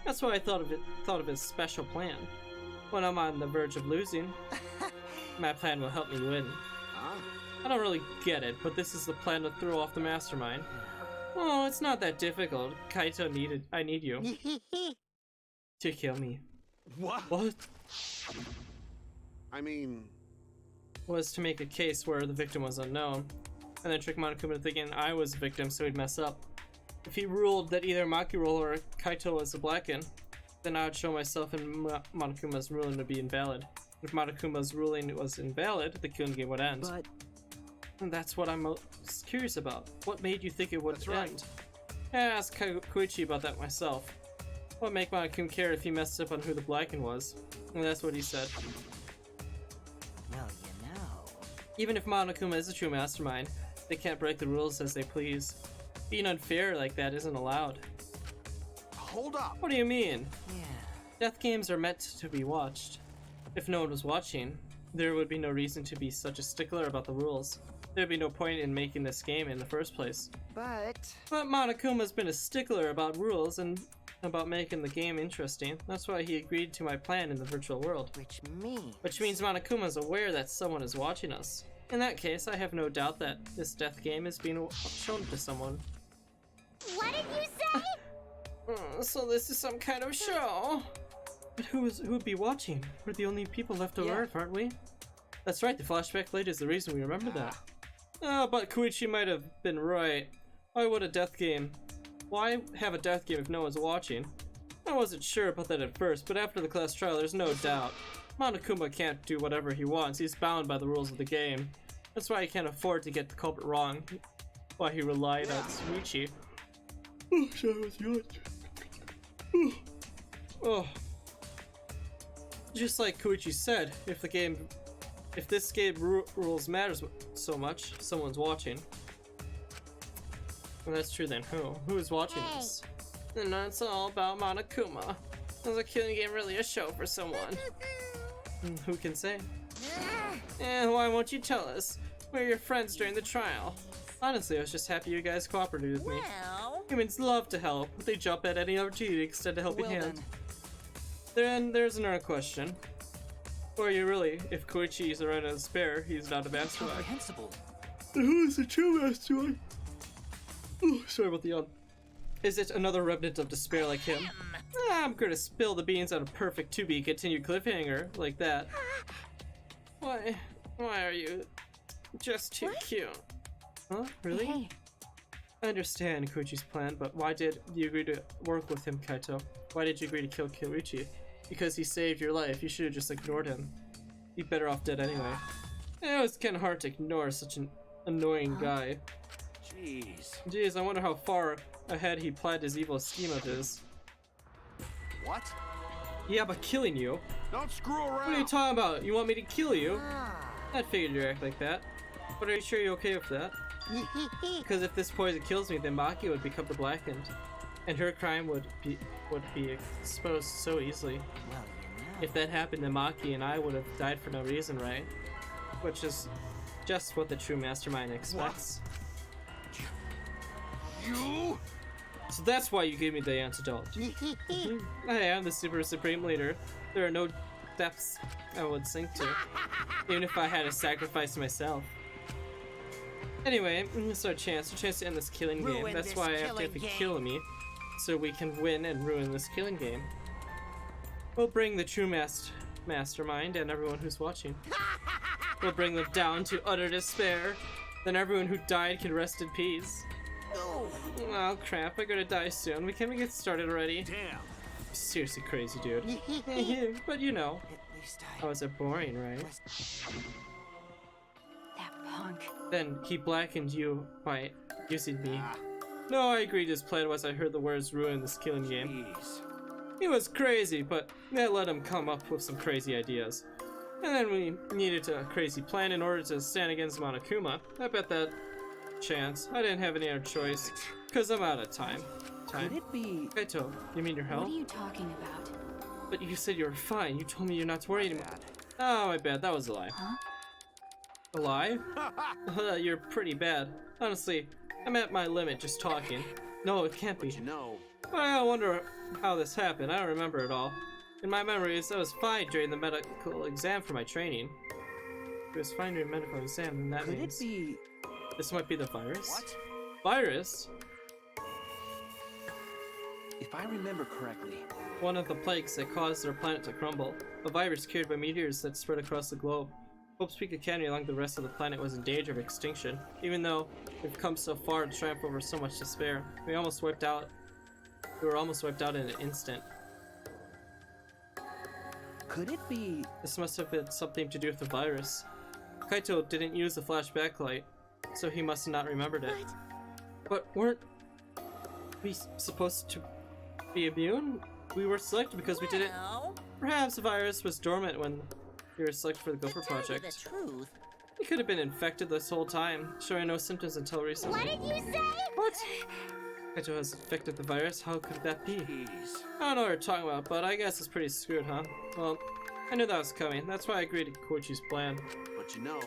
That's why I thought of his special plan. When I'm on the verge of losing, my plan will help me win. Huh? I don't really get it, but this is the plan to throw off the mastermind. Oh, it's not that difficult. Kaito I need you to kill me. What? What? I mean... Was to make a case where the victim was unknown, and then trick Monokuma into thinking I was the victim so he'd mess up. If he ruled that either Makiro or Kaito was the Blackened, then I would show myself and Monokuma's ruling to be invalid. If Monokuma's ruling was invalid, the killing game would end. But... And that's what I'm most curious about. What made you think it would That's right. end? I asked Koichi about that myself. What made Monokuma care if he messed up on who the Blackened was? And that's what he said. Well, you know... Even if Monokuma is a true mastermind, they can't break the rules as they please. Being unfair like that isn't allowed. Hold up! What do you mean? Yeah... Death games are meant to be watched. If no one was watching, there would be no reason to be such a stickler about the rules. There'd be no point in making this game in the first place. But Monokuma's been a stickler about rules and about making the game interesting. That's why he agreed to my plan in the virtual world. Which means Monokuma's aware that someone is watching us. In that case, I have no doubt that this death game is being shown to someone. What did you say? So this is some kind of show. But who would be watching? We're the only people left on Earth, aren't we? That's right, the flashback light is the reason we remember that. Oh, but Koichi might have been right. Why would a death game? Why have a death game if no one's watching? I wasn't sure about that at first, but after the class trial, there's no doubt. Monokuma can't do whatever he wants. He's bound by the rules of the game. That's why he can't afford to get the culprit wrong. Why he relied on Suichi. Oh, sorry, what's yours? Oh. Just like Koichi said, if this game rules matters so much, someone's watching. Well, that's true then. Who is watching this? And it's all about Monokuma. Is a killing game really a show for someone? Who can say? Why won't you tell us? We're your friends during the trial. Honestly, I was just happy you guys cooperated with me. Well, Humans love to help, but they jump at any opportunity to extend a helping hand. Then there's another question. Who are you really? If Koichi is a remnant of despair, he's not a mastermind. Incomprehensible. Then who is the true mastermind? Oh, sorry about the yawn. Is it another remnant of despair like him? I'm gonna spill the beans on a perfect to-be continued cliffhanger like that. Why are you just too cute? Huh? Really? Hey, I understand Koichi's plan, but why did you agree to work with him, Kaito? Why did you agree to kill Koichi? Because he saved your life. You should have just ignored him. You'd be better off dead anyway. It was kind of hard to ignore such an annoying guy. Jeez, I wonder how far ahead he planned his evil scheme of his. What? Yeah, but killing you? Don't screw around! What are you talking about? You want me to kill you? I figured you'd act like that. But are you sure you're okay with that? Because if this poison kills me, then Maki would become the Blackened. And her crime would be exposed so easily. Well, you know. If that happened, then Maki and I would have died for no reason, right? Which is just what the true mastermind expects. You? So that's why you gave me the antidote. I am the Super Supreme Leader. There are no steps I would sink to, even if I had to sacrifice myself. Anyway, it's our chance to end this killing game. That's why I have to kill me, so we can win and ruin this killing game. We'll bring the true mastermind and everyone who's watching. We'll bring them down to utter despair. Then everyone who died can rest in peace. Oh crap, I'm gonna die soon. Can we get started already? Damn. Seriously crazy, dude. But you know, At least how is it boring, right? That punk. Then he blackened you by using me. No, I agreed his plan was I heard the words ruin this killing game. Jeez. He was crazy, but that let him come up with some crazy ideas. And then we needed a crazy plan in order to stand against Monokuma. I bet that chance. I didn't have any other choice, because I'm out of time. Could it be... Kaito, you mean your What health? are you talking about? But you said you were fine. You told me you're not worried anymore. Oh, my bad. That was a lie. Huh? A lie? You're pretty bad. Honestly, I'm at my limit just talking. No, it can't be. You know. I wonder how this happened. I don't remember it all. In my memories, I was fine during the medical exam for my training. It was fine during medical exam, and that Could it means... be... This might be the virus? What? Virus? If I remember correctly, One of the plagues that caused our planet to crumble. A virus cured by meteors that spread across the globe. Hope's Peak Academy, along the rest of the planet, was in danger of extinction. Even though we've come so far to triumph over so much despair, we were almost wiped out in an instant. Could it be... This must have been something to do with the virus. Kaito didn't use the flashback light, so he must have not remembered it. But weren't we supposed to be immune? We were selected because we didn't. Well, Perhaps the virus was dormant when we were selected for the Gopher to tell you Project. the truth, He could have been infected this whole time, showing no symptoms until recently. What did you say? What? Kaito has infected the virus? How could that be? Jeez. I don't know what you're talking about, but I guess it's pretty screwed, huh? Well, I knew that was coming. That's why I agreed to Koichi's plan. But you know.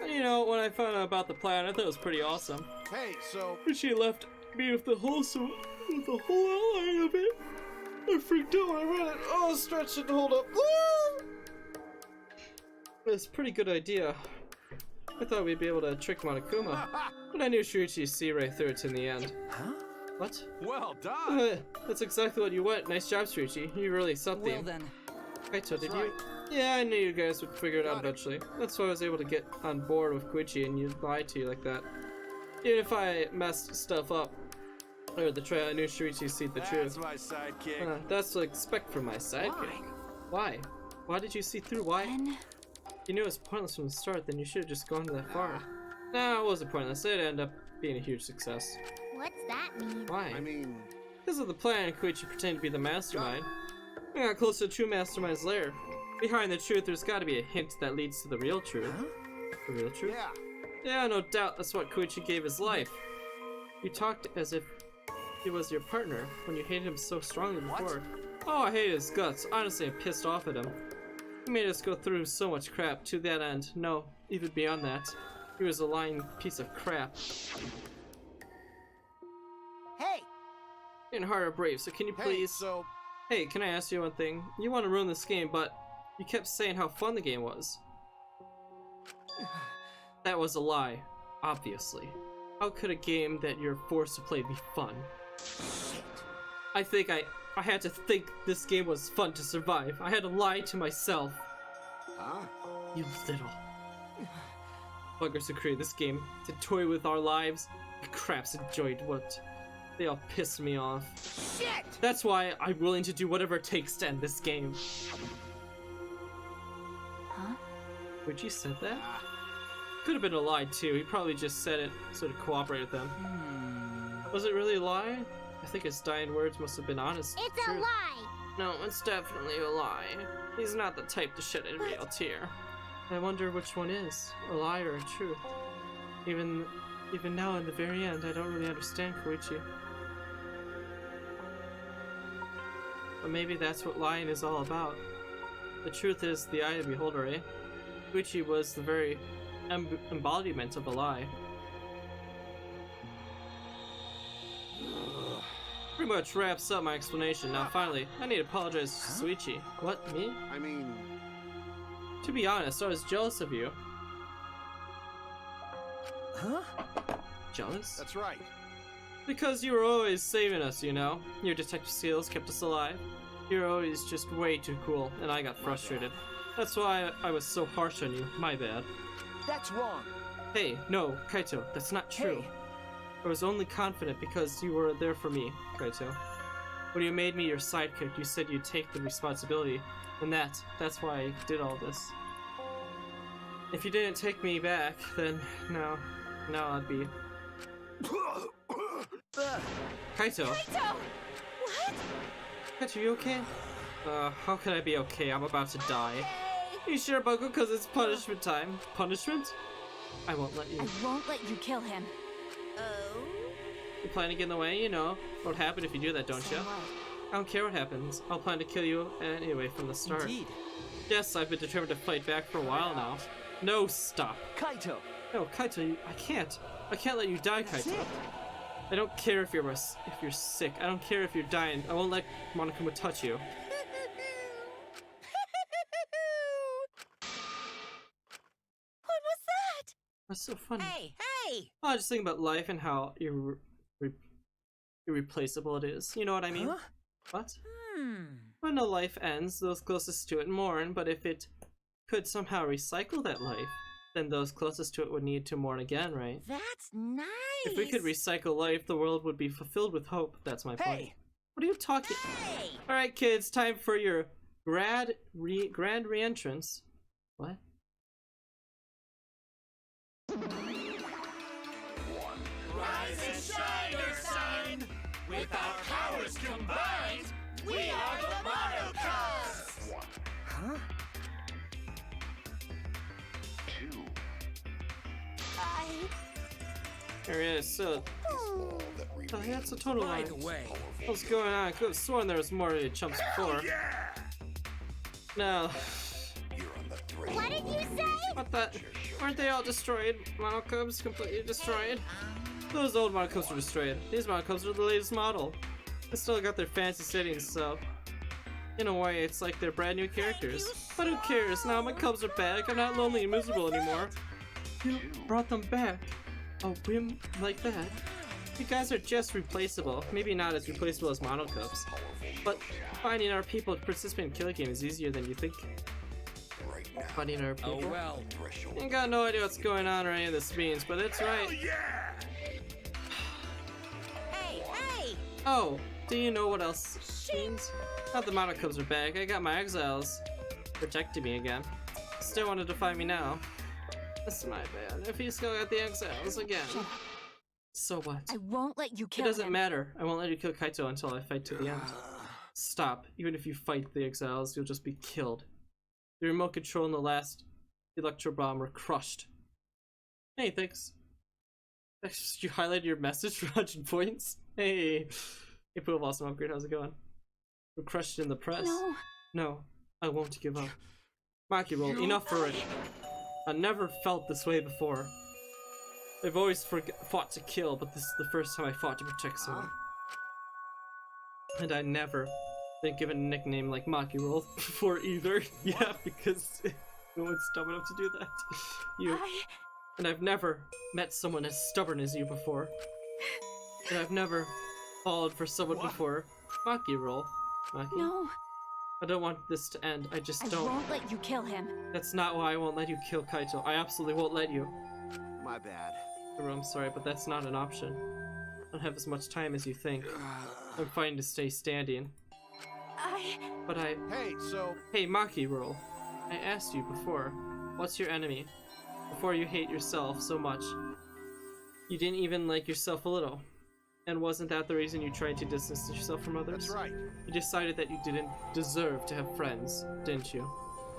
And you know, when I found out about the plan, I thought it was pretty awesome. Hey, so Koichi left me with the whole outline of it. I freaked out when I read it. Oh, stretch it, hold up. It's a pretty good idea. I thought we'd be able to trick Monokuma, but I knew Shuichi'd see right through it in the end. Huh? What? well done. That's exactly what you want. Nice job, Shuichi. You really something. Well then... Kaito, did That's you? right. Yeah, I knew you guys would figure it out Got it. eventually. That's why I was able to get on board with Koichi and you lie to you like that. Even if I messed stuff up, or the trail, I knew Shuichi'd see the That's truth. my sidekick. That's what I expect from my sidekick. Why? Why did you see through? Why? When? You knew it was pointless from the start, then you should have just gone that far. No, it wasn't pointless. It ended up being a huge success. What's that mean? Why? I mean, Because of the plan, Koichi pretended to be the mastermind. We got close to the true mastermind's lair. Behind the truth, there's got to be a hint that leads to the real truth. Huh? The real truth? yeah. Yeah, no doubt. That's what Koichi gave his life. You talked as if he was your partner when you hated him so strongly before. Oh, I hate his guts. Honestly, I'm pissed off at him. He made us go through so much crap to that end. No, even beyond that. He was a lying piece of crap. Hey! In heart are brave, so can you Hey, please... so Hey, can I ask you one thing? You want to ruin this game, but you kept saying how fun the game was. That was a lie, obviously. How could a game that you're forced to play be fun? I think I had to think this game was fun to survive. I had to lie to myself. huh? You little buggers who created this game to toy with our lives. The craps enjoyed what? They all pissed me off. Shit! That's why I'm willing to do whatever it takes to end this game. Huh? Would you said that? Could have been a lie too. He probably just said it so to cooperate with them. Was it really a lie? I think his dying words must have been honest. It's a truth. lie. No, it's definitely a lie. He's not the type to shed a real tear. I wonder which one is, a lie or a truth. Even now in the very end, I don't really understand Koichi. But maybe that's what lying is all about. The truth is the eye of the beholder, eh? Koichi was the very embodiment of a lie. Pretty much wraps up my explanation. Now finally, I need to apologize to Suichi. What, me? I mean, To be honest, I was jealous of you. Huh? Jealous? That's right. Because you were always saving us, you know? Your detective skills kept us alive. You were always just way too cool, and I got frustrated. That's why I was so harsh on you. My bad. That's wrong. Hey, no, Kaito, that's not true. Hey. I was only confident because you were there for me, Kaito. When you made me your sidekick, you said you'd take the responsibility, and that's why I did all this. If you didn't take me back, then now I'd be... Kaito! Kaito! What? Kaito, you okay? How can I be okay? I'm about to die. You sure, Buckle? Because it's punishment time. Punishment? I won't let you. I won't let you kill him. Oh? You plan to get in the way? You know what'll happen if you do that, don't you? So what? I don't care what happens. I'll plan to kill you anyway from the start. Indeed. Yes, I've been determined to fight back for a while now. No, stop. Kaito. No, Kaito, I can't. I can't let you die, Kaito. I don't care if you're sick. I don't care if you're dying. I won't let Monokuma touch you. What was that? That's so funny. Hey! Oh, I just think about life and how irreplaceable it is. You know what I mean? Huh? What? Hmm. When a life ends, those closest to it mourn, but if it could somehow recycle that life, then those closest to it would need to mourn again, right? That's nice! If we could recycle life, the world would be fulfilled with hope. That's my point. Hey. What are you talking? Hey! Alright, kids, time for your grand re-entrance. What? Rise and shine, Earthsign! With our powers combined, we are the Monocubs! Huh? There he is, so... Oh, that's a total line. What's going on? I could have sworn there was more chumps before. No. What did you say? What the? Aren't they all destroyed? Monocubs completely destroyed? Those old Monocubs were destroyed. These Monocubs are the latest model. They still got their fancy settings, so... In a way, it's like they're brand new characters. But who cares? Now my cubs are back. I'm not lonely and miserable anymore. You brought them back. A whim like that? You guys are just replaceable. Maybe not as replaceable as Monocubs. But finding our people to participate in Killer Game is easier than you think. Finding our people? Oh well. Ain't got no idea what's going on or any of this means, but it's right. Hey! Oh, do you know what else means? Now the Monocubs are back. I got my exiles protecting me again. Still wanted to find me now. That's my bad. If you still got the exiles again. So what? I won't let you It kill doesn't him. matter. I won't let you kill Kaito until I fight to the end. Stop. Even if you fight the exiles, you'll just be killed. The remote control and the last electro bomb were crushed. Hey, thanks. You highlighted your message for 100 points? Hey. Hey, Pool of Awesome Upgrade, how's it going? We're crushed in the press. No. No, I won't give up. Maki roll, enough already. I never felt this way before. I've always fought to kill, but this is the first time I fought to protect someone. And I never been given a nickname like Maki Roll before either. Yeah, because no one's dumb enough to do that. You. And I've never met someone as stubborn as you before. And I've never fallen for someone before. Maki Roll. Maki? No. I don't want this to end. I just don't. I won't let you kill him. That's not why I won't let you kill Kaito. I absolutely won't let you. My bad. I'm sorry, but that's not an option. I don't have as much time as you think. I'm fighting to stay standing. But I... Hey, so... Hey, Maki Roll. I asked you before, what's your enemy? Before you hate yourself so much. You didn't even like yourself a little. And wasn't that the reason you tried to distance yourself from others? That's right. You decided that you didn't deserve to have friends, didn't you?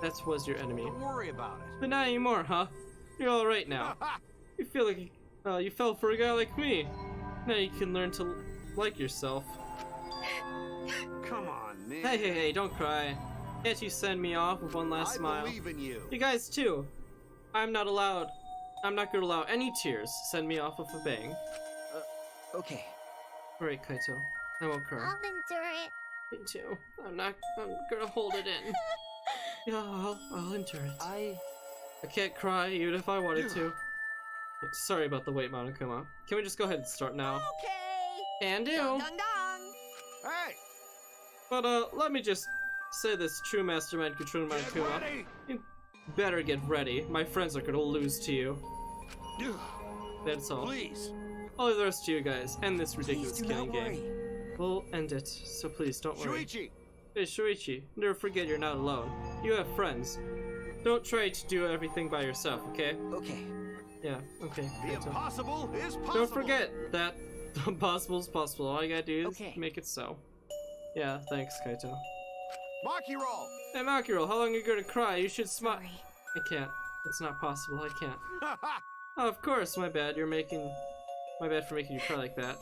That was your enemy. Don't worry about it. But not anymore, huh? You're alright now. You feel like you fell for a guy like me. Now you can learn to like yourself. Come on, man. Hey, don't cry. Can't you send me off with one last smile? I believe in you. You guys too. I'm not gonna allow any tears to send me off with a bang. Okay. Alright, Kaito. I won't cry. I'll endure it. Me too. I'm gonna hold it in. Yeah, I'll endure it. I can't cry even if I wanted to. Sorry about the wait, Monokuma. Can we just go ahead and start now? Okay. Can do. Dong, dong, dong. Hey! But let me just say this, true mastermind controlling Monokuma. You better get ready. My friends are gonna lose to you. That's all. Please. I'll leave the rest to you guys. End this ridiculous Please do killing not game. worry. We'll end it, so please don't worry. Shuichi! Hey, Shuichi, never forget you're not alone. You have friends. Don't try to do everything by yourself, okay? Okay. Yeah, okay. The impossible is possible! Don't forget that the impossible is possible. All you gotta do is Okay. make it so. Yeah, thanks, Kaito. Maki roll! Hey, Makiro, how long are you gonna cry? You should smile. Sorry. I can't. It's not possible. I can't. Oh, of course, my bad. My bad for making you cry like that.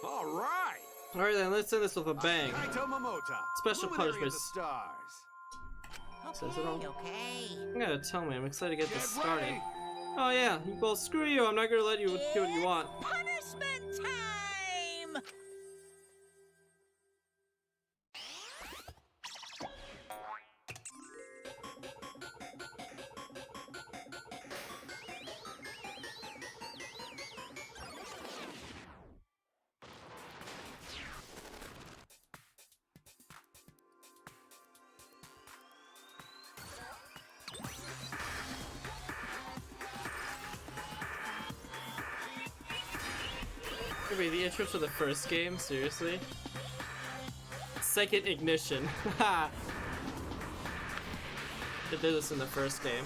All right! Alright then, let's end this with a bang. Kaito Momota, Special luminary of punishment. the stars. Says it all. Okay. You gotta tell me, I'm excited to get this Get started. ready. Oh yeah, well screw you, I'm not gonna let you do what you want. Punishment time! Wait, the intro to the first game? Seriously? Second ignition. Haha. They did this in the first game.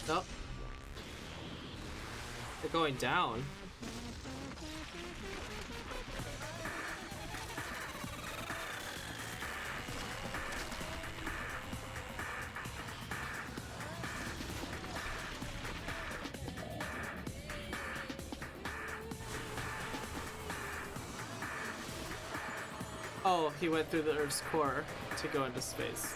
Nope. They're going down. Oh, he went through the Earth's core to go into space.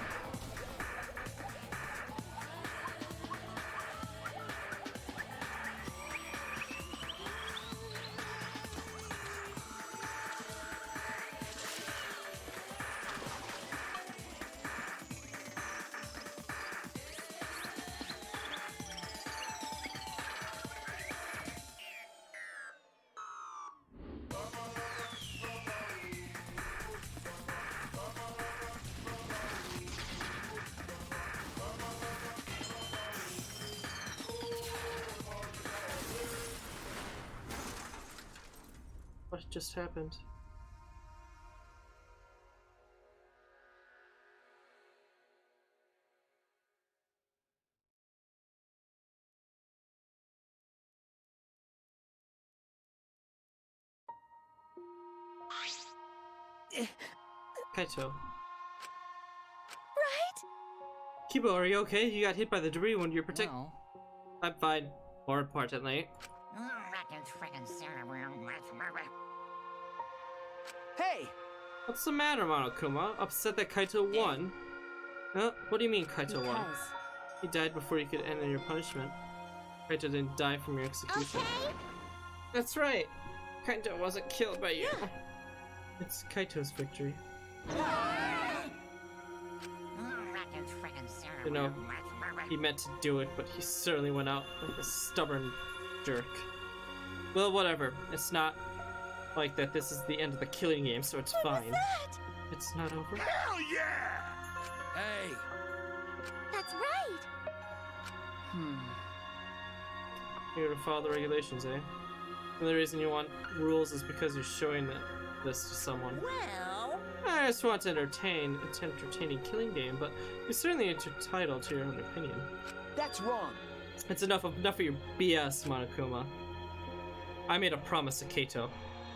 What just happened? Kaito. Right? Kibo, are you okay? You got hit by the debris when you're protect- No. I'm fine. More importantly. Hey! What's the matter, Monokuma? Upset that Kaito won? Huh? What do you mean Kaito won? Because He died before you could end your punishment. Kaito didn't die from your execution. Okay? That's right! Kaito wasn't killed by you. It's Kaito's victory. You know, he meant to do it, but he certainly went out like a stubborn jerk. Well, whatever. It's not like that this is the end of the killing game, so it's fine. It's not over. Hell yeah! Hey! That's right! You're to follow the regulations, eh? And the reason you want rules is because you're showing this to someone. Well, I just want to entertain an entertaining killing game, but you're certainly entitled to your own opinion. That's wrong. It's enough of your BS, Monokuma. I made a promise to Kaito.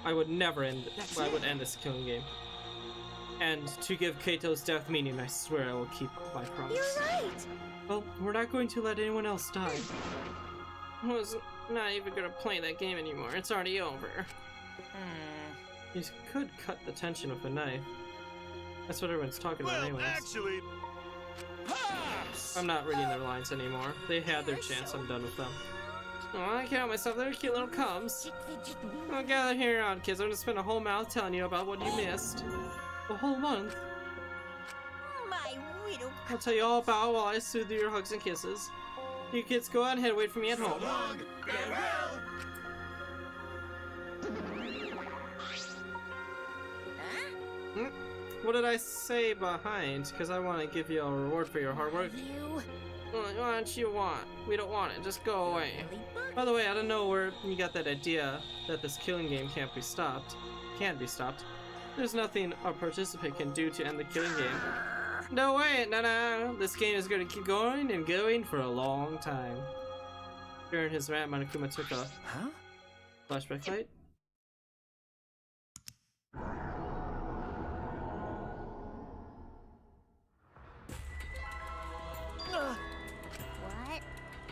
I would never end this killing game. And to give Kaito's death meaning, I swear I will keep my promise. You're right! Well, we're not going to let anyone else die. I was not even gonna play that game anymore. It's already over. You could cut the tension with a knife. That's what everyone's talking about anyways. actually... Pops! I'm not reading their lines anymore. They had their chance, I'm done with them. Oh, I can't help myself. They're cute little cubs. Oh, gather here on, kids. I'm gonna spend a whole month telling you about what you missed. A whole month? My widow. I'll tell you all about while I soothe your hugs and kisses. You kids go ahead, wait for me at home. So long. Farewell. Huh? What did I say behind? Because I want to give you a reward for your hard work. You. What don't you want? We don't want it. Just go away. By the way, I don't know where you got that idea that this killing game can't be stopped. Can't be stopped. There's nothing a participant can do to end the killing game. No way! No. This game is going to keep going and going for a long time. During his rant, Monokuma took a flashback light.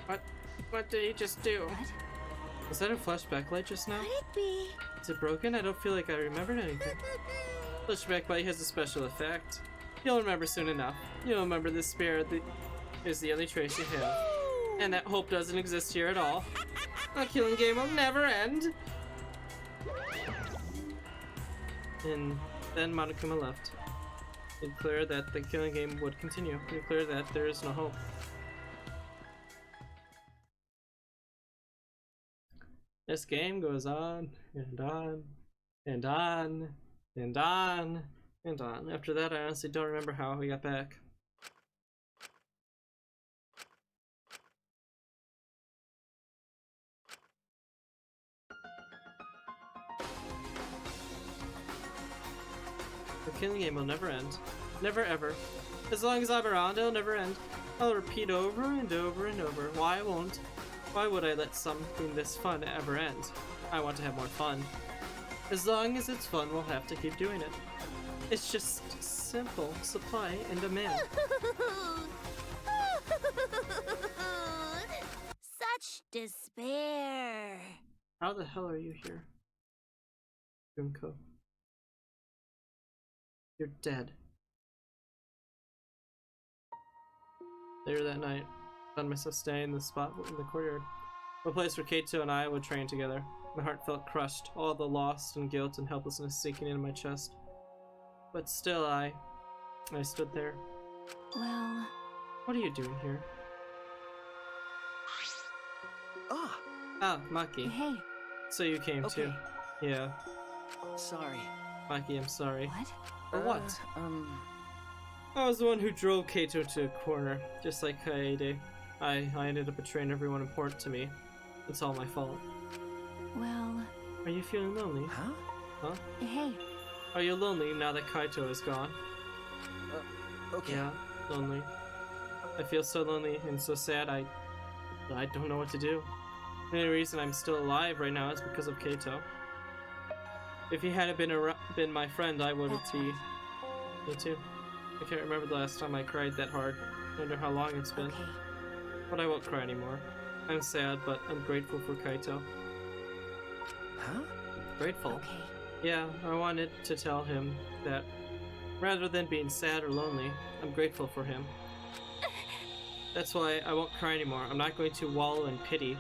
What? What did he just do? Was that a flashback light just now? Could it be? Is it broken? I don't feel like I remembered anything. Flashback light has a special effect. You'll remember soon enough. You'll remember this spirit is the only trace you have. And that hope doesn't exist here at all. The killing game will never end! And then Monokuma left. Made clear that the killing game would continue. Made clear that there is no hope. This game goes on and on and on and on and on. After that, I honestly don't remember how we got back. The killing game will never end. Never ever. As long as I'm around, it'll never end. I'll repeat over and over and over. Why won't? Why would I let something this fun ever end? I want to have more fun. As long as it's fun, we'll have to keep doing it. It's just simple supply and demand. Such despair. How the hell are you here? Junko. You're dead. Later that night, I found myself staying in the spot in the courtyard. A place where Kaito and I would train together. My heart felt crushed, all the loss and guilt and helplessness sinking into my chest. But still I stood there. Well, What are you doing here? Ah, Maki. hey, So you came too. Yeah. Sorry. Maki, I'm sorry. what? For what? I was the one who drove Kaito to a corner, just like Kaede. I ended up betraying everyone important to me. It's all my fault. Well, Are you feeling lonely? Huh? hey, Are you lonely now that Kaito is gone? Okay. Yeah, lonely. I feel so lonely and so sad. I don't know what to do. The only reason I'm still alive right now is because of Kaito. If he hadn't been my friend, I would That's be. right. Me too. I can't remember the last time I cried that hard. I wonder how long it's been. okay. But I won't cry anymore. I'm sad, but I'm grateful for Kaito. Grateful? Okay. Yeah, I wanted to tell him that rather than being sad or lonely, I'm grateful for him. That's why I won't cry anymore. I'm not going to wallow in pity.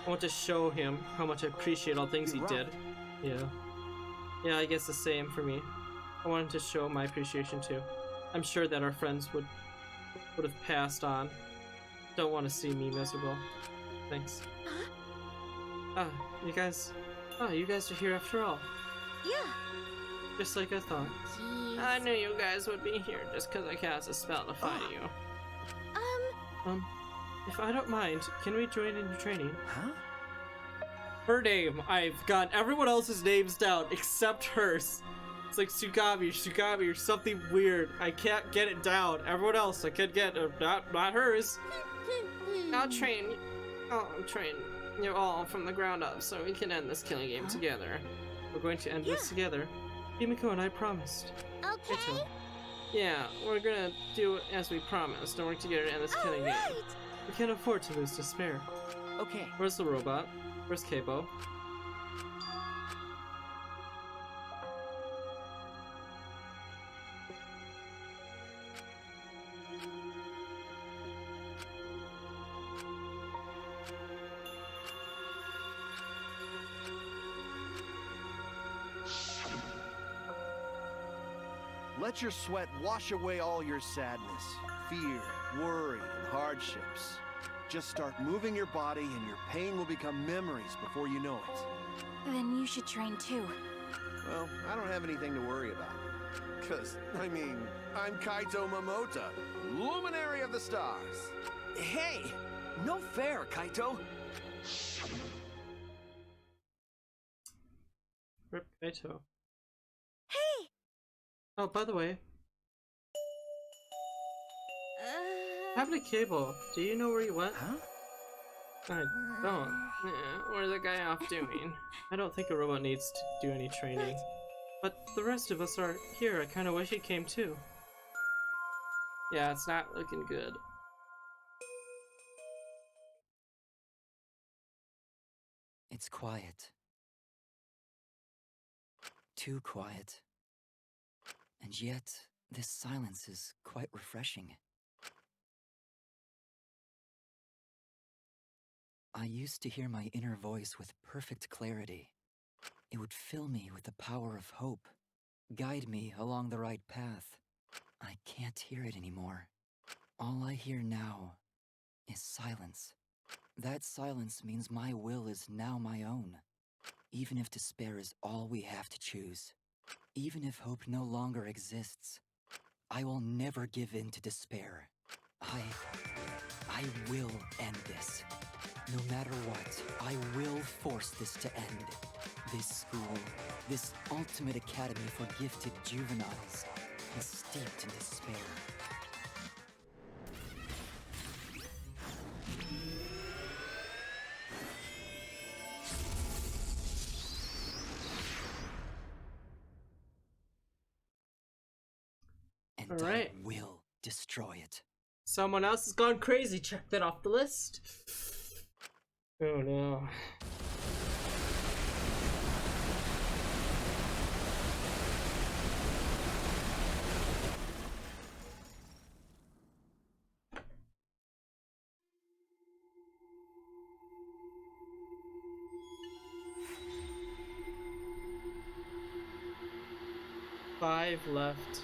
I want to show him how much I appreciate all things he did. Yeah. Yeah, I guess the same for me. I wanted to show my appreciation too. I'm sure that our friends would have passed on. Don't want to see me miserable. Thanks. Huh? You guys are here after all. Yeah. Just like I thought. Jeez. I knew you guys would be here just because I cast a spell to find you. If I don't mind, can we join in your training? Her name, I've got everyone else's names down except hers. It's like Sugami, or something weird. I can't get it down. Everyone else I could get, not hers. I'll train you all from the ground up so we can end this killing game together. We're going to end this together. Himiko and I promised. Okay. Kaito. Yeah, we're gonna do as we promised and work together to end this killing game. We can't afford to lose despair. Okay. Where's the robot? Where's Keibo? Let your sweat wash away all your sadness, fear, worry, and hardships. Just start moving your body and your pain will become memories before you know it. Then you should train too. Well, I don't have anything to worry about. Cause, I mean, I'm Kaito Momota, luminary of the stars. Hey! No fair, Kaito! Rip Kaito. Hey! Oh, by the way, what happened to Cable? Do you know where he went? Huh? I don't. Where's the guy off doing? I don't think a robot needs to do any training. But the rest of us are here. I kind of wish he came too. Yeah, it's not looking good. It's quiet. Too quiet. And yet, this silence is quite refreshing. I used to hear my inner voice with perfect clarity. It would fill me with the power of hope, guide me along the right path. I can't hear it anymore. All I hear now is silence. That silence means my will is now my own. Even if despair is all we have to choose, even if hope no longer exists, I will never give in to despair. I will end this. No matter what, I will force this to end. This school, this ultimate academy for gifted juveniles, is steeped in despair. And All right. I will destroy it. Someone else has gone crazy. Check that off the list. Oh no. Five left.